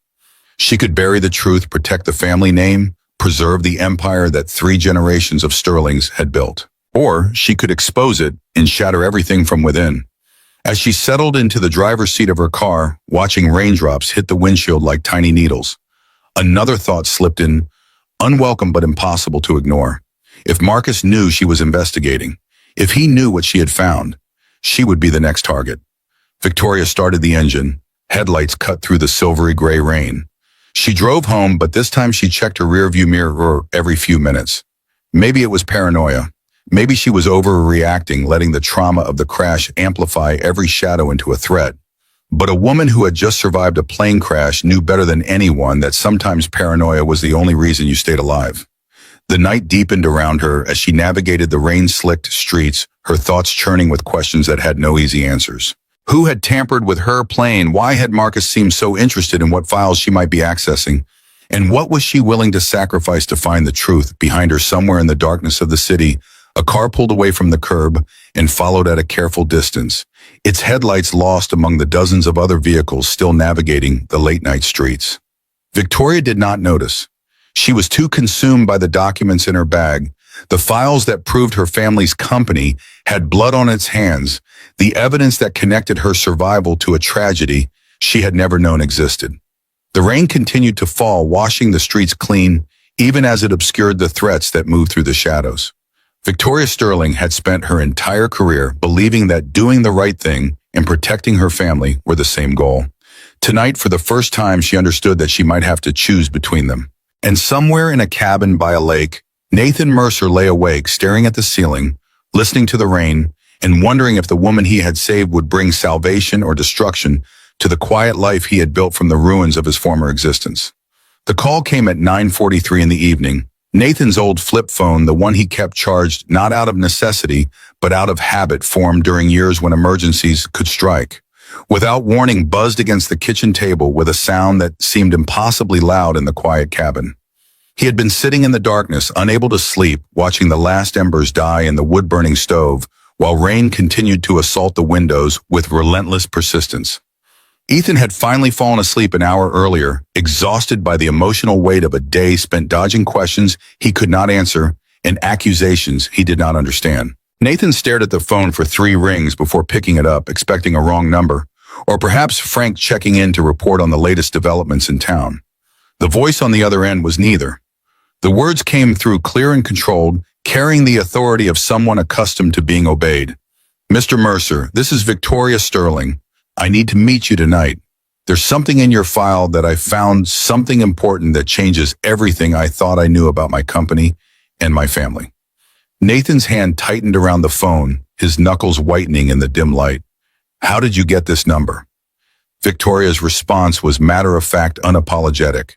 She could bury the truth, protect the family name, preserve the empire that 3 generations of Sterlings had built. Or she could expose it and shatter everything from within. As she settled into the driver's seat of her car, watching raindrops hit the windshield like tiny needles, another thought slipped in, unwelcome but impossible to ignore. If Marcus knew she was investigating, if he knew what she had found, she would be the next target. Victoria started the engine, headlights cut through the silvery gray rain. She drove home, but this time she checked her rearview mirror every few minutes. Maybe it was paranoia. Maybe she was overreacting, letting the trauma of the crash amplify every shadow into a threat. But a woman who had just survived a plane crash knew better than anyone that sometimes paranoia was the only reason you stayed alive. The night deepened around her as she navigated the rain-slicked streets, her thoughts churning with questions that had no easy answers. Who had tampered with her plane? Why had Marcus seemed so interested in what files she might be accessing? And what was she willing to sacrifice to find the truth? Behind her, somewhere in the darkness of the city, a car pulled away from the curb and followed at a careful distance, its headlights lost among the dozens of other vehicles still navigating the late-night streets. Victoria did not notice. She was too consumed by the documents in her bag. The files that proved her family's company had blood on its hands, the evidence that connected her survival to a tragedy she had never known existed. The rain continued to fall, washing the streets clean, even as it obscured the threats that moved through the shadows. Victoria Sterling had spent her entire career believing that doing the right thing and protecting her family were the same goal. Tonight, for the first time, she understood that she might have to choose between them. And somewhere in a cabin by a lake, Nathan Mercer lay awake, staring at the ceiling, listening to the rain, and wondering if the woman he had saved would bring salvation or destruction to the quiet life he had built from the ruins of his former existence. The call came at 9:43 in the evening. Nathan's old flip phone, the one he kept charged not out of necessity, but out of habit formed during years when emergencies could strike. Without warning, buzzed against the kitchen table with a sound that seemed impossibly loud in the quiet cabin. He had been sitting in the darkness, unable to sleep, watching the last embers die in the wood-burning stove, while rain continued to assault the windows with relentless persistence. Ethan had finally fallen asleep an hour earlier, exhausted by the emotional weight of a day spent dodging questions he could not answer and accusations he did not understand. Nathan stared at the phone for 3 rings before picking it up, expecting a wrong number, or perhaps Frank checking in to report on the latest developments in town. The voice on the other end was neither. The words came through clear and controlled, carrying the authority of someone accustomed to being obeyed. "Mr. Mercer, this is Victoria Sterling. I need to meet you tonight. There's something in your file that I found, something important that changes everything I thought I knew about my company and my family." Nathan's hand tightened around the phone, his knuckles whitening in the dim light. "How did you get this number?" Victoria's response was matter-of-fact, unapologetic.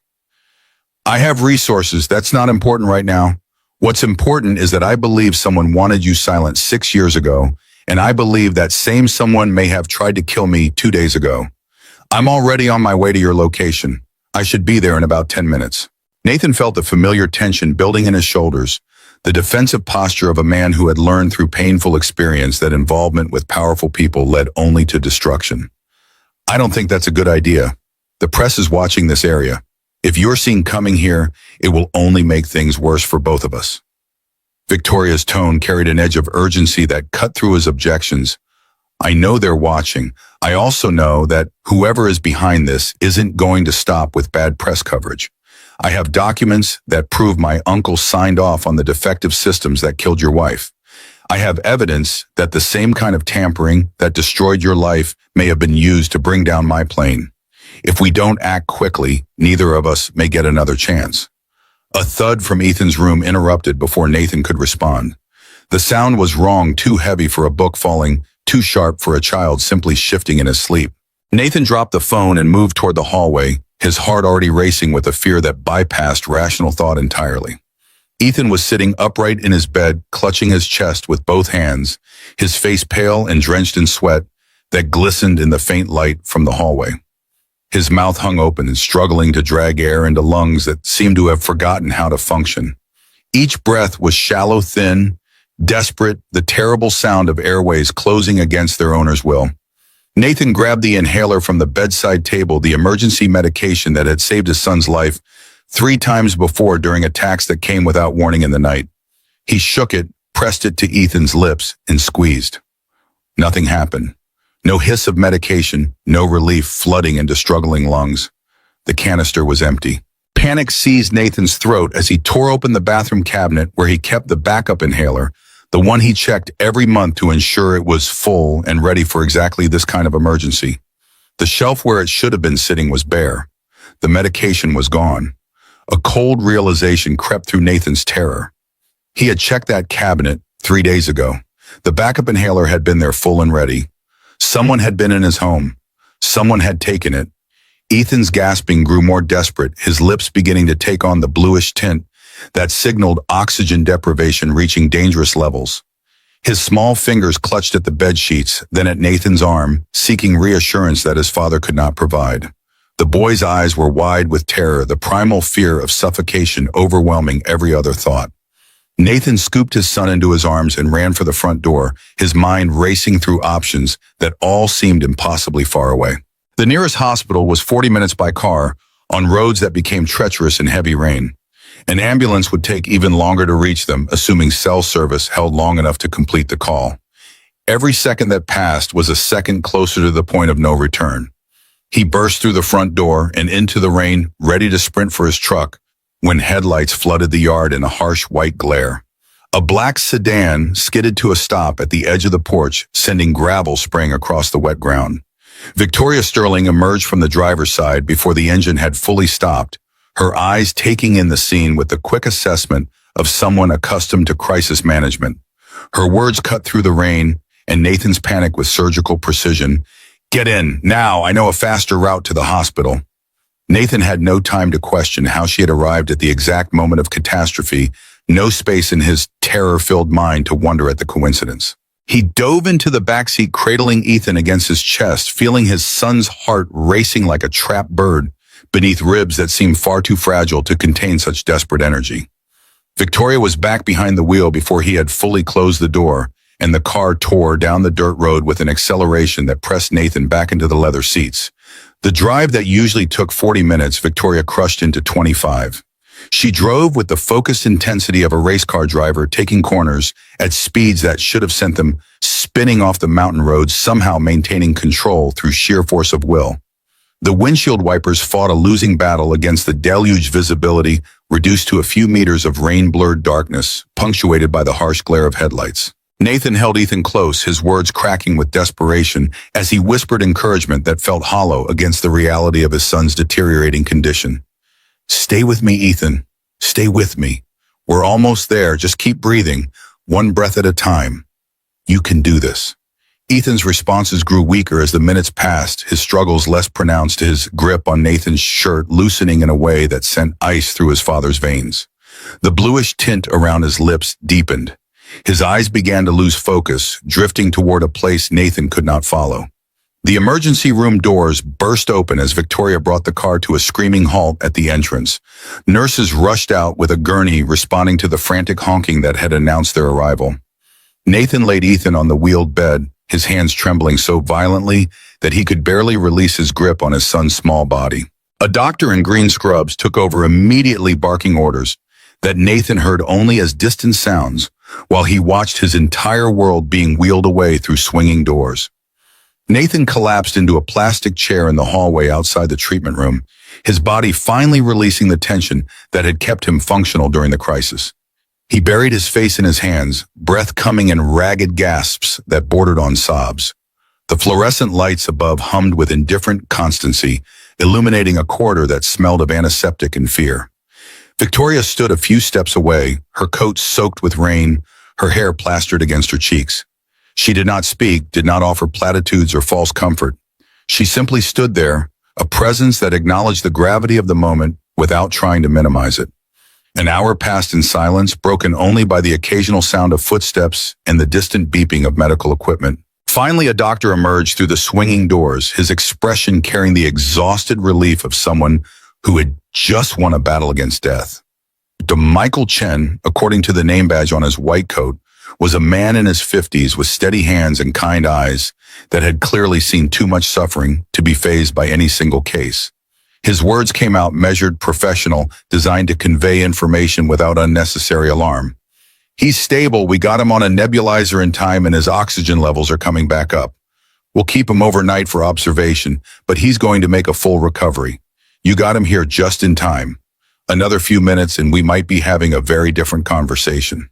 "I have resources. That's not important right now. What's important is that I believe someone wanted you silent 6 years ago, and I believe that same someone may have tried to kill me 2 days ago. I'm already on my way to your location. I should be there in about 10 minutes. Nathan felt the familiar tension building in his shoulders, the defensive posture of a man who had learned through painful experience that involvement with powerful people led only to destruction. "I don't think that's a good idea. The press is watching this area. If you're seen coming here, it will only make things worse for both of us." Victoria's tone carried an edge of urgency that cut through his objections. "I know they're watching. I also know that whoever is behind this isn't going to stop with bad press coverage. I have documents that prove my uncle signed off on the defective systems that killed your wife. I have evidence that the same kind of tampering that destroyed your life may have been used to bring down my plane. If we don't act quickly, neither of us may get another chance." A thud from Ethan's room interrupted before Nathan could respond. The sound was wrong, too heavy for a book falling, too sharp for a child simply shifting in his sleep. Nathan dropped the phone and moved toward the hallway, his heart already racing with a fear that bypassed rational thought entirely. Ethan was sitting upright in his bed, clutching his chest with both hands, his face pale and drenched in sweat that glistened in the faint light from the hallway. His mouth hung open and struggling to drag air into lungs that seemed to have forgotten how to function. Each breath was shallow, thin, desperate, the terrible sound of airways closing against their owner's will. Nathan grabbed the inhaler from the bedside table, the emergency medication that had saved his son's life 3 times before during attacks that came without warning in the night. He shook it, pressed it to Ethan's lips, and squeezed. Nothing happened. No hiss of medication, no relief flooding into struggling lungs. The canister was empty. Panic seized Nathan's throat as he tore open the bathroom cabinet where he kept the backup inhaler, the one he checked every month to ensure it was full and ready for exactly this kind of emergency. The shelf where it should have been sitting was bare. The medication was gone. A cold realization crept through Nathan's terror. He had checked that cabinet 3 days ago. The backup inhaler had been there full and ready. Someone had been in his home. Someone had taken it. Ethan's gasping grew more desperate, his lips beginning to take on the bluish tint that signaled oxygen deprivation reaching dangerous levels. His small fingers clutched at the bed sheets, then at Nathan's arm, seeking reassurance that his father could not provide. The boy's eyes were wide with terror, the primal fear of suffocation overwhelming every other thought. Nathan scooped his son into his arms and ran for the front door, his mind racing through options that all seemed impossibly far away. The nearest hospital was 40 minutes by car, on roads that became treacherous in heavy rain. An ambulance would take even longer to reach them, assuming cell service held long enough to complete the call. Every second that passed was a second closer to the point of no return. He burst through the front door and into the rain, ready to sprint for his truck, when headlights flooded the yard in a harsh white glare. A black sedan skidded to a stop at the edge of the porch, sending gravel spraying across the wet ground. Victoria Sterling emerged from the driver's side before the engine had fully stopped, her eyes taking in the scene with the quick assessment of someone accustomed to crisis management. Her words cut through the rain, and Nathan's panic with surgical precision. "Get in, now, I know a faster route to the hospital." Nathan had no time to question how she had arrived at the exact moment of catastrophe, no space in his terror-filled mind to wonder at the coincidence. He dove into the backseat, cradling Ethan against his chest, feeling his son's heart racing like a trapped bird beneath ribs that seemed far too fragile to contain such desperate energy. Victoria was back behind the wheel before he had fully closed the door, and the car tore down the dirt road with an acceleration that pressed Nathan back into the leather seats. The drive that usually took 40 minutes, Victoria crushed into 25. She drove with the focused intensity of a race car driver, taking corners at speeds that should have sent them spinning off the mountain roads, somehow maintaining control through sheer force of will. The windshield wipers fought a losing battle against the deluge visibility, reduced to a few meters of rain-blurred darkness, punctuated by the harsh glare of headlights. Nathan held Ethan close, his words cracking with desperation as he whispered encouragement that felt hollow against the reality of his son's deteriorating condition. "Stay with me, Ethan. Stay with me. We're almost there. Just keep breathing, one breath at a time." You can do this. Ethan's responses grew weaker as the minutes passed, his struggles less pronounced, his grip on Nathan's shirt loosening in a way that sent ice through his father's veins. The bluish tint around his lips deepened. His eyes began to lose focus, drifting toward a place Nathan could not follow. The emergency room doors burst open as Victoria brought the car to a screaming halt at the entrance. Nurses rushed out with a gurney, responding to the frantic honking that had announced their arrival. Nathan laid Ethan on the wheeled bed, his hands trembling so violently that he could barely release his grip on his son's small body. A doctor in green scrubs took over, immediately barking orders that Nathan heard only as distant sounds, while he watched his entire world being wheeled away through swinging doors. Nathan collapsed into a plastic chair in the hallway outside the treatment room, his body finally releasing the tension that had kept him functional during the crisis. He buried his face in his hands, breath coming in ragged gasps that bordered on sobs. The fluorescent lights above hummed with indifferent constancy, illuminating a corridor that smelled of antiseptic and fear. Victoria stood a few steps away, her coat soaked with rain, her hair plastered against her cheeks. She did not speak, did not offer platitudes or false comfort. She simply stood there, a presence that acknowledged the gravity of the moment without trying to minimize it. An hour passed in silence, broken only by the occasional sound of footsteps and the distant beeping of medical equipment. Finally, a doctor emerged through the swinging doors, his expression carrying the exhausted relief of someone who had just won a battle against death. Dr. Michael Chen, according to the name badge on his white coat, was a man in his 50s with steady hands and kind eyes that had clearly seen too much suffering to be fazed by any single case. His words came out measured, professional, designed to convey information without unnecessary alarm. He's stable, we got him on a nebulizer in time and his oxygen levels are coming back up. We'll keep him overnight for observation, but he's going to make a full recovery. You got him here just in time. Another few minutes and we might be having a very different conversation.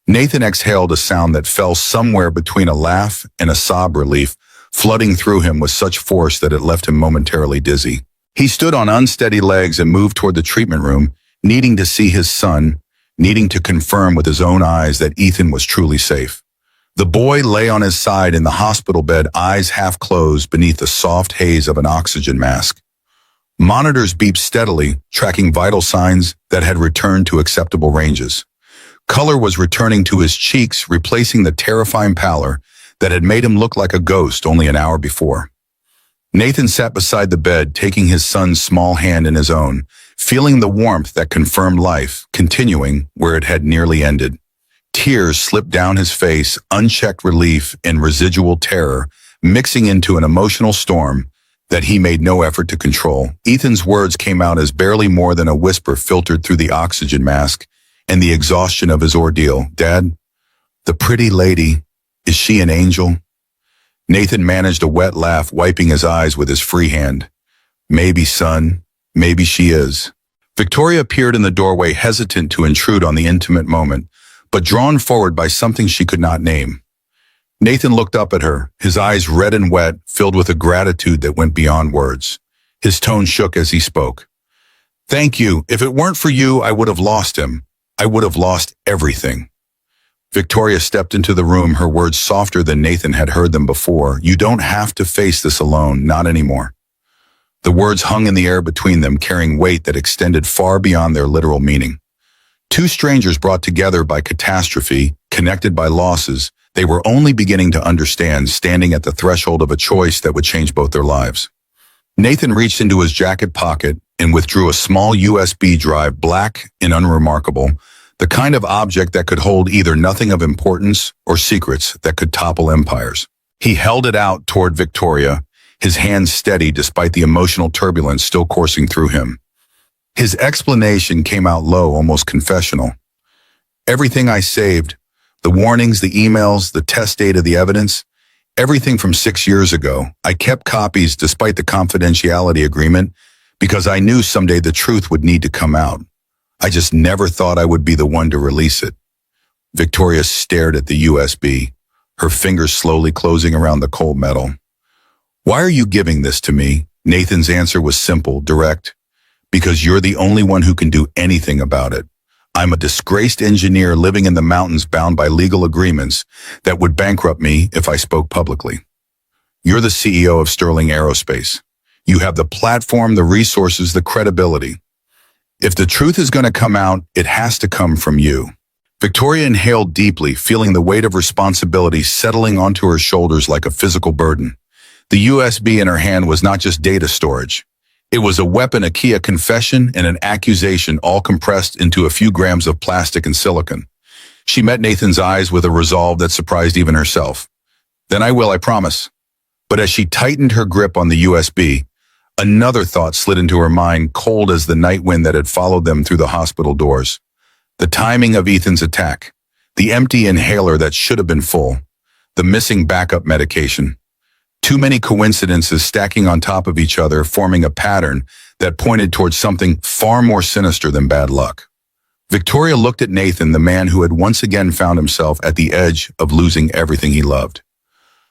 Nathan exhaled a sound that fell somewhere between a laugh and a sob relief, flooding through him with such force that it left him momentarily dizzy. He stood on unsteady legs and moved toward the treatment room, needing to see his son, needing to confirm with his own eyes that Ethan was truly safe. The boy lay on his side in the hospital bed, eyes half closed beneath the soft haze of an oxygen mask. Monitors beeped steadily, tracking vital signs that had returned to acceptable ranges. Color was returning to his cheeks, replacing the terrifying pallor that had made him look like a ghost only an hour before. Nathan sat beside the bed, taking his son's small hand in his own, feeling the warmth that confirmed life, continuing where it had nearly ended. Tears slipped down his face, unchecked relief and residual terror, mixing into an emotional storm that he made no effort to control. Ethan's words came out as barely more than a whisper filtered through the oxygen mask and the exhaustion of his ordeal. Dad, the pretty lady, is she an angel? Nathan managed a wet laugh, wiping his eyes with his free hand. Maybe, son, maybe she is. Victoria appeared in the doorway, hesitant to intrude on the intimate moment, but drawn forward by something she could not name. Nathan looked up at her, his eyes red and wet, filled with a gratitude that went beyond words. His tone shook as he spoke. Thank you. If it weren't for you, I would have lost him. I would have lost everything. Victoria stepped into the room, her words softer than Nathan had heard them before. You don't have to face this alone, not anymore. The words hung in the air between them, carrying weight that extended far beyond their literal meaning. Two strangers brought together by catastrophe, connected by losses, they were only beginning to understand, standing at the threshold of a choice that would change both their lives. Nathan reached into his jacket pocket and withdrew a small USB drive, black and unremarkable, the kind of object that could hold either nothing of importance or secrets that could topple empires. He held it out toward Victoria, his hands steady despite the emotional turbulence still coursing through him. His explanation came out low, almost confessional. Everything I saved, the warnings, the emails, the test data, the evidence, everything from 6 years ago, I kept copies despite the confidentiality agreement because I knew someday the truth would need to come out. I just never thought I would be the one to release it. Victoria stared at the USB, her fingers slowly closing around the cold metal. Why are you giving this to me? Nathan's answer was simple, direct. Because you're the only one who can do anything about it. I'm a disgraced engineer living in the mountains bound by legal agreements that would bankrupt me if I spoke publicly. You're the CEO of Sterling Aerospace. You have the platform, the resources, the credibility. If the truth is going to come out, it has to come from you. Victoria inhaled deeply, feeling the weight of responsibility settling onto her shoulders like a physical burden. The USB in her hand was not just data storage. It was a weapon, a key, a confession, and an accusation, all compressed into a few grams of plastic and silicon. She met Nathan's eyes with a resolve that surprised even herself. Then I will, I promise. But as she tightened her grip on the USB, another thought slid into her mind, cold as the night wind that had followed them through the hospital doors. The timing of Ethan's attack, the empty inhaler that should have been full, the missing backup medication. Too many coincidences stacking on top of each other, forming a pattern that pointed towards something far more sinister than bad luck. Victoria looked at Nathan, the man who had once again found himself at the edge of losing everything he loved.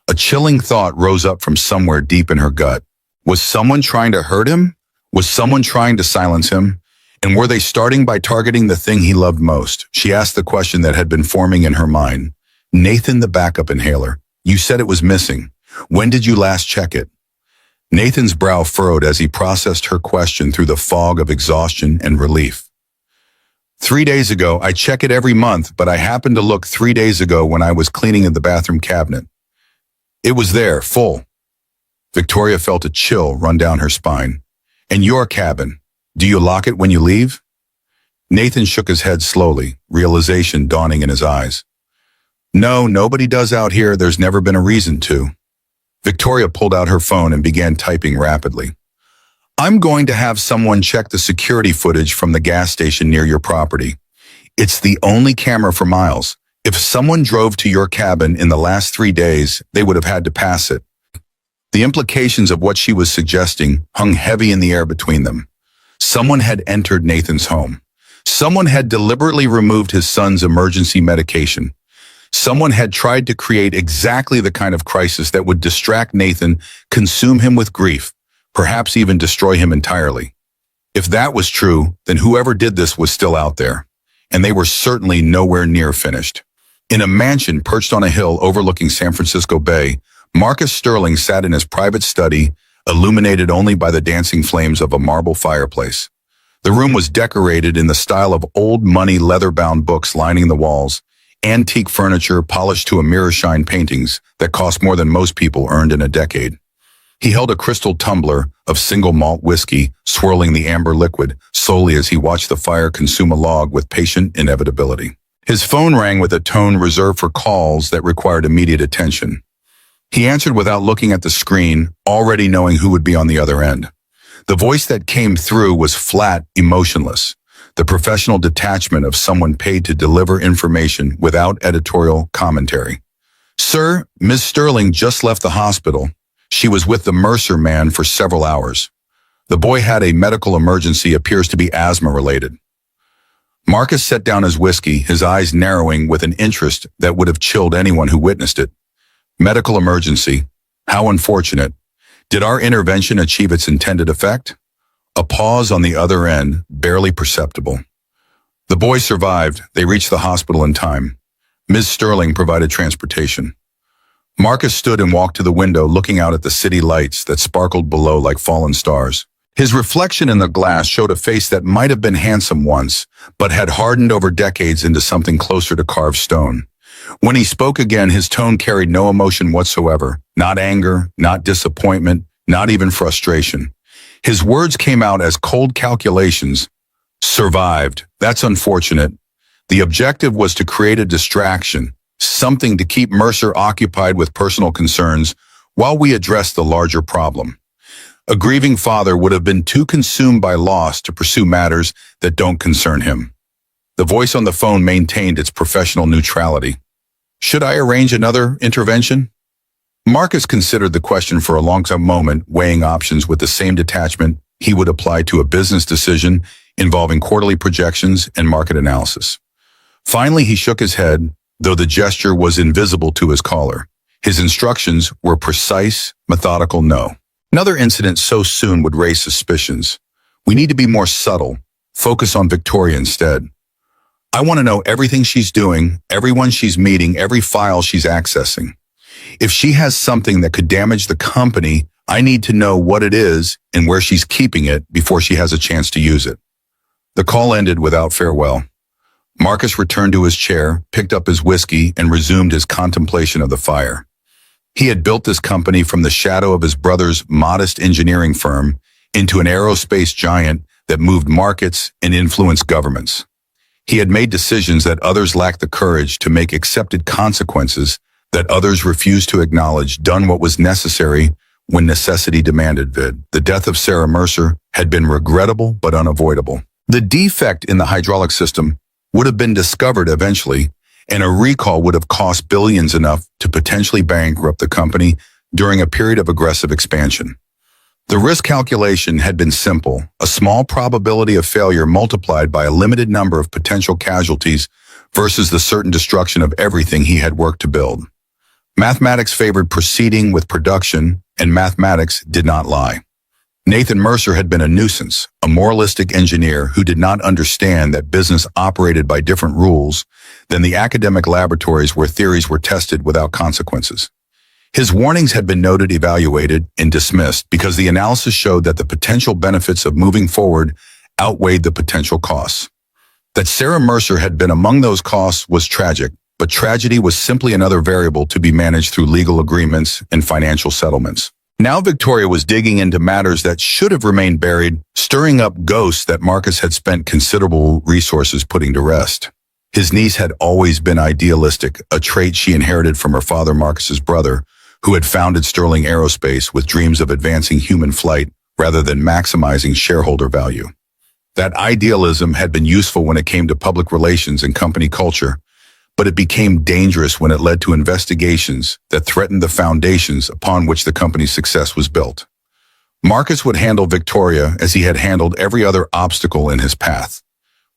A chilling thought rose up from somewhere deep in her gut. Was someone trying to hurt him? Was someone trying to silence him? And were they starting by targeting the thing he loved most? She asked the question that had been forming in her mind. Nathan, the backup inhaler. You said it was missing. When did you last check it? Nathan's brow furrowed as he processed her question through the fog of exhaustion and relief. 3 days ago, I check it every month, but I happened to look 3 days ago when I was cleaning in the bathroom cabinet. It was there, full. Victoria felt a chill run down her spine. And your cabin, do you lock it when you leave? Nathan shook his head slowly, realization dawning in his eyes. No, nobody does out here. There's never been a reason to. Victoria pulled out her phone and began typing rapidly. I'm going to have someone check the security footage from the gas station near your property. It's the only camera for miles. If someone drove to your cabin in the last 3 days, they would have had to pass it. The implications of what she was suggesting hung heavy in the air between them. Someone had entered Nathan's home. Someone had deliberately removed his son's emergency medication. Someone had tried to create exactly the kind of crisis that would distract Nathan, consume him with grief, perhaps even destroy him entirely. If that was true, then whoever did this was still out there, and they were certainly nowhere near finished. In a mansion perched on a hill overlooking San Francisco Bay, Marcus Sterling sat in his private study, illuminated only by the dancing flames of a marble fireplace. The room was decorated in the style of old money leather-bound books lining the walls, antique furniture polished to a mirror-shine paintings that cost more than most people earned in a decade. He held a crystal tumbler of single malt whiskey, swirling the amber liquid slowly as he watched the fire consume a log with patient inevitability. His phone rang with a tone reserved for calls that required immediate attention. He answered without looking at the screen, already knowing who would be on the other end. The voice that came through was flat, emotionless, the professional detachment of someone paid to deliver information without editorial commentary. Sir, Ms. Sterling just left the hospital. She was with the Mercer man for several hours. The boy had a medical emergency, appears to be asthma-related. Marcus set down his whiskey, his eyes narrowing with an interest that would have chilled anyone who witnessed it. Medical emergency. How unfortunate. Did our intervention achieve its intended effect? A pause on the other end, barely perceptible. The boy survived. They reached the hospital in time. Ms. Sterling provided transportation. Marcus stood and walked to the window, looking out at the city lights that sparkled below like fallen stars. His reflection in the glass showed a face that might have been handsome once, but had hardened over decades into something closer to carved stone. When he spoke again, his tone carried no emotion whatsoever, not anger, not disappointment, not even frustration. His words came out as cold calculations. Survived. That's unfortunate. The objective was to create a distraction, something to keep Mercer occupied with personal concerns while we addressed the larger problem. A grieving father would have been too consumed by loss to pursue matters that don't concern him. The voice on the phone maintained its professional neutrality. Should I arrange another intervention? Marcus considered the question for a long moment, weighing options with the same detachment he would apply to a business decision involving quarterly projections and market analysis. Finally, he shook his head, though the gesture was invisible to his caller. His instructions were precise, methodical no. Another incident so soon would raise suspicions. We need to be more subtle, focus on Victoria instead. I want to know everything she's doing, everyone she's meeting, every file she's accessing. If she has something that could damage the company, I need to know what it is and where she's keeping it before she has a chance to use it." The call ended without farewell. Marcus returned to his chair, picked up his whiskey, and resumed his contemplation of the fire. He had built this company from the shadow of his brother's modest engineering firm into an aerospace giant that moved markets and influenced governments. He had made decisions that others lacked the courage to make, accepted consequences that others refused to acknowledge, done what was necessary when necessity demanded it. The death of Sarah Mercer had been regrettable but unavoidable. The defect in the hydraulic system would have been discovered eventually, and a recall would have cost billions, enough to potentially bankrupt the company during a period of aggressive expansion. The risk calculation had been simple: a small probability of failure multiplied by a limited number of potential casualties versus the certain destruction of everything he had worked to build. Mathematics favored proceeding with production, and mathematics did not lie. Nathan Mercer had been a nuisance, a moralistic engineer who did not understand that business operated by different rules than the academic laboratories where theories were tested without consequences. His warnings had been noted, evaluated, and dismissed because the analysis showed that the potential benefits of moving forward outweighed the potential costs. That Sarah Mercer had been among those costs was tragic, but tragedy was simply another variable to be managed through legal agreements and financial settlements. Now Victoria was digging into matters that should have remained buried, stirring up ghosts that Marcus had spent considerable resources putting to rest. His niece had always been idealistic, a trait she inherited from her father, Marcus's brother, who had founded Sterling Aerospace with dreams of advancing human flight rather than maximizing shareholder value. That idealism had been useful when it came to public relations and company culture, but it became dangerous when it led to investigations that threatened the foundations upon which the company's success was built. Marcus would handle Victoria as he had handled every other obstacle in his path,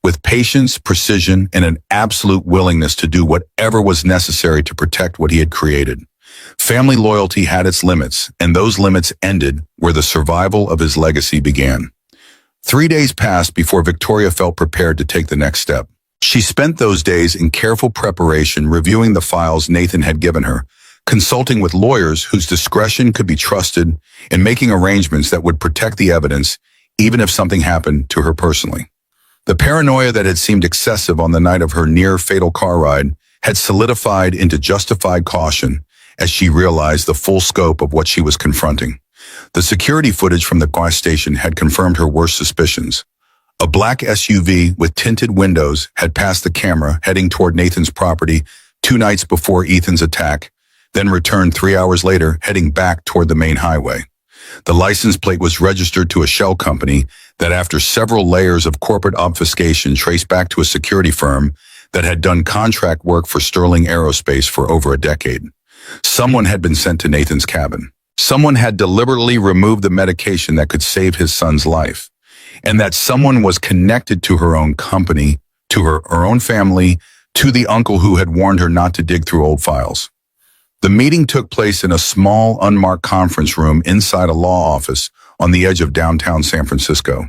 with patience, precision, and an absolute willingness to do whatever was necessary to protect what he had created. Family loyalty had its limits, and those limits ended where the survival of his legacy began. 3 days passed before Victoria felt prepared to take the next step. She spent those days in careful preparation, reviewing the files Nathan had given her, consulting with lawyers whose discretion could be trusted, and making arrangements that would protect the evidence, even if something happened to her personally. The paranoia that had seemed excessive on the night of her near-fatal car ride had solidified into justified caution as she realized the full scope of what she was confronting. The security footage from the gas station had confirmed her worst suspicions. A black SUV with tinted windows had passed the camera heading toward Nathan's property 2 nights before Ethan's attack, then returned 3 hours later heading back toward the main highway. The license plate was registered to a shell company that, after several layers of corporate obfuscation, traced back to a security firm that had done contract work for Sterling Aerospace for over a decade. Someone had been sent to Nathan's cabin. Someone had deliberately removed the medication that could save his son's life. And that someone was connected to her own company, to her own family, to the uncle who had warned her not to dig through old files. The meeting took place in a small, unmarked conference room inside a law office on the edge of downtown San Francisco.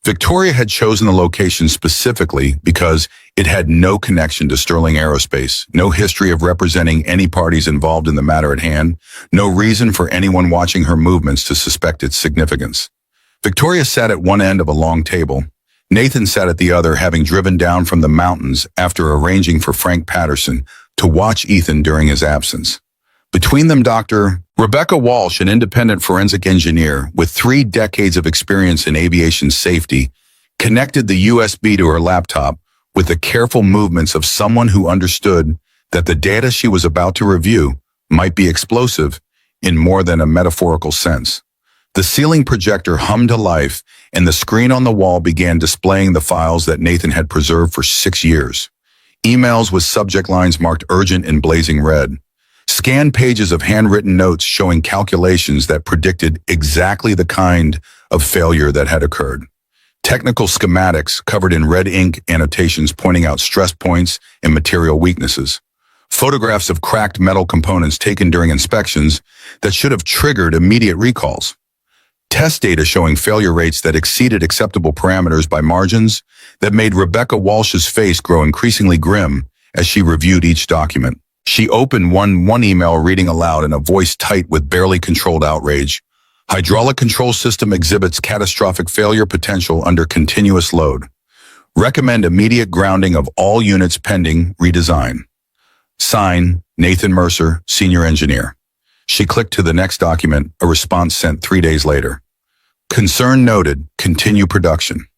Victoria had chosen the location specifically because it had no connection to Sterling Aerospace, no history of representing any parties involved in the matter at hand, no reason for anyone watching her movements to suspect its significance. Victoria sat at one end of a long table. Nathan sat at the other, having driven down from the mountains after arranging for Frank Patterson to watch Ethan during his absence. Between them, Dr. Rebecca Walsh, an independent forensic engineer with 3 decades of experience in aviation safety, connected the USB to her laptop with the careful movements of someone who understood that the data she was about to review might be explosive in more than a metaphorical sense. The ceiling projector hummed to life, and the screen on the wall began displaying the files that Nathan had preserved for 6 years. Emails with subject lines marked urgent in blazing red. Scanned pages of handwritten notes showing calculations that predicted exactly the kind of failure that had occurred. Technical schematics covered in red ink annotations pointing out stress points and material weaknesses. Photographs of cracked metal components taken during inspections that should have triggered immediate recalls. test data showing failure rates that exceeded acceptable parameters by margins that made Rebecca Walsh's face grow increasingly grim as she reviewed each document. She opened one email, reading aloud in a voice tight with barely controlled outrage. Hydraulic control system exhibits catastrophic failure potential under continuous load. Recommend immediate grounding of all units pending redesign. Sign, Nathan Mercer, Senior Engineer. She clicked to the next document, a response sent 3 days later. Concern noted, continue production.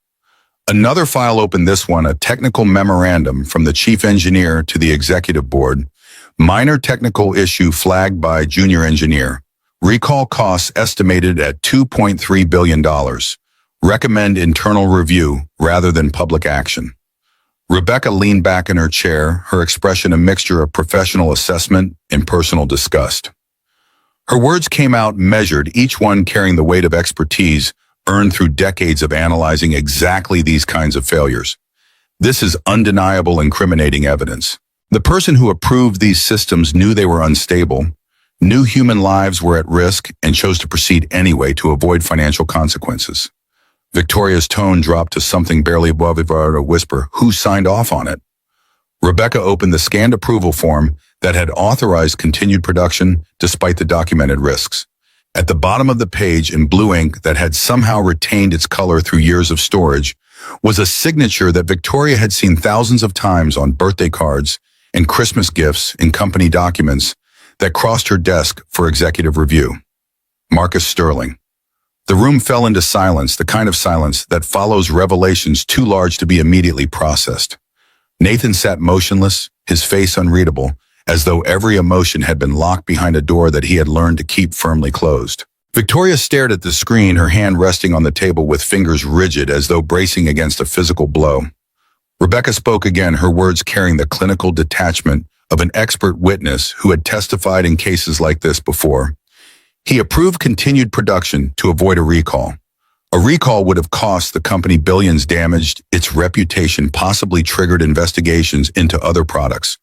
Another file opened, this one, a technical memorandum from the chief engineer to the executive board. Minor technical issue flagged by junior engineer. Recall costs estimated at $2.3 billion. Recommend internal review rather than public action. Rebecca leaned back in her chair, her expression a mixture of professional assessment and personal disgust. Her words came out measured, each one carrying the weight of expertise earned through decades of analyzing exactly these kinds of failures. This is undeniable, incriminating evidence. The person who approved these systems knew they were unstable, knew human lives were at risk, and chose to proceed anyway to avoid financial consequences. Victoria's tone dropped to something barely above a whisper. Who signed off on it? Rebecca opened the scanned approval form that had authorized continued production despite the documented risks. At the bottom of the page, in blue ink that had somehow retained its color through years of storage, was a signature that Victoria had seen thousands of times on birthday cards and Christmas gifts in company documents that crossed her desk for executive review. Marcus Sterling. The room fell into silence, the kind of silence that follows revelations too large to be immediately processed. Nathan sat motionless, his face unreadable, as though every emotion had been locked behind a door that he had learned to keep firmly closed. Victoria stared at the screen, her hand resting on the table with fingers rigid as though bracing against a physical blow. Rebecca spoke again, her words carrying the clinical detachment of an expert witness who had testified in cases like this before. He approved continued production to avoid a recall. A recall would have cost the company billions, damaged its reputation, possibly triggered investigations into other products.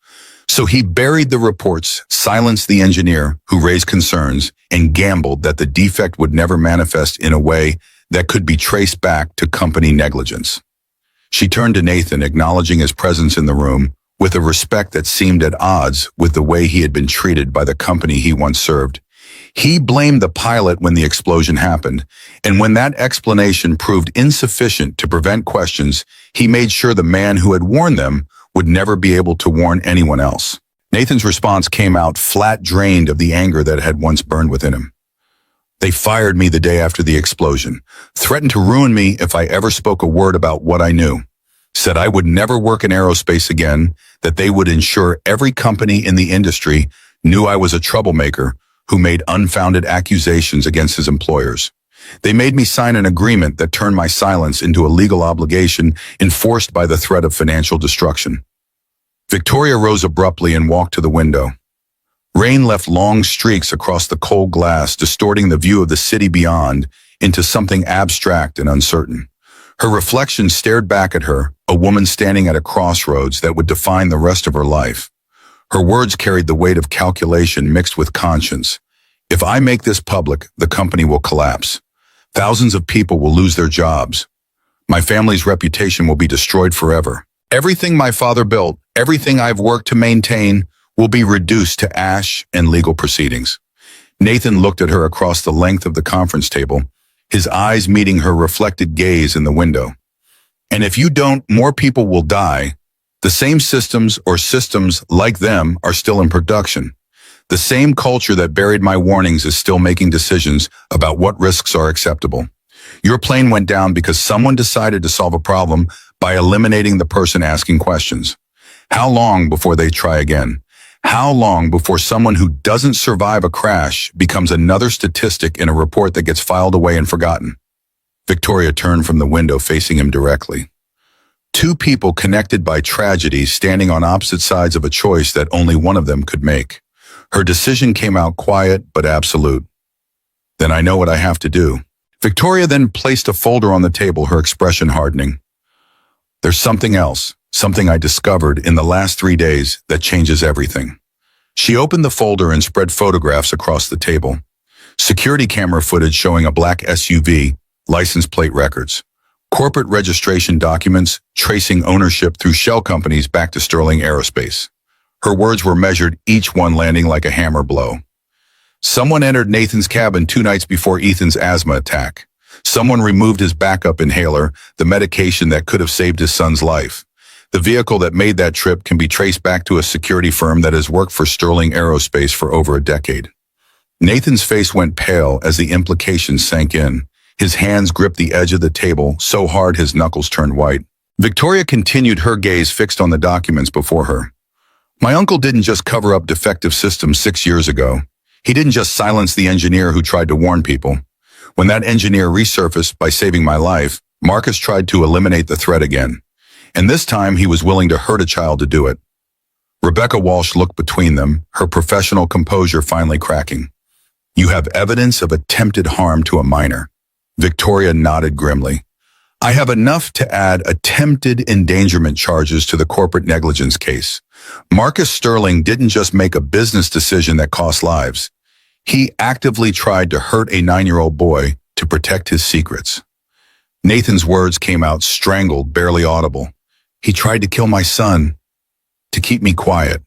So he buried the reports, silenced the engineer who raised concerns, and gambled that the defect would never manifest in a way that could be traced back to company negligence. She turned to Nathan, acknowledging his presence in the room with a respect that seemed at odds with the way he had been treated by the company he once served. He blamed the pilot when the explosion happened, and when that explanation proved insufficient to prevent questions, he made sure the man who had warned them would never be able to warn anyone else. Nathan's response came out flat, drained of the anger that had once burned within him. They fired me the day after the explosion, threatened to ruin me if I ever spoke a word about what I knew, said I would never work in aerospace again, that they would ensure every company in the industry knew I was a troublemaker who made unfounded accusations against his employers. They made me sign an agreement that turned my silence into a legal obligation enforced by the threat of financial destruction. Victoria rose abruptly and walked to the window. Rain left long streaks across the cold glass, distorting the view of the city beyond into something abstract and uncertain. Her reflection stared back at her, a woman standing at a crossroads that would define the rest of her life. Her words carried the weight of calculation mixed with conscience. If I make this public, the company will collapse. Thousands of people will lose their jobs. My family's reputation will be destroyed forever. Everything my father built, everything I've worked to maintain, will be reduced to ash and legal proceedings. Nathan looked at her across the length of the conference table, his eyes meeting her reflected gaze in the window. And if you don't, more people will die. The same systems or systems like them are still in production. The same culture that buried my warnings is still making decisions about what risks are acceptable. Your plane went down because someone decided to solve a problem by eliminating the person asking questions. How long before they try again? How long before someone who doesn't survive a crash becomes another statistic in a report that gets filed away and forgotten? Victoria turned from the window, facing him directly. Two people connected by tragedy, standing on opposite sides of a choice that only one of them could make. Her decision came out quiet but absolute. Then I know what I have to do. Victoria then placed a folder on the table, her expression hardening. There's something else, something I discovered in the last 3 days that changes everything. She opened the folder and spread photographs across the table. Security camera footage showing a black SUV, license plate records. Corporate registration documents tracing ownership through shell companies back to Sterling Aerospace. Her words were measured, each one landing like a hammer blow. Someone entered Nathan's cabin 2 nights before Ethan's asthma attack. Someone removed his backup inhaler, the medication that could have saved his son's life. The vehicle that made that trip can be traced back to a security firm that has worked for Sterling Aerospace for over a decade. Nathan's face went pale as the implications sank in. His hands gripped the edge of the table so hard his knuckles turned white. Victoria continued, her gaze fixed on the documents before her. My uncle didn't just cover up defective systems 6 years ago. He didn't just silence the engineer who tried to warn people. When that engineer resurfaced by saving my life, Marcus tried to eliminate the threat again. And this time he was willing to hurt a child to do it. Rebecca Walsh looked between them, her professional composure finally cracking. You have evidence of attempted harm to a minor. Victoria nodded grimly. I have enough to add attempted endangerment charges to the corporate negligence case. Marcus Sterling didn't just make a business decision that cost lives. He actively tried to hurt a 9-year-old boy to protect his secrets. Nathan's words came out strangled, barely audible. He tried to kill my son, to keep me quiet.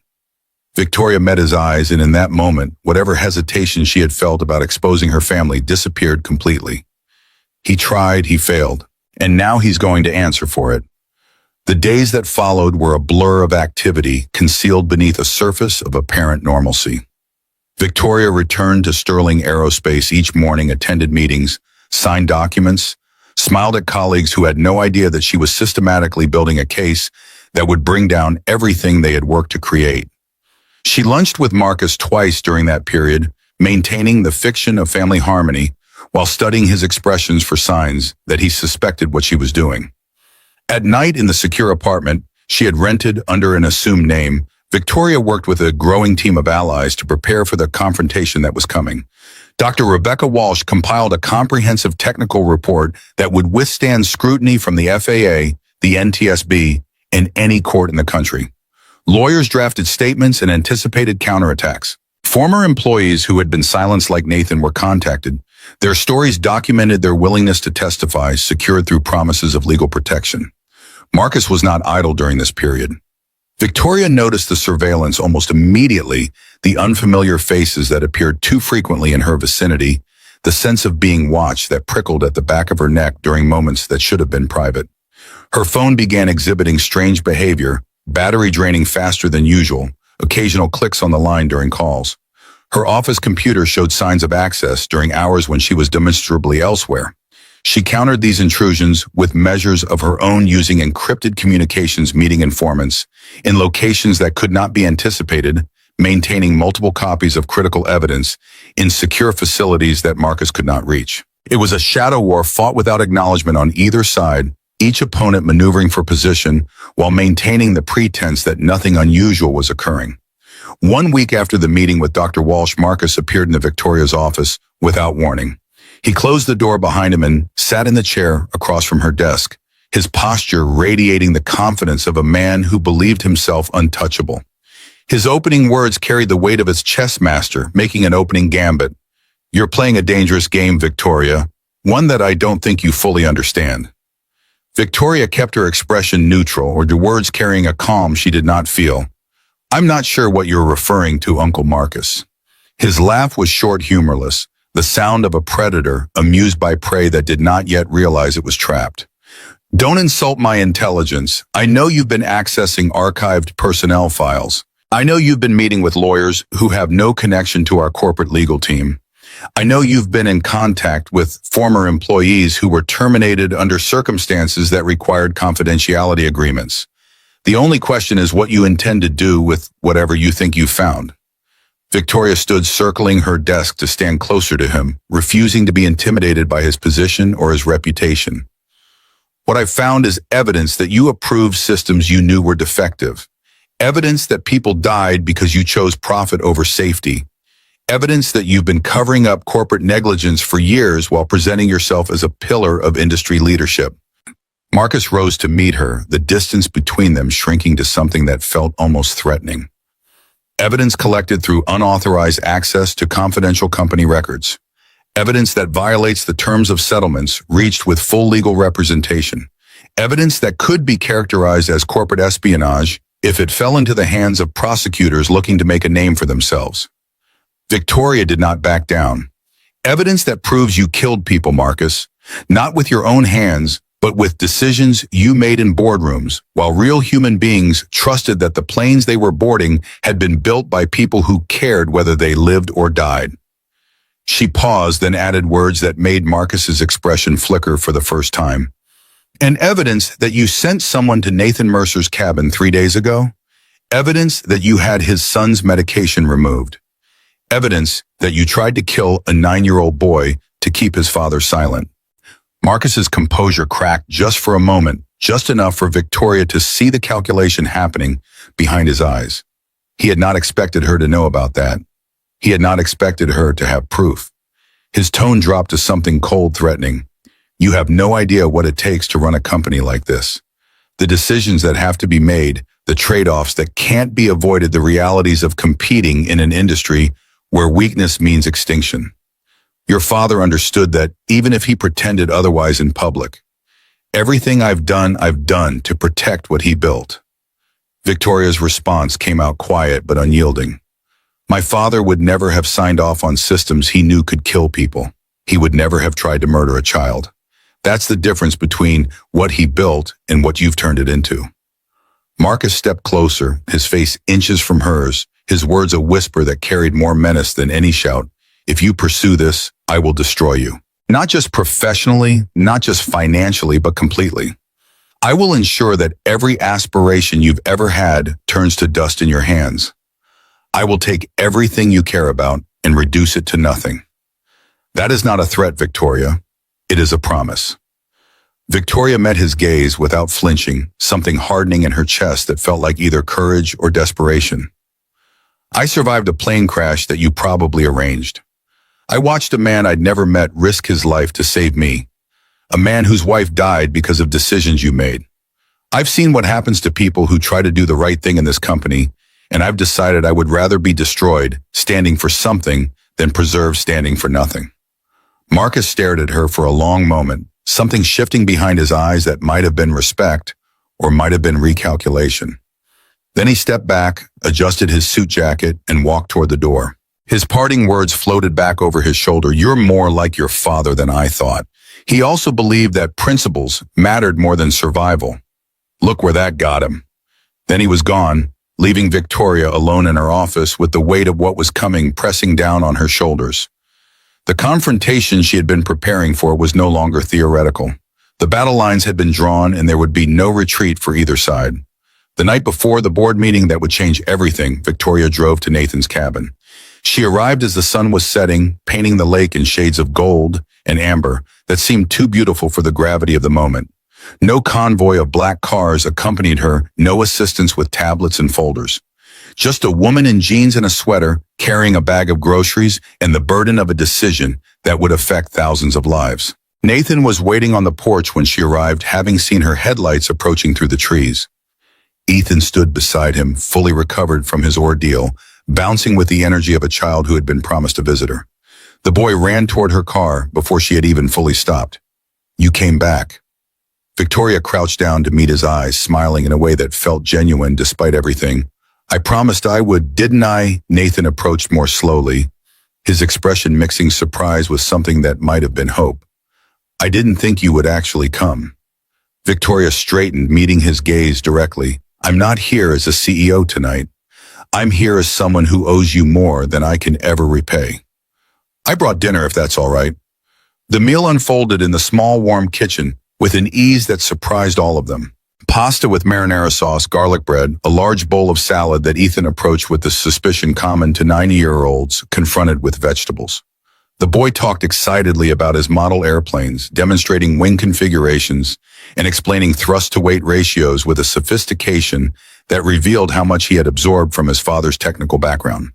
Victoria met his eyes, and in that moment, whatever hesitation she had felt about exposing her family disappeared completely. He tried, he failed, and now he's going to answer for it. The days that followed were a blur of activity concealed beneath a surface of apparent normalcy. Victoria returned to Sterling Aerospace each morning, attended meetings, signed documents, smiled at colleagues who had no idea that she was systematically building a case that would bring down everything they had worked to create. She lunched with Marcus twice during that period, maintaining the fiction of family harmony while studying his expressions for signs that he suspected what she was doing. At night in the secure apartment she had rented under an assumed name, Victoria worked with a growing team of allies to prepare for the confrontation that was coming. Dr. Rebecca Walsh compiled a comprehensive technical report that would withstand scrutiny from the FAA, the NTSB, and any court in the country. Lawyers drafted statements and anticipated counterattacks. Former employees who had been silenced like Nathan were contacted. Their stories documented their willingness to testify, secured through promises of legal protection. Marcus was not idle during this period. Victoria noticed the surveillance almost immediately, the unfamiliar faces that appeared too frequently in her vicinity, the sense of being watched that prickled at the back of her neck during moments that should have been private. Her phone began exhibiting strange behavior, battery draining faster than usual, occasional clicks on the line during calls. Her office computer showed signs of access during hours when she was demonstrably elsewhere. She countered these intrusions with measures of her own, using encrypted communications, meeting informants in locations that could not be anticipated, maintaining multiple copies of critical evidence in secure facilities that Marcus could not reach. It was a shadow war fought without acknowledgement on either side, each opponent maneuvering for position while maintaining the pretense that nothing unusual was occurring. 1 week after the meeting with Dr. Walsh, Marcus appeared in Victoria's office without warning. He closed the door behind him and sat in the chair across from her desk, his posture radiating the confidence of a man who believed himself untouchable. His opening words carried the weight of his chess master, making an opening gambit. You're playing a dangerous game, Victoria, one that I don't think you fully understand. Victoria kept her expression neutral, or the words carrying a calm she did not feel. I'm not sure what you're referring to, Uncle Marcus. His laugh was short, humorless, the sound of a predator amused by prey that did not yet realize it was trapped. Don't insult my intelligence. I know you've been accessing archived personnel files. I know you've been meeting with lawyers who have no connection to our corporate legal team. I know you've been in contact with former employees who were terminated under circumstances that required confidentiality agreements. The only question is what you intend to do with whatever you think you found. Victoria stood circling her desk to stand closer to him, refusing to be intimidated by his position or his reputation. What I found is evidence that you approved systems you knew were defective. Evidence that people died because you chose profit over safety. Evidence that you've been covering up corporate negligence for years while presenting yourself as a pillar of industry leadership. Marcus rose to meet her, the distance between them shrinking to something that felt almost threatening. Evidence collected through unauthorized access to confidential company records. evidence that violates the terms of settlements reached with full legal representation, evidence that could be characterized as corporate espionage if it fell into the hands of prosecutors looking to make a name for themselves. Victoria did not back down. Evidence that proves you killed people, Marcus, not with your own hands, but with decisions you made in boardrooms, while real human beings trusted that the planes they were boarding had been built by people who cared whether they lived or died. She paused, then added words that made Marcus's expression flicker for the first time. And evidence that you sent someone to Nathan Mercer's cabin 3 days ago? Evidence that you had his son's medication removed. Evidence that you tried to kill a 9-year-old boy to keep his father silent. Marcus's composure cracked just for a moment, just enough for Victoria to see the calculation happening behind his eyes. He had not expected her to know about that. He had not expected her to have proof. His tone dropped to something cold, threatening. You have no idea what it takes to run a company like this. The decisions that have to be made, the trade-offs that can't be avoided, the realities of competing in an industry where weakness means extinction. Your father understood that even if he pretended otherwise in public. Everything I've done to protect what he built. Victoria's response came out quiet but unyielding. My father would never have signed off on systems he knew could kill people. He would never have tried to murder a child. That's the difference between what he built and what you've turned it into. Marcus stepped closer, his face inches from hers, his words a whisper that carried more menace than any shout. If you pursue this, I will destroy you. Not just professionally, not just financially, but completely. I will ensure that every aspiration you've ever had turns to dust in your hands. I will take everything you care about and reduce it to nothing. That is not a threat, Victoria. It is a promise. Victoria met his gaze without flinching, something hardening in her chest that felt like either courage or desperation. I survived a plane crash that you probably arranged. I watched a man I'd never met risk his life to save me. A man whose wife died because of decisions you made. I've seen what happens to people who try to do the right thing in this company, and I've decided I would rather be destroyed, standing for something, than preserved standing for nothing. Marcus stared at her for a long moment, something shifting behind his eyes that might have been respect or might have been recalculation. Then he stepped back, adjusted his suit jacket, and walked toward the door. His parting words floated back over his shoulder. You're more like your father than I thought. He also believed that principles mattered more than survival. Look where that got him. Then he was gone, leaving Victoria alone in her office with the weight of what was coming pressing down on her shoulders. The confrontation she had been preparing for was no longer theoretical. The battle lines had been drawn and there would be no retreat for either side. The night before the board meeting that would change everything, Victoria drove to Nathan's cabin. She arrived as the sun was setting, painting the lake in shades of gold and amber that seemed too beautiful for the gravity of the moment. No convoy of black cars accompanied her, no assistants with tablets and folders. Just a woman in jeans and a sweater, carrying a bag of groceries and the burden of a decision that would affect thousands of lives. Nathan was waiting on the porch when she arrived, having seen her headlights approaching through the trees. Ethan stood beside him, fully recovered from his ordeal, bouncing with the energy of a child who had been promised a visitor. The boy ran toward her car before she had even fully stopped. You came back. Victoria crouched down to meet his eyes, smiling in a way that felt genuine despite everything. I promised I would, didn't I? Nathan approached more slowly, his expression mixing surprise with something that might have been hope. I didn't think you would actually come. Victoria straightened, meeting his gaze directly. I'm not here as a CEO tonight. I'm here as someone who owes you more than I can ever repay. I brought dinner if that's all right. The meal unfolded in the small warm kitchen with an ease that surprised all of them. Pasta with marinara sauce, garlic bread, a large bowl of salad that Ethan approached with the suspicion common to 90-year-olds confronted with vegetables. The boy talked excitedly about his model airplanes, demonstrating wing configurations and explaining thrust-to-weight ratios with a sophistication that revealed how much he had absorbed from his father's technical background.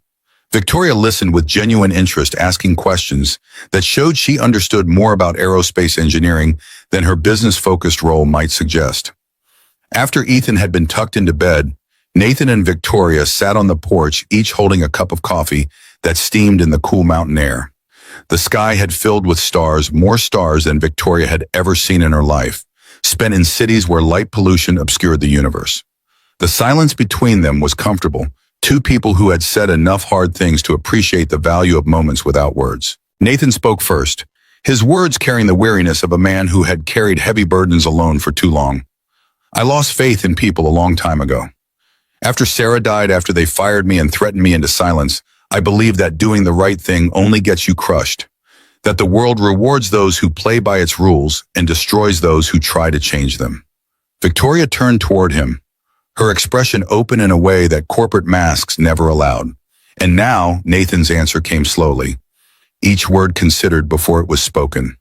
Victoria listened with genuine interest, asking questions that showed she understood more about aerospace engineering than her business-focused role might suggest. After Ethan had been tucked into bed, Nathan and Victoria sat on the porch, each holding a cup of coffee that steamed in the cool mountain air. The sky had filled with stars, more stars than Victoria had ever seen in her life, spent in cities where light pollution obscured the universe. The silence between them was comfortable, two people who had said enough hard things to appreciate the value of moments without words. Nathan spoke first, his words carrying the weariness of a man who had carried heavy burdens alone for too long. I lost faith in people a long time ago. After Sarah died, after they fired me and threatened me into silence, I believed that doing the right thing only gets you crushed, that the world rewards those who play by its rules and destroys those who try to change them. Victoria turned toward him, her expression open in a way that corporate masks never allowed. And now Nathan's answer came slowly, each word considered before it was spoken.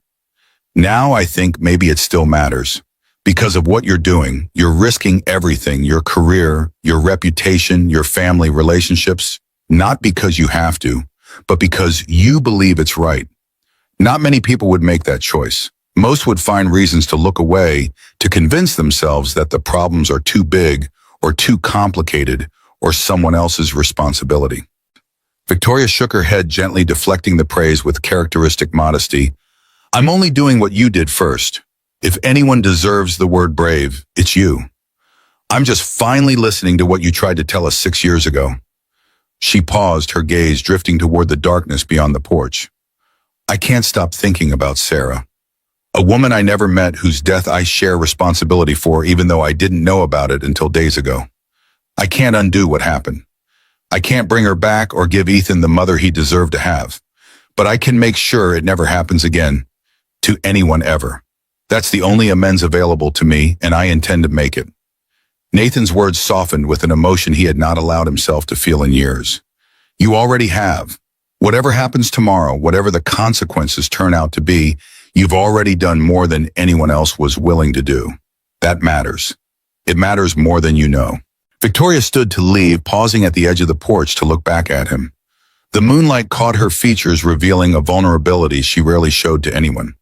Now I think maybe it still matters. Because of what you're doing, you're risking everything, your career, your reputation, your family relationships, not because you have to, but because you believe it's right. Not many people would make that choice. Most would find reasons to look away, to convince themselves that the problems are too big or too complicated or someone else's responsibility. Victoria shook her head, gently deflecting the praise with characteristic modesty. I'm only doing what you did first. If anyone deserves the word brave, it's you. I'm just finally listening to what you tried to tell us 6 years ago. She paused, her gaze drifting toward the darkness beyond the porch. I can't stop thinking about Sarah, a woman I never met whose death I share responsibility for even though I didn't know about it until days ago. I can't undo what happened. I can't bring her back or give Ethan the mother he deserved to have, but I can make sure it never happens again, to anyone ever. That's the only amends available to me, and I intend to make it. Nathan's words softened with an emotion he had not allowed himself to feel in years. You already have. Whatever happens tomorrow, whatever the consequences turn out to be, you've already done more than anyone else was willing to do. That matters. It matters more than you know. Victoria stood to leave, pausing at the edge of the porch to look back at him. The moonlight caught her features, revealing a vulnerability she rarely showed to anyone.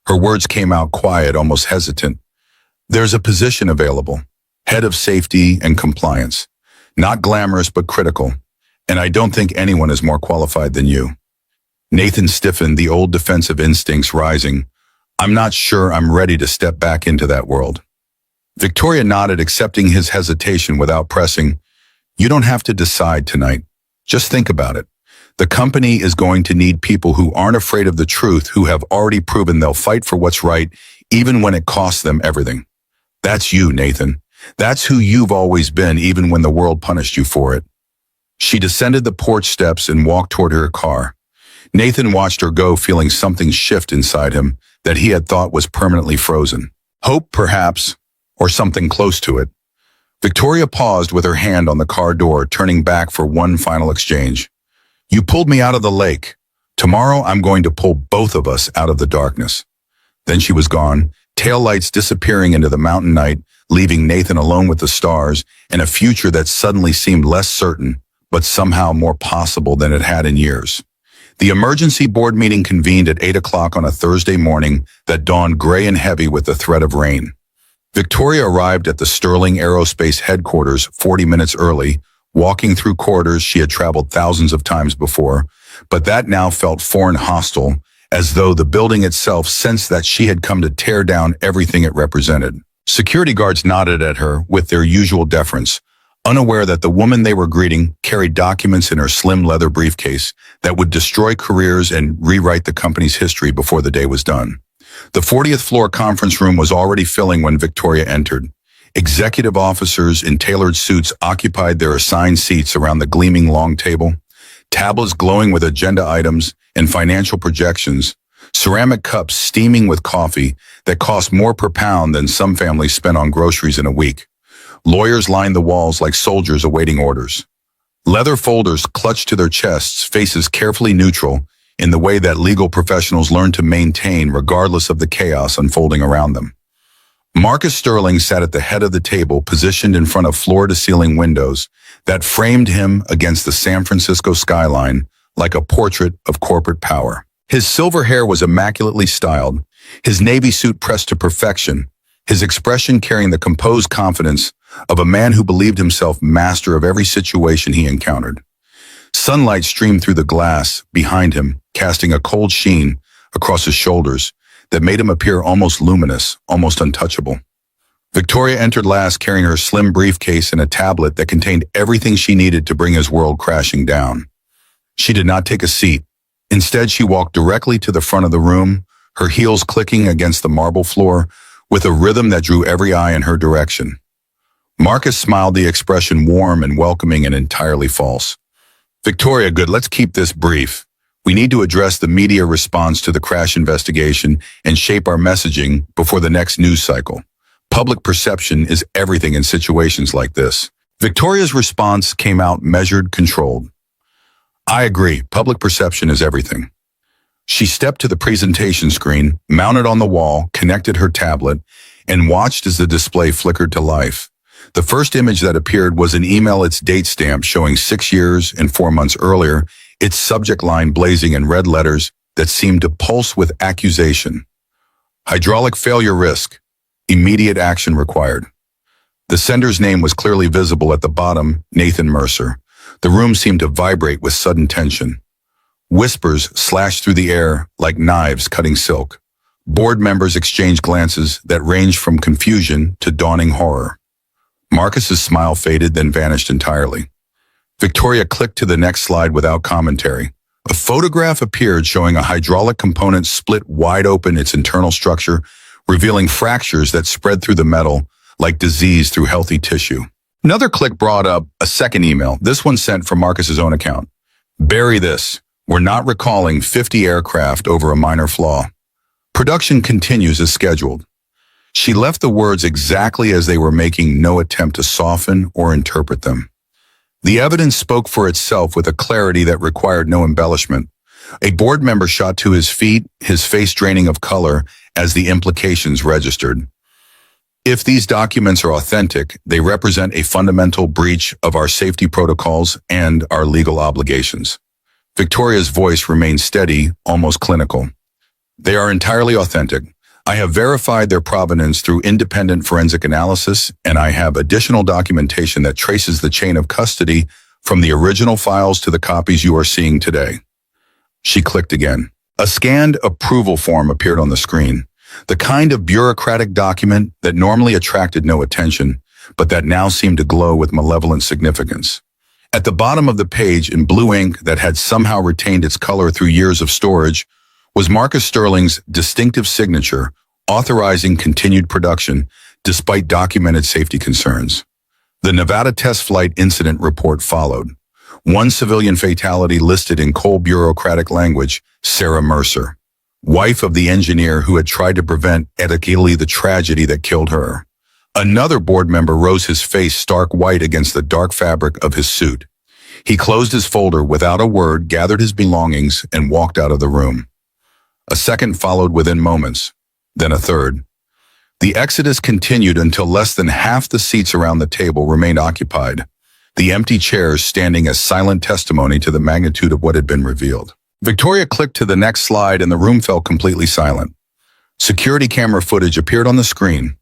Her words came out quiet, almost hesitant. There's a position available, head of safety and compliance. Not glamorous, but critical. And I don't think anyone is more qualified than you. Nathan stiffened, the old defensive instincts rising. I'm not sure I'm ready to step back into that world. Victoria nodded, accepting his hesitation without pressing. You don't have to decide tonight. Just think about it. The company is going to need people who aren't afraid of the truth, who have already proven they'll fight for what's right, even when it costs them everything. That's you, Nathan. That's who you've always been, even when the world punished you for it. She descended the porch steps and walked toward her car. Nathan watched her go, feeling something shift inside him that he had thought was permanently frozen. Hope, perhaps, or something close to it. Victoria paused with her hand on the car door, turning back for one final exchange. You pulled me out of the lake. Tomorrow I'm going to pull both of us out of the darkness. Then she was gone, taillights disappearing into the mountain night, leaving Nathan alone with the stars and a future that suddenly seemed less certain, but somehow more possible than it had in years. The emergency board meeting convened at 8 o'clock on a Thursday morning that dawned gray and heavy with the threat of rain. Victoria arrived at the Sterling Aerospace headquarters 40 minutes early, walking through corridors she had traveled thousands of times before, but that now felt foreign, hostile, as though the building itself sensed that she had come to tear down everything it represented. Security guards nodded at her with their usual deference, unaware that the woman they were greeting carried documents in her slim leather briefcase that would destroy careers and rewrite the company's history before the day was done. The 40th floor conference room was already filling when Victoria entered. Executive officers in tailored suits occupied their assigned seats around the gleaming long table, tablets glowing with agenda items and financial projections, ceramic cups steaming with coffee that cost more per pound than some families spent on groceries in a week. Lawyers lined the walls like soldiers awaiting orders. Leather folders clutched to their chests, faces carefully neutral in the way that legal professionals learn to maintain regardless of the chaos unfolding around them. Marcus Sterling sat at the head of the table, positioned in front of floor-to-ceiling windows that framed him against the San Francisco skyline like a portrait of corporate power. His silver hair was immaculately styled, his navy suit pressed to perfection, his expression carrying the composed confidence of a man who believed himself master of every situation he encountered. Sunlight streamed through the glass behind him, casting a cold sheen across his shoulders that made him appear almost luminous, almost untouchable. Victoria entered last carrying her slim briefcase and a tablet that contained everything she needed to bring his world crashing down. She did not take a seat. Instead, she walked directly to the front of the room, her heels clicking against the marble floor with a rhythm that drew every eye in her direction. Marcus smiled, the expression warm and welcoming and entirely false. Victoria, good, let's keep this brief. We need to address the media response to the crash investigation and shape our messaging before the next news cycle. Public perception is everything in situations like this. Victoria's response came out measured, controlled. I agree, public perception is everything. She stepped to the presentation screen, mounted on the wall, connected her tablet, and watched as the display flickered to life. The first image that appeared was an email, its date stamp showing 6 years and 4 months earlier, its subject line blazing in red letters that seemed to pulse with accusation. Hydraulic failure risk. Immediate action required. The sender's name was clearly visible at the bottom, Nathan Mercer. The room seemed to vibrate with sudden tension. Whispers slashed through the air like knives cutting silk. Board members exchanged glances that ranged from confusion to dawning horror. Marcus's smile faded, then vanished entirely. Victoria clicked to the next slide without commentary. A photograph appeared showing a hydraulic component split wide open, its internal structure, revealing fractures that spread through the metal like disease through healthy tissue. Another click brought up a second email, this one sent from Marcus's own account. Bury this. We're not recalling 50 aircraft over a minor flaw. Production continues as scheduled. She left the words exactly as they were, making no attempt to soften or interpret them. The evidence spoke for itself with a clarity that required no embellishment. A board member shot to his feet, his face draining of color as the implications registered. If these documents are authentic, they represent a fundamental breach of our safety protocols and our legal obligations. Victoria's voice remained steady, almost clinical. They are entirely authentic. I have verified their provenance through independent forensic analysis, and I have additional documentation that traces the chain of custody from the original files to the copies you are seeing today. She clicked again. A scanned approval form appeared on the screen, the kind of bureaucratic document that normally attracted no attention, but that now seemed to glow with malevolent significance. At the bottom of the page, in blue ink that had somehow retained its color through years of storage, was Marcus Sterling's distinctive signature, authorizing continued production despite documented safety concerns. The Nevada test flight incident report followed. One civilian fatality listed in cold bureaucratic language, Sarah Mercer, wife of the engineer who had tried to prevent ethically the tragedy that killed her. Another board member rose, his face stark white against the dark fabric of his suit. He closed his folder without a word, gathered his belongings, and walked out of the room. A second followed within moments, then a third. The exodus continued until less than half the seats around the table remained occupied, the empty chairs standing as silent testimony to the magnitude of what had been revealed. Victoria clicked to the next slide and the room fell completely silent. Security camera footage appeared on the screen.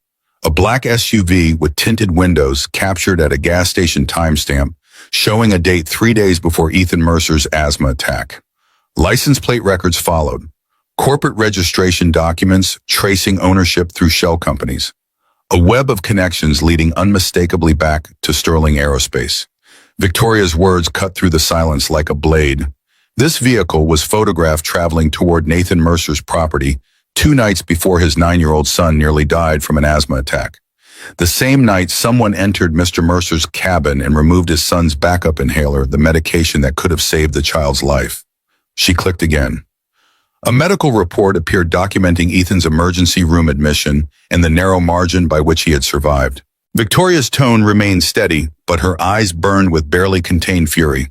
A black SUV with tinted windows captured at a gas station timestamp, showing a date 3 days before Ethan Mercer's asthma attack. License plate records followed. Corporate registration documents tracing ownership through shell companies. A web of connections leading unmistakably back to Sterling Aerospace. Victoria's words cut through the silence like a blade. This vehicle was photographed traveling toward Nathan Mercer's property 2 nights before his 9-year-old son nearly died from an asthma attack. The same night, someone entered Mr. Mercer's cabin and removed his son's backup inhaler, the medication that could have saved the child's life. She clicked again. A medical report appeared documenting Ethan's emergency room admission and the narrow margin by which he had survived. Victoria's tone remained steady, but her eyes burned with barely contained fury.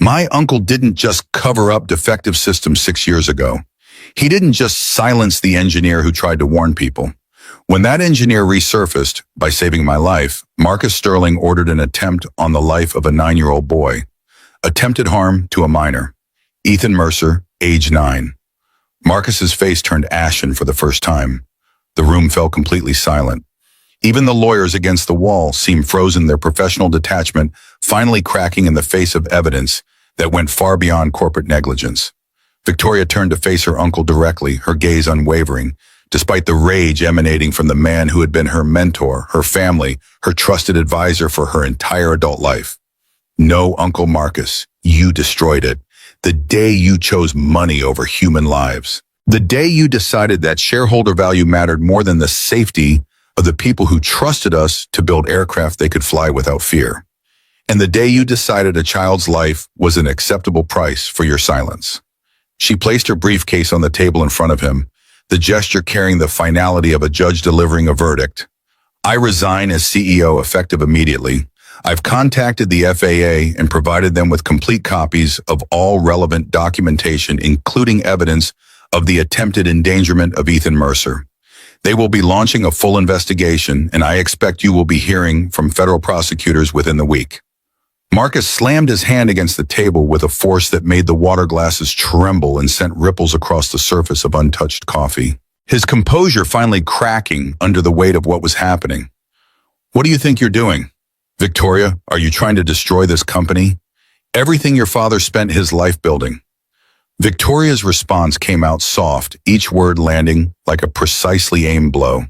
My uncle didn't just cover up defective systems 6 years ago. He didn't just silence the engineer who tried to warn people. When that engineer resurfaced, by saving my life, Marcus Sterling ordered an attempt on the life of a 9-year-old boy. Attempted harm to a minor. Ethan Mercer, age 9. Marcus's face turned ashen for the first time. The room fell completely silent. Even the lawyers against the wall seemed frozen, their professional detachment finally cracking in the face of evidence that went far beyond corporate negligence. Victoria turned to face her uncle directly, her gaze unwavering, despite the rage emanating from the man who had been her mentor, her family, her trusted advisor for her entire adult life. No, Uncle Marcus, you destroyed it. The day you chose money over human lives. The day you decided that shareholder value mattered more than the safety of the people who trusted us to build aircraft they could fly without fear. And the day you decided a child's life was an acceptable price for your silence. She placed her briefcase on the table in front of him, the gesture carrying the finality of a judge delivering a verdict. I resign as CEO effective immediately. I've contacted the FAA and provided them with complete copies of all relevant documentation, including evidence of the attempted endangerment of Ethan Mercer. They will be launching a full investigation, and I expect you will be hearing from federal prosecutors within the week. Marcus slammed his hand against the table with a force that made the water glasses tremble and sent ripples across the surface of untouched coffee. His composure finally cracking under the weight of what was happening. What do you think you're doing? Victoria, are you trying to destroy this company? Everything your father spent his life building. Victoria's response came out soft, each word landing like a precisely aimed blow.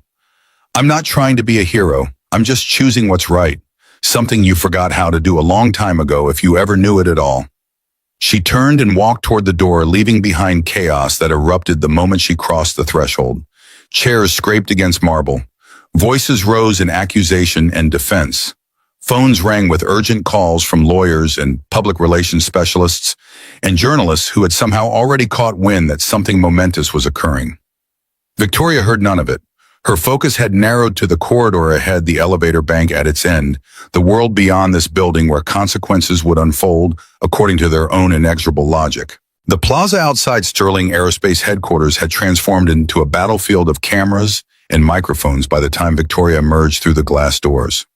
I'm not trying to be a hero. I'm just choosing what's right. Something you forgot how to do a long time ago if you ever knew it at all. She turned and walked toward the door, leaving behind chaos that erupted the moment she crossed the threshold. Chairs scraped against marble. Voices rose in accusation and defense. Phones rang with urgent calls from lawyers and public relations specialists and journalists who had somehow already caught wind that something momentous was occurring. Victoria heard none of it. Her focus had narrowed to the corridor ahead, the elevator bank at its end, the world beyond this building where consequences would unfold according to their own inexorable logic. The plaza outside Sterling Aerospace headquarters had transformed into a battlefield of cameras and microphones by the time Victoria emerged through the glass doors.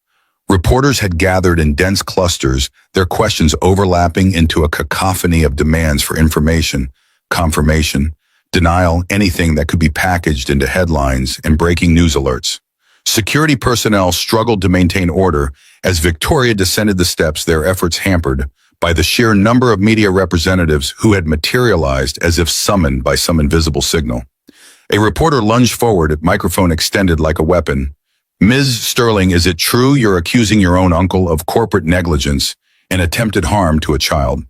Reporters had gathered in dense clusters, their questions overlapping into a cacophony of demands for information, confirmation, denial, anything that could be packaged into headlines and breaking news alerts. Security personnel struggled to maintain order as Victoria descended the steps, their efforts hampered by the sheer number of media representatives who had materialized as if summoned by some invisible signal. A reporter lunged forward, microphone extended like a weapon. Ms. Sterling, is it true you're accusing your own uncle of corporate negligence and attempted harm to a child?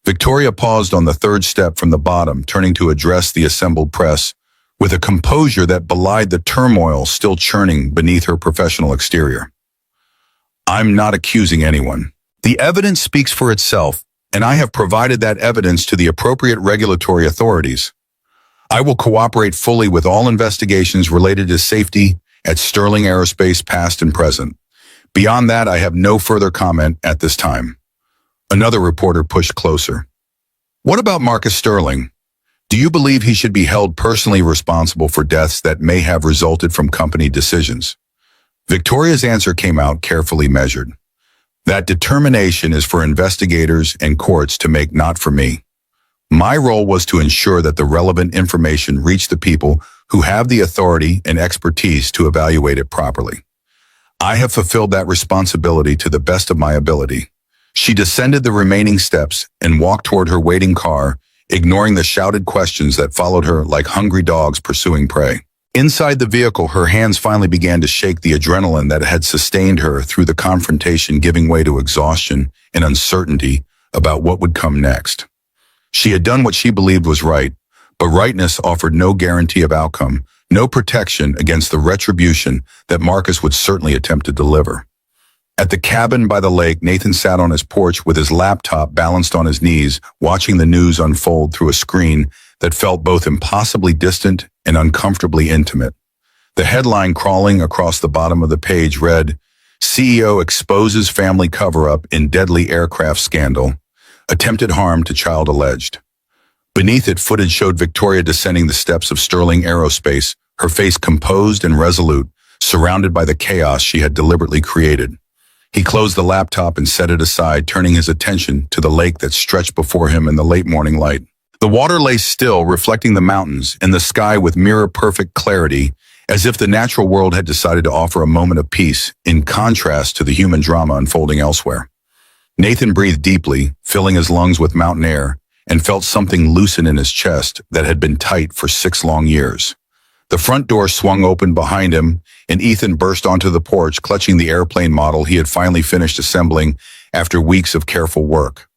Victoria paused on the third step from the bottom, turning to address the assembled press with a composure that belied the turmoil still churning beneath her professional exterior. I'm not accusing anyone. The evidence speaks for itself, and I have provided that evidence to the appropriate regulatory authorities. I will cooperate fully with all investigations related to safety at Sterling Aerospace, past and present. Beyond that, I have no further comment at this time. Another reporter pushed closer. What about Marcus Sterling? Do you believe he should be held personally responsible for deaths that may have resulted from company decisions? Victoria's answer came out carefully measured. That determination is for investigators and courts to make, not for me. My role was to ensure that the relevant information reached the people who have the authority and expertise to evaluate it properly. I have fulfilled that responsibility to the best of my ability. She descended the remaining steps and walked toward her waiting car, ignoring the shouted questions that followed her like hungry dogs pursuing prey. Inside the vehicle, her hands finally began to shake, the adrenaline that had sustained her through the confrontation giving way to exhaustion and uncertainty about what would come next. She had done what she believed was right, but rightness offered no guarantee of outcome, no protection against the retribution that Marcus would certainly attempt to deliver. At the cabin by the lake, Nathan sat on his porch with his laptop balanced on his knees, watching the news unfold through a screen that felt both impossibly distant and uncomfortably intimate. The headline crawling across the bottom of the page read, CEO exposes family cover-up in deadly aircraft scandal. Attempted harm to child alleged. Beneath it, footage showed Victoria descending the steps of Sterling Aerospace, her face composed and resolute, surrounded by the chaos she had deliberately created. He closed the laptop and set it aside, turning his attention to the lake that stretched before him in the late morning light. The water lay still, reflecting the mountains and the sky with mirror-perfect clarity, as if the natural world had decided to offer a moment of peace, in contrast to the human drama unfolding elsewhere. Nathan breathed deeply, filling his lungs with mountain air, and felt something loosen in his chest that had been tight for 6 long years. The front door swung open behind him, and Ethan burst onto the porch, clutching the airplane model he had finally finished assembling after weeks of careful work.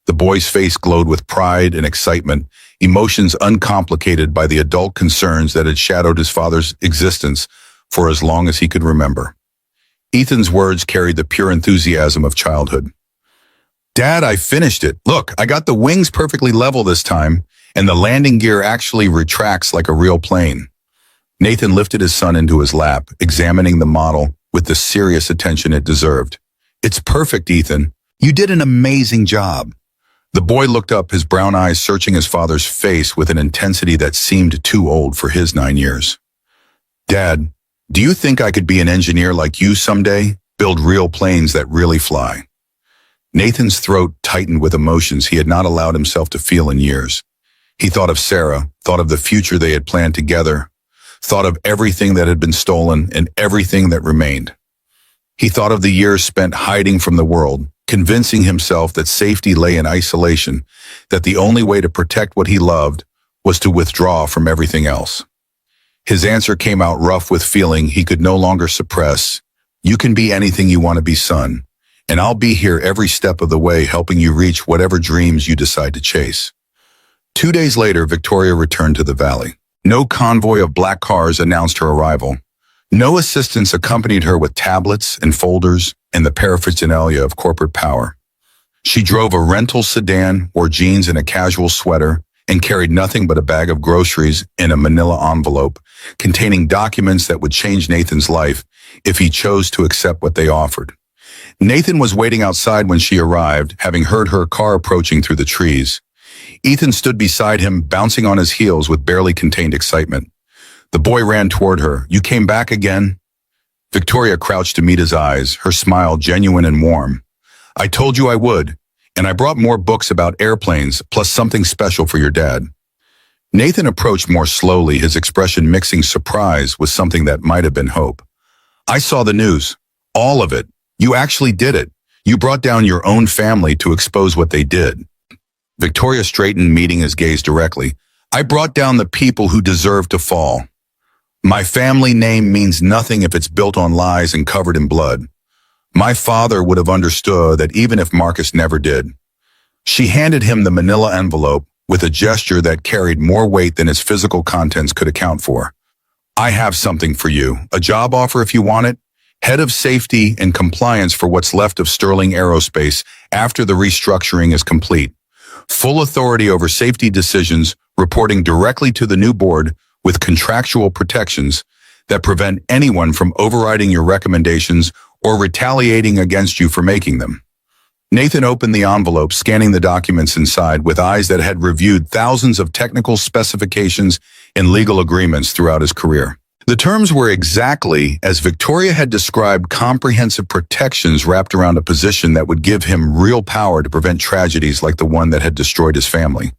The boy's face glowed with pride and excitement, emotions uncomplicated by the adult concerns that had shadowed his father's existence for as long as he could remember. Ethan's words carried the pure enthusiasm of childhood. "Dad, I finished it. Look, I got the wings perfectly level this time, and the landing gear actually retracts like a real plane." Nathan lifted his son into his lap, examining the model with the serious attention it deserved. "It's perfect, Ethan. You did an amazing job." The boy looked up, his brown eyes searching his father's face with an intensity that seemed too old for his 9 years. "Dad, do you think I could be an engineer like you someday? Build real planes that really fly?" Nathan's throat tightened with emotions he had not allowed himself to feel in years. He thought of Sarah, thought of the future they had planned together, thought of everything that had been stolen and everything that remained. He thought of the years spent hiding from the world, convincing himself that safety lay in isolation, that the only way to protect what he loved was to withdraw from everything else. His answer came out rough with feeling he could no longer suppress. "You can be anything you want to be, son, and I'll be here every step of the way helping you reach whatever dreams you decide to chase." 2 days later, Victoria returned to the valley. No convoy of black cars announced her arrival. No assistants accompanied her with tablets and folders and the paraphernalia of corporate power. She drove a rental sedan, wore jeans and a casual sweater, and carried nothing but a bag of groceries in a manila envelope containing documents that would change Nathan's life if he chose to accept what they offered. Nathan was waiting outside when she arrived, having heard her car approaching through the trees. Ethan stood beside him, bouncing on his heels with barely contained excitement. The boy ran toward her. "You came back again?" Victoria crouched to meet his eyes, her smile genuine and warm. "I told you I would, and I brought more books about airplanes, plus something special for your dad." Nathan approached more slowly, his expression mixing surprise with something that might have been hope. "I saw the news. All of it. You actually did it. You brought down your own family to expose what they did." Victoria straightened, meeting his gaze directly. "I brought down the people who deserve to fall. My family name means nothing if it's built on lies and covered in blood. My father would have understood that even if Marcus never did." She handed him the manila envelope with a gesture that carried more weight than its physical contents could account for. "I have something for you. A job offer if you want it. Head of Safety and Compliance for what's left of Sterling Aerospace after the restructuring is complete. Full authority over safety decisions, reporting directly to the new board with contractual protections that prevent anyone from overriding your recommendations or retaliating against you for making them." Nathan opened the envelope, scanning the documents inside with eyes that had reviewed thousands of technical specifications and legal agreements throughout his career. The terms were exactly as Victoria had described: comprehensive protections wrapped around a position that would give him real power to prevent tragedies like the one that had destroyed his family.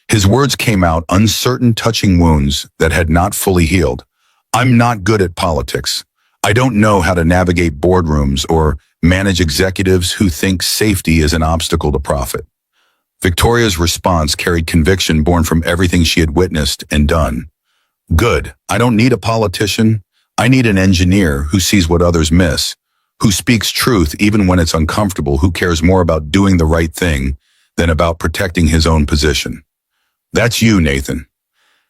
His words came out uncertain, touching wounds that had not fully healed. "I'm not good at politics. I don't know how to navigate boardrooms or manage executives who think safety is an obstacle to profit." Victoria's response carried conviction born from everything she had witnessed and done. "Good. I don't need a politician. I need an engineer who sees what others miss, who speaks truth even when it's uncomfortable, who cares more about doing the right thing than about protecting his own position." That's you, Nathan.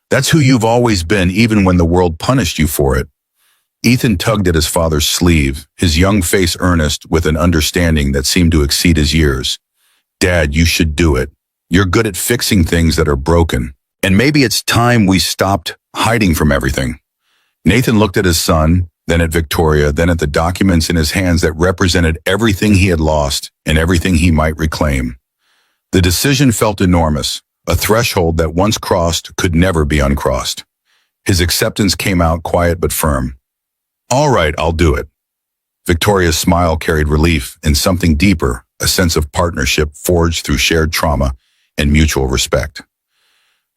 That's who you've always been, even when the world punished you for it. Ethan tugged at his father's sleeve, his young face earnest with an understanding that seemed to exceed his years. "Dad, you should do it. You're good at fixing things that are broken. And maybe it's time we stopped hiding from everything." Nathan looked at his son, then at Victoria, then at the documents in his hands that represented everything he had lost and everything he might reclaim. The decision felt enormous, a threshold that once crossed could never be uncrossed. His acceptance came out quiet but firm. "All right, I'll do it." Victoria's smile carried relief and something deeper, a sense of partnership forged through shared trauma and mutual respect.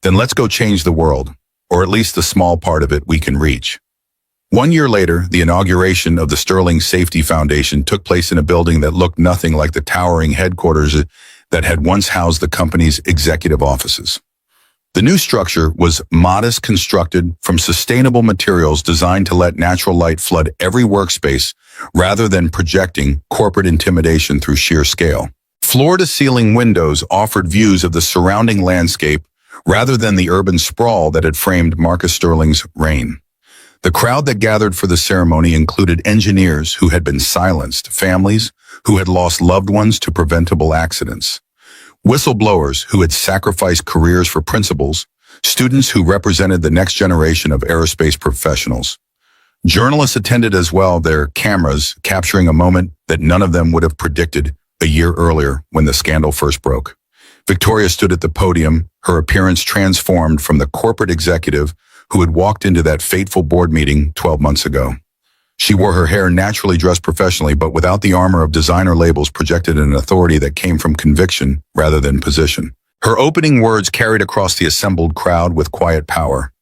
"Then let's go change the world, or at least the small part of it we can reach." 1 year later, the inauguration of the Sterling Safety Foundation took place in a building that looked nothing like the towering headquarters that had once housed the company's executive offices. The new structure was modest, constructed from sustainable materials designed to let natural light flood every workspace rather than projecting corporate intimidation through sheer scale. Floor-to-ceiling windows offered views of the surrounding landscape rather than the urban sprawl that had framed Marcus Sterling's reign. The crowd that gathered for the ceremony included engineers who had been silenced, families who had lost loved ones to preventable accidents, whistleblowers who had sacrificed careers for principles, students who represented the next generation of aerospace professionals. Journalists attended as well, their cameras capturing a moment that none of them would have predicted a year earlier when the scandal first broke. Victoria stood at the podium, her appearance transformed from the corporate executive who had walked into that fateful board meeting 12 months ago. She wore her hair naturally dressed professionally, but without the armor of designer labels, projected an authority that came from conviction rather than position. Her opening words carried across the assembled crowd with quiet power.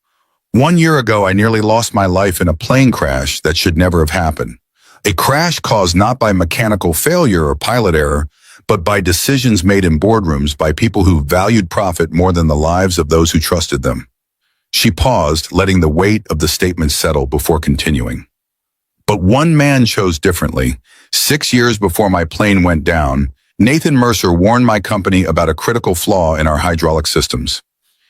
1 year ago, I nearly lost my life in a plane crash that should never have happened. A crash caused not by mechanical failure or pilot error, but by decisions made in boardrooms by people who valued profit more than the lives of those who trusted them. She paused, letting the weight of the statement settle before continuing. But one man chose differently. 6 years before my plane went down, Nathan Mercer warned my company about a critical flaw in our hydraulic systems.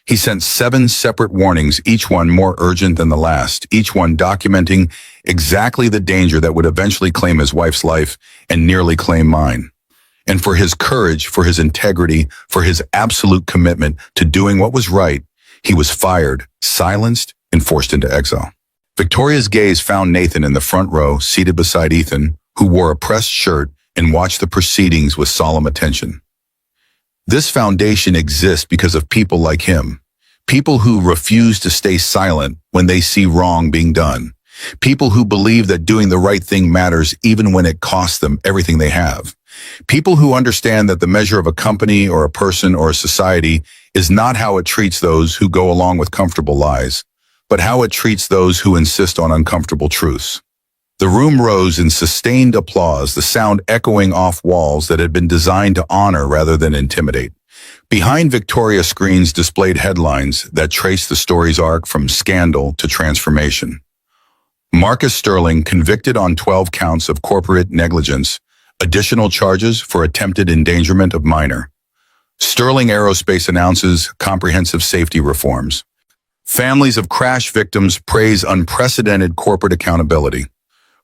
He sent 7 separate warnings, each one more urgent than the last, each one documenting exactly the danger that would eventually claim his wife's life and nearly claim mine. And for his courage, for his integrity, for his absolute commitment to doing what was right, he was fired, silenced, and forced into exile. Victoria's gaze found Nathan in the front row, seated beside Ethan, who wore a pressed shirt and watched the proceedings with solemn attention. This foundation exists because of people like him, people who refuse to stay silent when they see wrong being done, people who believe that doing the right thing matters even when it costs them everything they have, people who understand that the measure of a company or a person or a society is not how it treats those who go along with comfortable lies, but how it treats those who insist on uncomfortable truths. The room rose in sustained applause, the sound echoing off walls that had been designed to honor rather than intimidate. Behind Victoria, screens displayed headlines that traced the story's arc from scandal to transformation. Marcus Sterling convicted on 12 counts of corporate negligence, additional charges for attempted endangerment of minor. Sterling Aerospace announces comprehensive safety reforms. Families of crash victims praise unprecedented corporate accountability.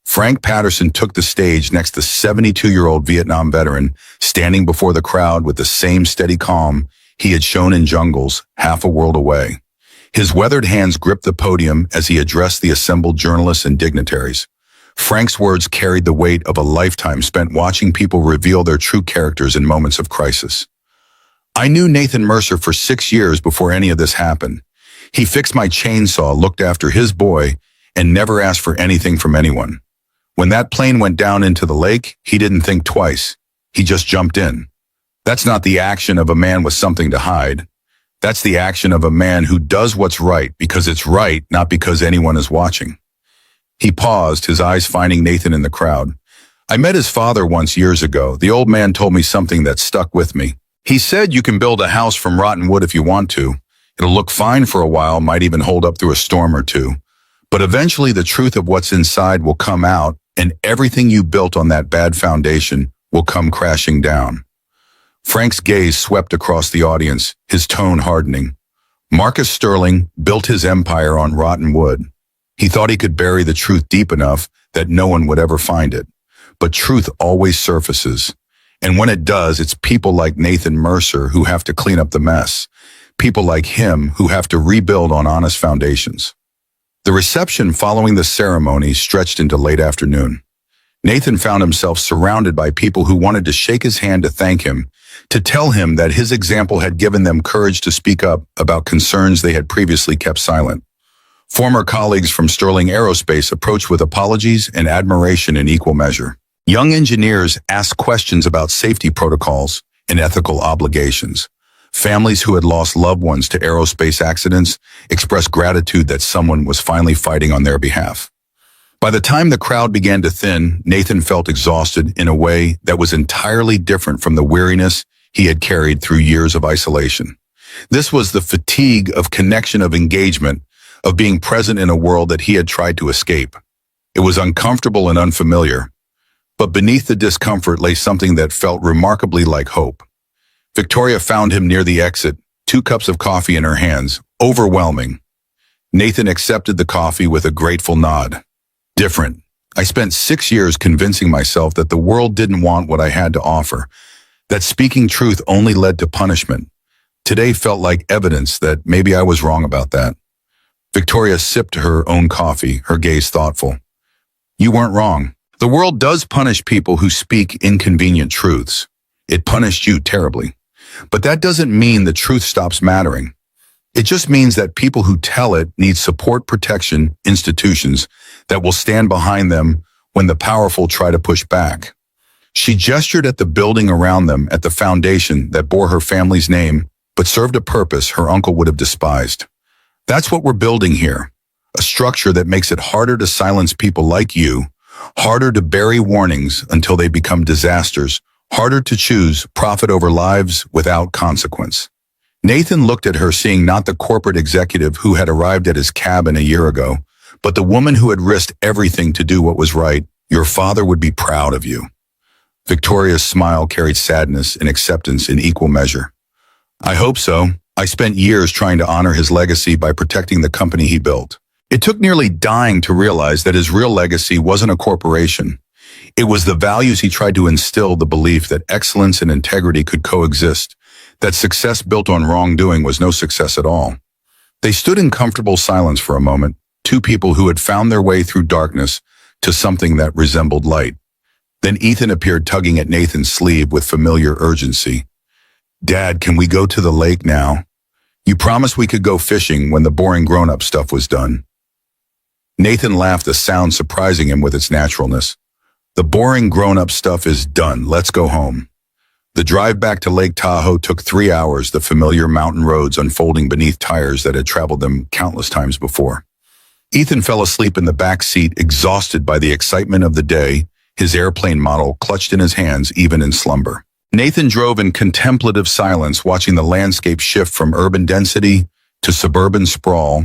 Frank Patterson took the stage next to 72-year-old Vietnam veteran, standing before the crowd with the same steady calm he had shown in jungles half a world away. His weathered hands gripped the podium as he addressed the assembled journalists and dignitaries. Frank's words carried the weight of a lifetime spent watching people reveal their true characters in moments of crisis. I knew Nathan Mercer for 6 years before any of this happened. He fixed my chainsaw, looked after his boy, and never asked for anything from anyone. When that plane went down into the lake, he didn't think twice. He just jumped in. That's not the action of a man with something to hide. That's the action of a man who does what's right because it's right, not because anyone is watching. He paused, his eyes finding Nathan in the crowd. I met his father once years ago. The old man told me something that stuck with me. He said you can build a house from rotten wood if you want to. It'll look fine for a while, might even hold up through a storm or two. But eventually the truth of what's inside will come out, and everything you built on that bad foundation will come crashing down. Frank's gaze swept across the audience, his tone hardening. Marcus Sterling built his empire on rotten wood. He thought he could bury the truth deep enough that no one would ever find it. But truth always surfaces. And when it does, it's people like Nathan Mercer who have to clean up the mess. People like him who have to rebuild on honest foundations. The reception following the ceremony stretched into late afternoon. Nathan found himself surrounded by people who wanted to shake his hand to thank him, to tell him that his example had given them courage to speak up about concerns they had previously kept silent. Former colleagues from Sterling Aerospace approached with apologies and admiration in equal measure. Young engineers asked questions about safety protocols and ethical obligations. Families who had lost loved ones to aerospace accidents expressed gratitude that someone was finally fighting on their behalf. By the time the crowd began to thin, Nathan felt exhausted in a way that was entirely different from the weariness he had carried through years of isolation. This was the fatigue of connection, of engagement, of being present in a world that he had tried to escape. It was uncomfortable and unfamiliar, but beneath the discomfort lay something that felt remarkably like hope. Victoria found him near the exit, 2 cups of coffee in her hands, overwhelming. Nathan accepted the coffee with a grateful nod. Different. I spent 6 years convincing myself that the world didn't want what I had to offer, that speaking truth only led to punishment. Today felt like evidence that maybe I was wrong about that. Victoria sipped her own coffee, her gaze thoughtful. You weren't wrong. The world does punish people who speak inconvenient truths. It punished you terribly. But that doesn't mean the truth stops mattering. It just means that people who tell it need support, protection, institutions that will stand behind them when the powerful try to push back. She gestured at the building around them, at the foundation that bore her family's name, but served a purpose her uncle would have despised. That's what we're building here. A structure that makes it harder to silence people like you, harder to bury warnings until they become disasters, harder to choose profit over lives without consequence. Nathan looked at her, seeing not the corporate executive who had arrived at his cabin a year ago, but the woman who had risked everything to do what was right. Your father would be proud of you. Victoria's smile carried sadness and acceptance in equal measure. I hope so. I spent years trying to honor his legacy by protecting the company he built. It took nearly dying to realize that his real legacy wasn't a corporation. It was the values he tried to instill, the belief that excellence and integrity could coexist, that success built on wrongdoing was no success at all. They stood in comfortable silence for a moment, 2 people who had found their way through darkness to something that resembled light. Then Ethan appeared, tugging at Nathan's sleeve with familiar urgency. Dad, can we go to the lake now? You promised we could go fishing when the boring grown-up stuff was done. Nathan laughed, the sound surprising him with its naturalness. The boring grown-up stuff is done. Let's go home. The drive back to Lake Tahoe took 3 hours, the familiar mountain roads unfolding beneath tires that had traveled them countless times before. Ethan fell asleep in the back seat, exhausted by the excitement of the day, his airplane model clutched in his hands even in slumber. Nathan drove in contemplative silence, watching the landscape shift from urban density to suburban sprawl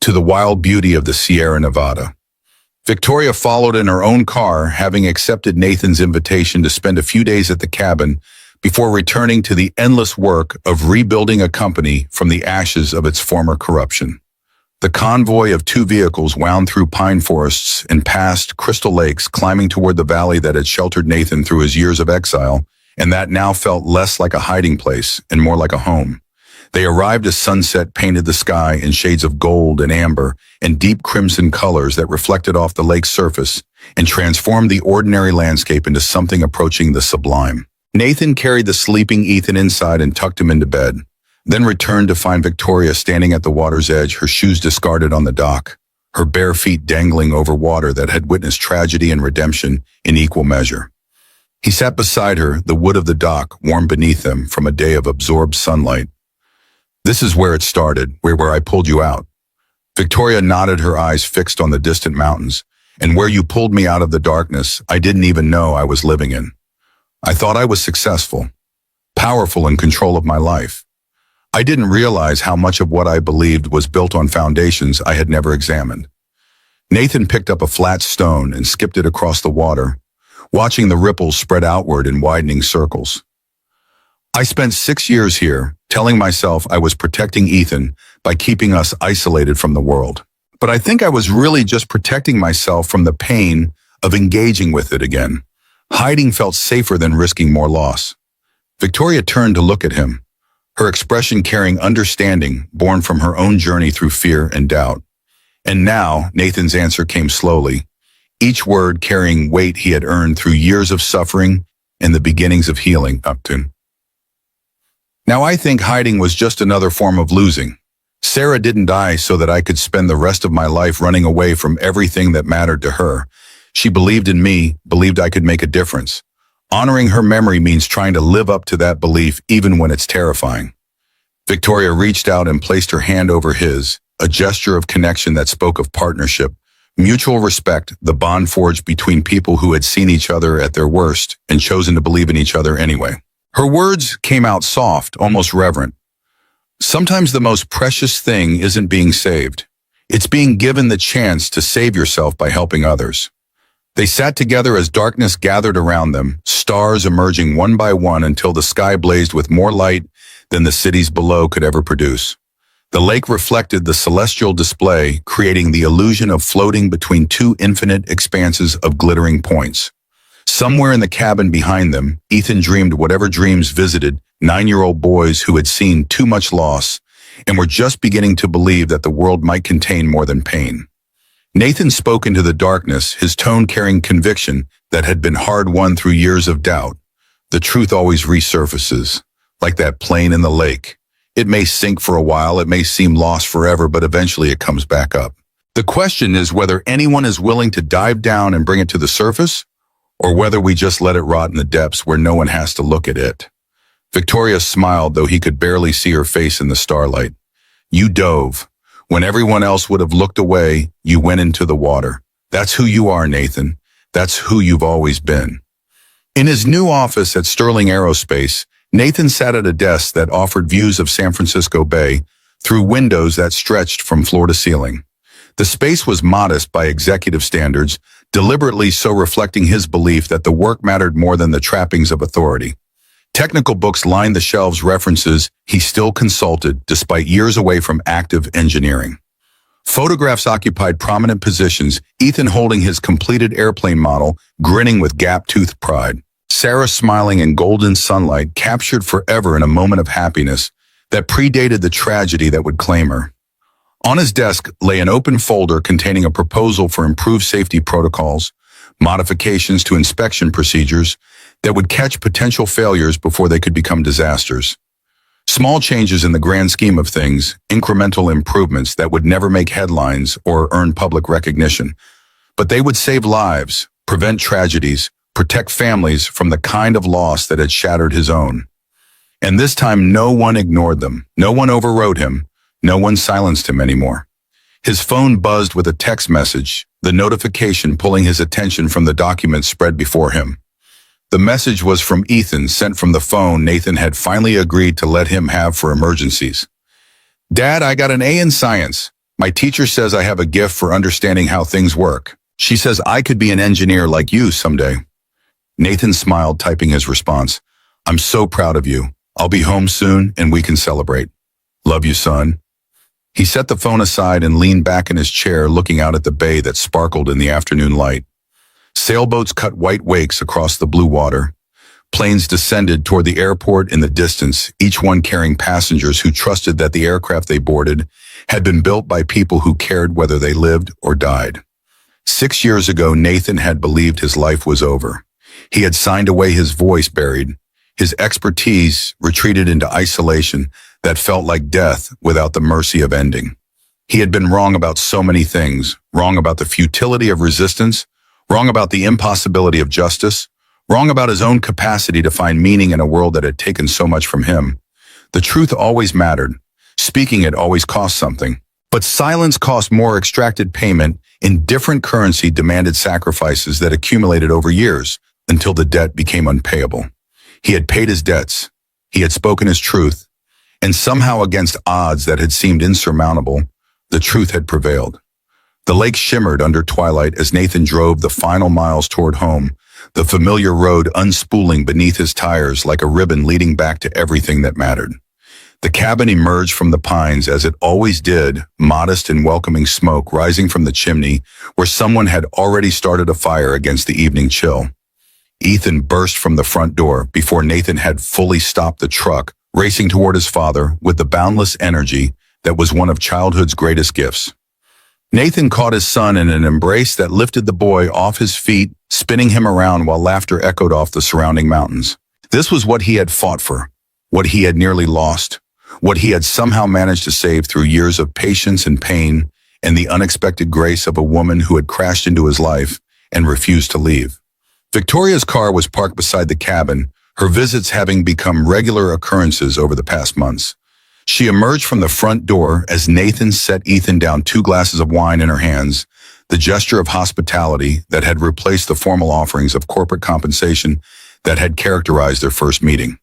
to the wild beauty of the Sierra Nevada. Victoria followed in her own car, having accepted Nathan's invitation to spend a few days at the cabin before returning to the endless work of rebuilding a company from the ashes of its former corruption. The convoy of 2 vehicles wound through pine forests and past crystal lakes, climbing toward the valley that had sheltered Nathan through his years of exile, and that now felt less like a hiding place and more like a home. They arrived as sunset painted the sky in shades of gold and amber and deep crimson colors that reflected off the lake's surface and transformed the ordinary landscape into something approaching the sublime. Nathan carried the sleeping Ethan inside and tucked him into bed, then returned to find Victoria standing at the water's edge, her shoes discarded on the dock, her bare feet dangling over water that had witnessed tragedy and redemption in equal measure. He sat beside her, the wood of the dock warm beneath them from a day of absorbed sunlight. This is where it started, where I pulled you out. Victoria nodded, her eyes fixed on the distant mountains, and where you pulled me out of the darkness I didn't even know I was living in. I thought I was successful, powerful, in control of my life. I didn't realize how much of what I believed was built on foundations I had never examined. Nathan picked up a flat stone and skipped it across the water, watching the ripples spread outward in widening circles. I spent 6 years here, telling myself I was protecting Ethan by keeping us isolated from the world. But I think I was really just protecting myself from the pain of engaging with it again. Hiding felt safer than risking more loss. Victoria turned to look at him, her expression carrying understanding born from her own journey through fear and doubt. And now, Nathan's answer came slowly, each word carrying weight he had earned through years of suffering and the beginnings of healing. Upton. Now I think hiding was just another form of losing. Sarah didn't die so that I could spend the rest of my life running away from everything that mattered to her. She believed in me, believed I could make a difference. Honoring her memory means trying to live up to that belief even when it's terrifying. Victoria reached out and placed her hand over his, a gesture of connection that spoke of partnership, mutual respect, the bond forged between people who had seen each other at their worst and chosen to believe in each other anyway. Her words came out soft, almost reverent. Sometimes the most precious thing isn't being saved. It's being given the chance to save yourself by helping others. They sat together as darkness gathered around them, stars emerging one by one until the sky blazed with more light than the cities below could ever produce. The lake reflected the celestial display, creating the illusion of floating between two infinite expanses of glittering points. Somewhere in the cabin behind them, Ethan dreamed whatever dreams visited 9-year-old boys who had seen too much loss and were just beginning to believe that the world might contain more than pain. Nathan spoke into the darkness, his tone carrying conviction that had been hard-won through years of doubt. The truth always resurfaces, like that plane in the lake. It may sink for a while, it may seem lost forever, but eventually it comes back up. The question is whether anyone is willing to dive down and bring it to the surface, or whether we just let it rot in the depths where no one has to look at it. Victoria smiled, though he could barely see her face in the starlight. You dove. When everyone else would have looked away, you went into the water. That's who you are, Nathan. That's who you've always been. In his new office at Sterling Aerospace, Nathan sat at a desk that offered views of San Francisco Bay through windows that stretched from floor to ceiling. The space was modest by executive standards, deliberately so reflecting his belief that the work mattered more than the trappings of authority. Technical books lined the shelves, references he still consulted despite years away from active engineering. Photographs occupied prominent positions, Ethan holding his completed airplane model, grinning with gap-toothed pride. Sarah smiling in golden sunlight, captured forever in a moment of happiness that predated the tragedy that would claim her. On his desk lay an open folder containing a proposal for improved safety protocols, modifications to inspection procedures that would catch potential failures before they could become disasters. Small changes in the grand scheme of things, incremental improvements that would never make headlines or earn public recognition, but they would save lives, prevent tragedies, protect families from the kind of loss that had shattered his own. And this time no one ignored them, no one overrode him, no one silenced him anymore. His phone buzzed with a text message, the notification pulling his attention from the documents spread before him. The message was from Ethan, sent from the phone Nathan had finally agreed to let him have for emergencies. Dad, I got an A in science. My teacher says I have a gift for understanding how things work. She says I could be an engineer like you someday. Nathan smiled, typing his response. I'm so proud of you. I'll be home soon and we can celebrate. Love you, son. He set the phone aside and leaned back in his chair, looking out at the bay that sparkled in the afternoon light. Sailboats cut white wakes across the blue water. Planes descended toward the airport in the distance, each one carrying passengers who trusted that the aircraft they boarded had been built by people who cared whether they lived or died. 6 years ago, Nathan had believed his life was over. He had signed away his voice, buried. His expertise retreated into isolation that felt like death without the mercy of ending. He had been wrong about so many things, wrong about the futility of resistance, wrong about the impossibility of justice, wrong about his own capacity to find meaning in a world that had taken so much from him. The truth always mattered. Speaking it always cost something. But silence cost more. Extracted payment in different currency demanded sacrifices that accumulated over years until the debt became unpayable. He had paid his debts. He had spoken his truth. And somehow, against odds that had seemed insurmountable, the truth had prevailed. The lake shimmered under twilight as Nathan drove the final miles toward home, the familiar road unspooling beneath his tires like a ribbon leading back to everything that mattered. The cabin emerged from the pines as it always did, modest and welcoming smoke rising from the chimney where someone had already started a fire against the evening chill. Ethan burst from the front door before Nathan had fully stopped the truck, racing toward his father with the boundless energy that was one of childhood's greatest gifts. Nathan caught his son in an embrace that lifted the boy off his feet, spinning him around while laughter echoed off the surrounding mountains. This was what he had fought for, what he had nearly lost, what he had somehow managed to save through years of patience and pain and the unexpected grace of a woman who had crashed into his life and refused to leave. Victoria's car was parked beside the cabin, her visits having become regular occurrences over the past months. She emerged from the front door as Nathan set Ethan down 2 glasses of wine in her hands, the gesture of hospitality that had replaced the formal offerings of corporate compensation that had characterized their first meeting.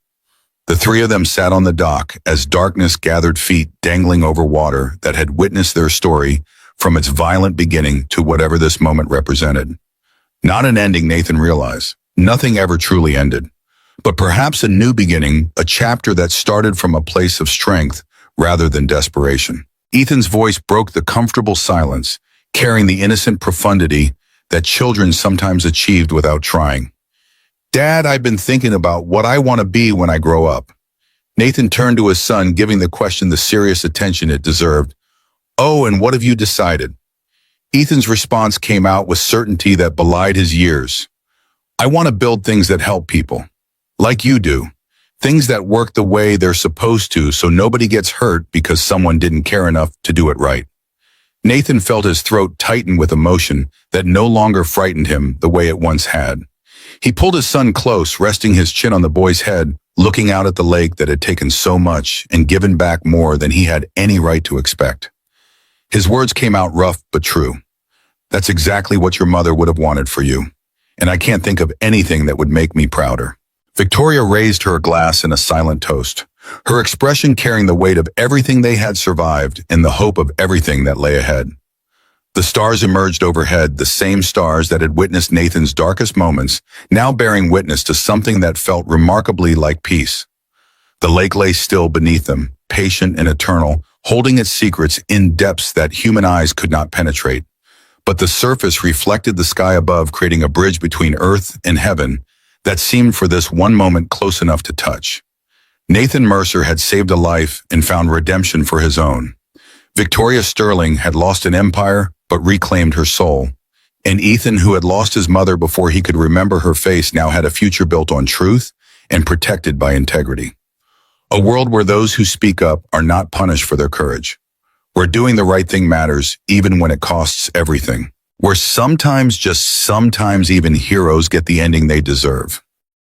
The three of them sat on the dock as darkness gathered feet dangling over water that had witnessed their story from its violent beginning to whatever this moment represented. Not an ending, Nathan realized. Nothing ever truly ended. But perhaps a new beginning, a chapter that started from a place of strength rather than desperation. Ethan's voice broke the comfortable silence, carrying the innocent profundity that children sometimes achieved without trying. Dad, I've been thinking about what I want to be when I grow up. Nathan turned to his son, giving the question the serious attention it deserved. Oh, and what have you decided? Ethan's response came out with certainty that belied his years. I want to build things that help people. Like you do. Things that work the way they're supposed to so nobody gets hurt because someone didn't care enough to do it right. Nathan felt his throat tighten with emotion that no longer frightened him the way it once had. He pulled his son close, resting his chin on the boy's head, looking out at the lake that had taken so much and given back more than he had any right to expect. His words came out rough but true. That's exactly what your mother would have wanted for you, and I can't think of anything that would make me prouder. Victoria raised her glass in a silent toast, her expression carrying the weight of everything they had survived and the hope of everything that lay ahead. The stars emerged overhead, the same stars that had witnessed Nathan's darkest moments, now bearing witness to something that felt remarkably like peace. The lake lay still beneath them, patient and eternal, holding its secrets in depths that human eyes could not penetrate. But the surface reflected the sky above, creating a bridge between earth and heaven that seemed for this one moment close enough to touch. Nathan Mercer had saved a life and found redemption for his own. Victoria Sterling had lost an empire but reclaimed her soul. And Ethan, who had lost his mother before he could remember her face, now had a future built on truth and protected by integrity. A world where those who speak up are not punished for their courage. Where doing the right thing matters even when it costs everything. Where sometimes, just sometimes, even heroes get the ending they deserve.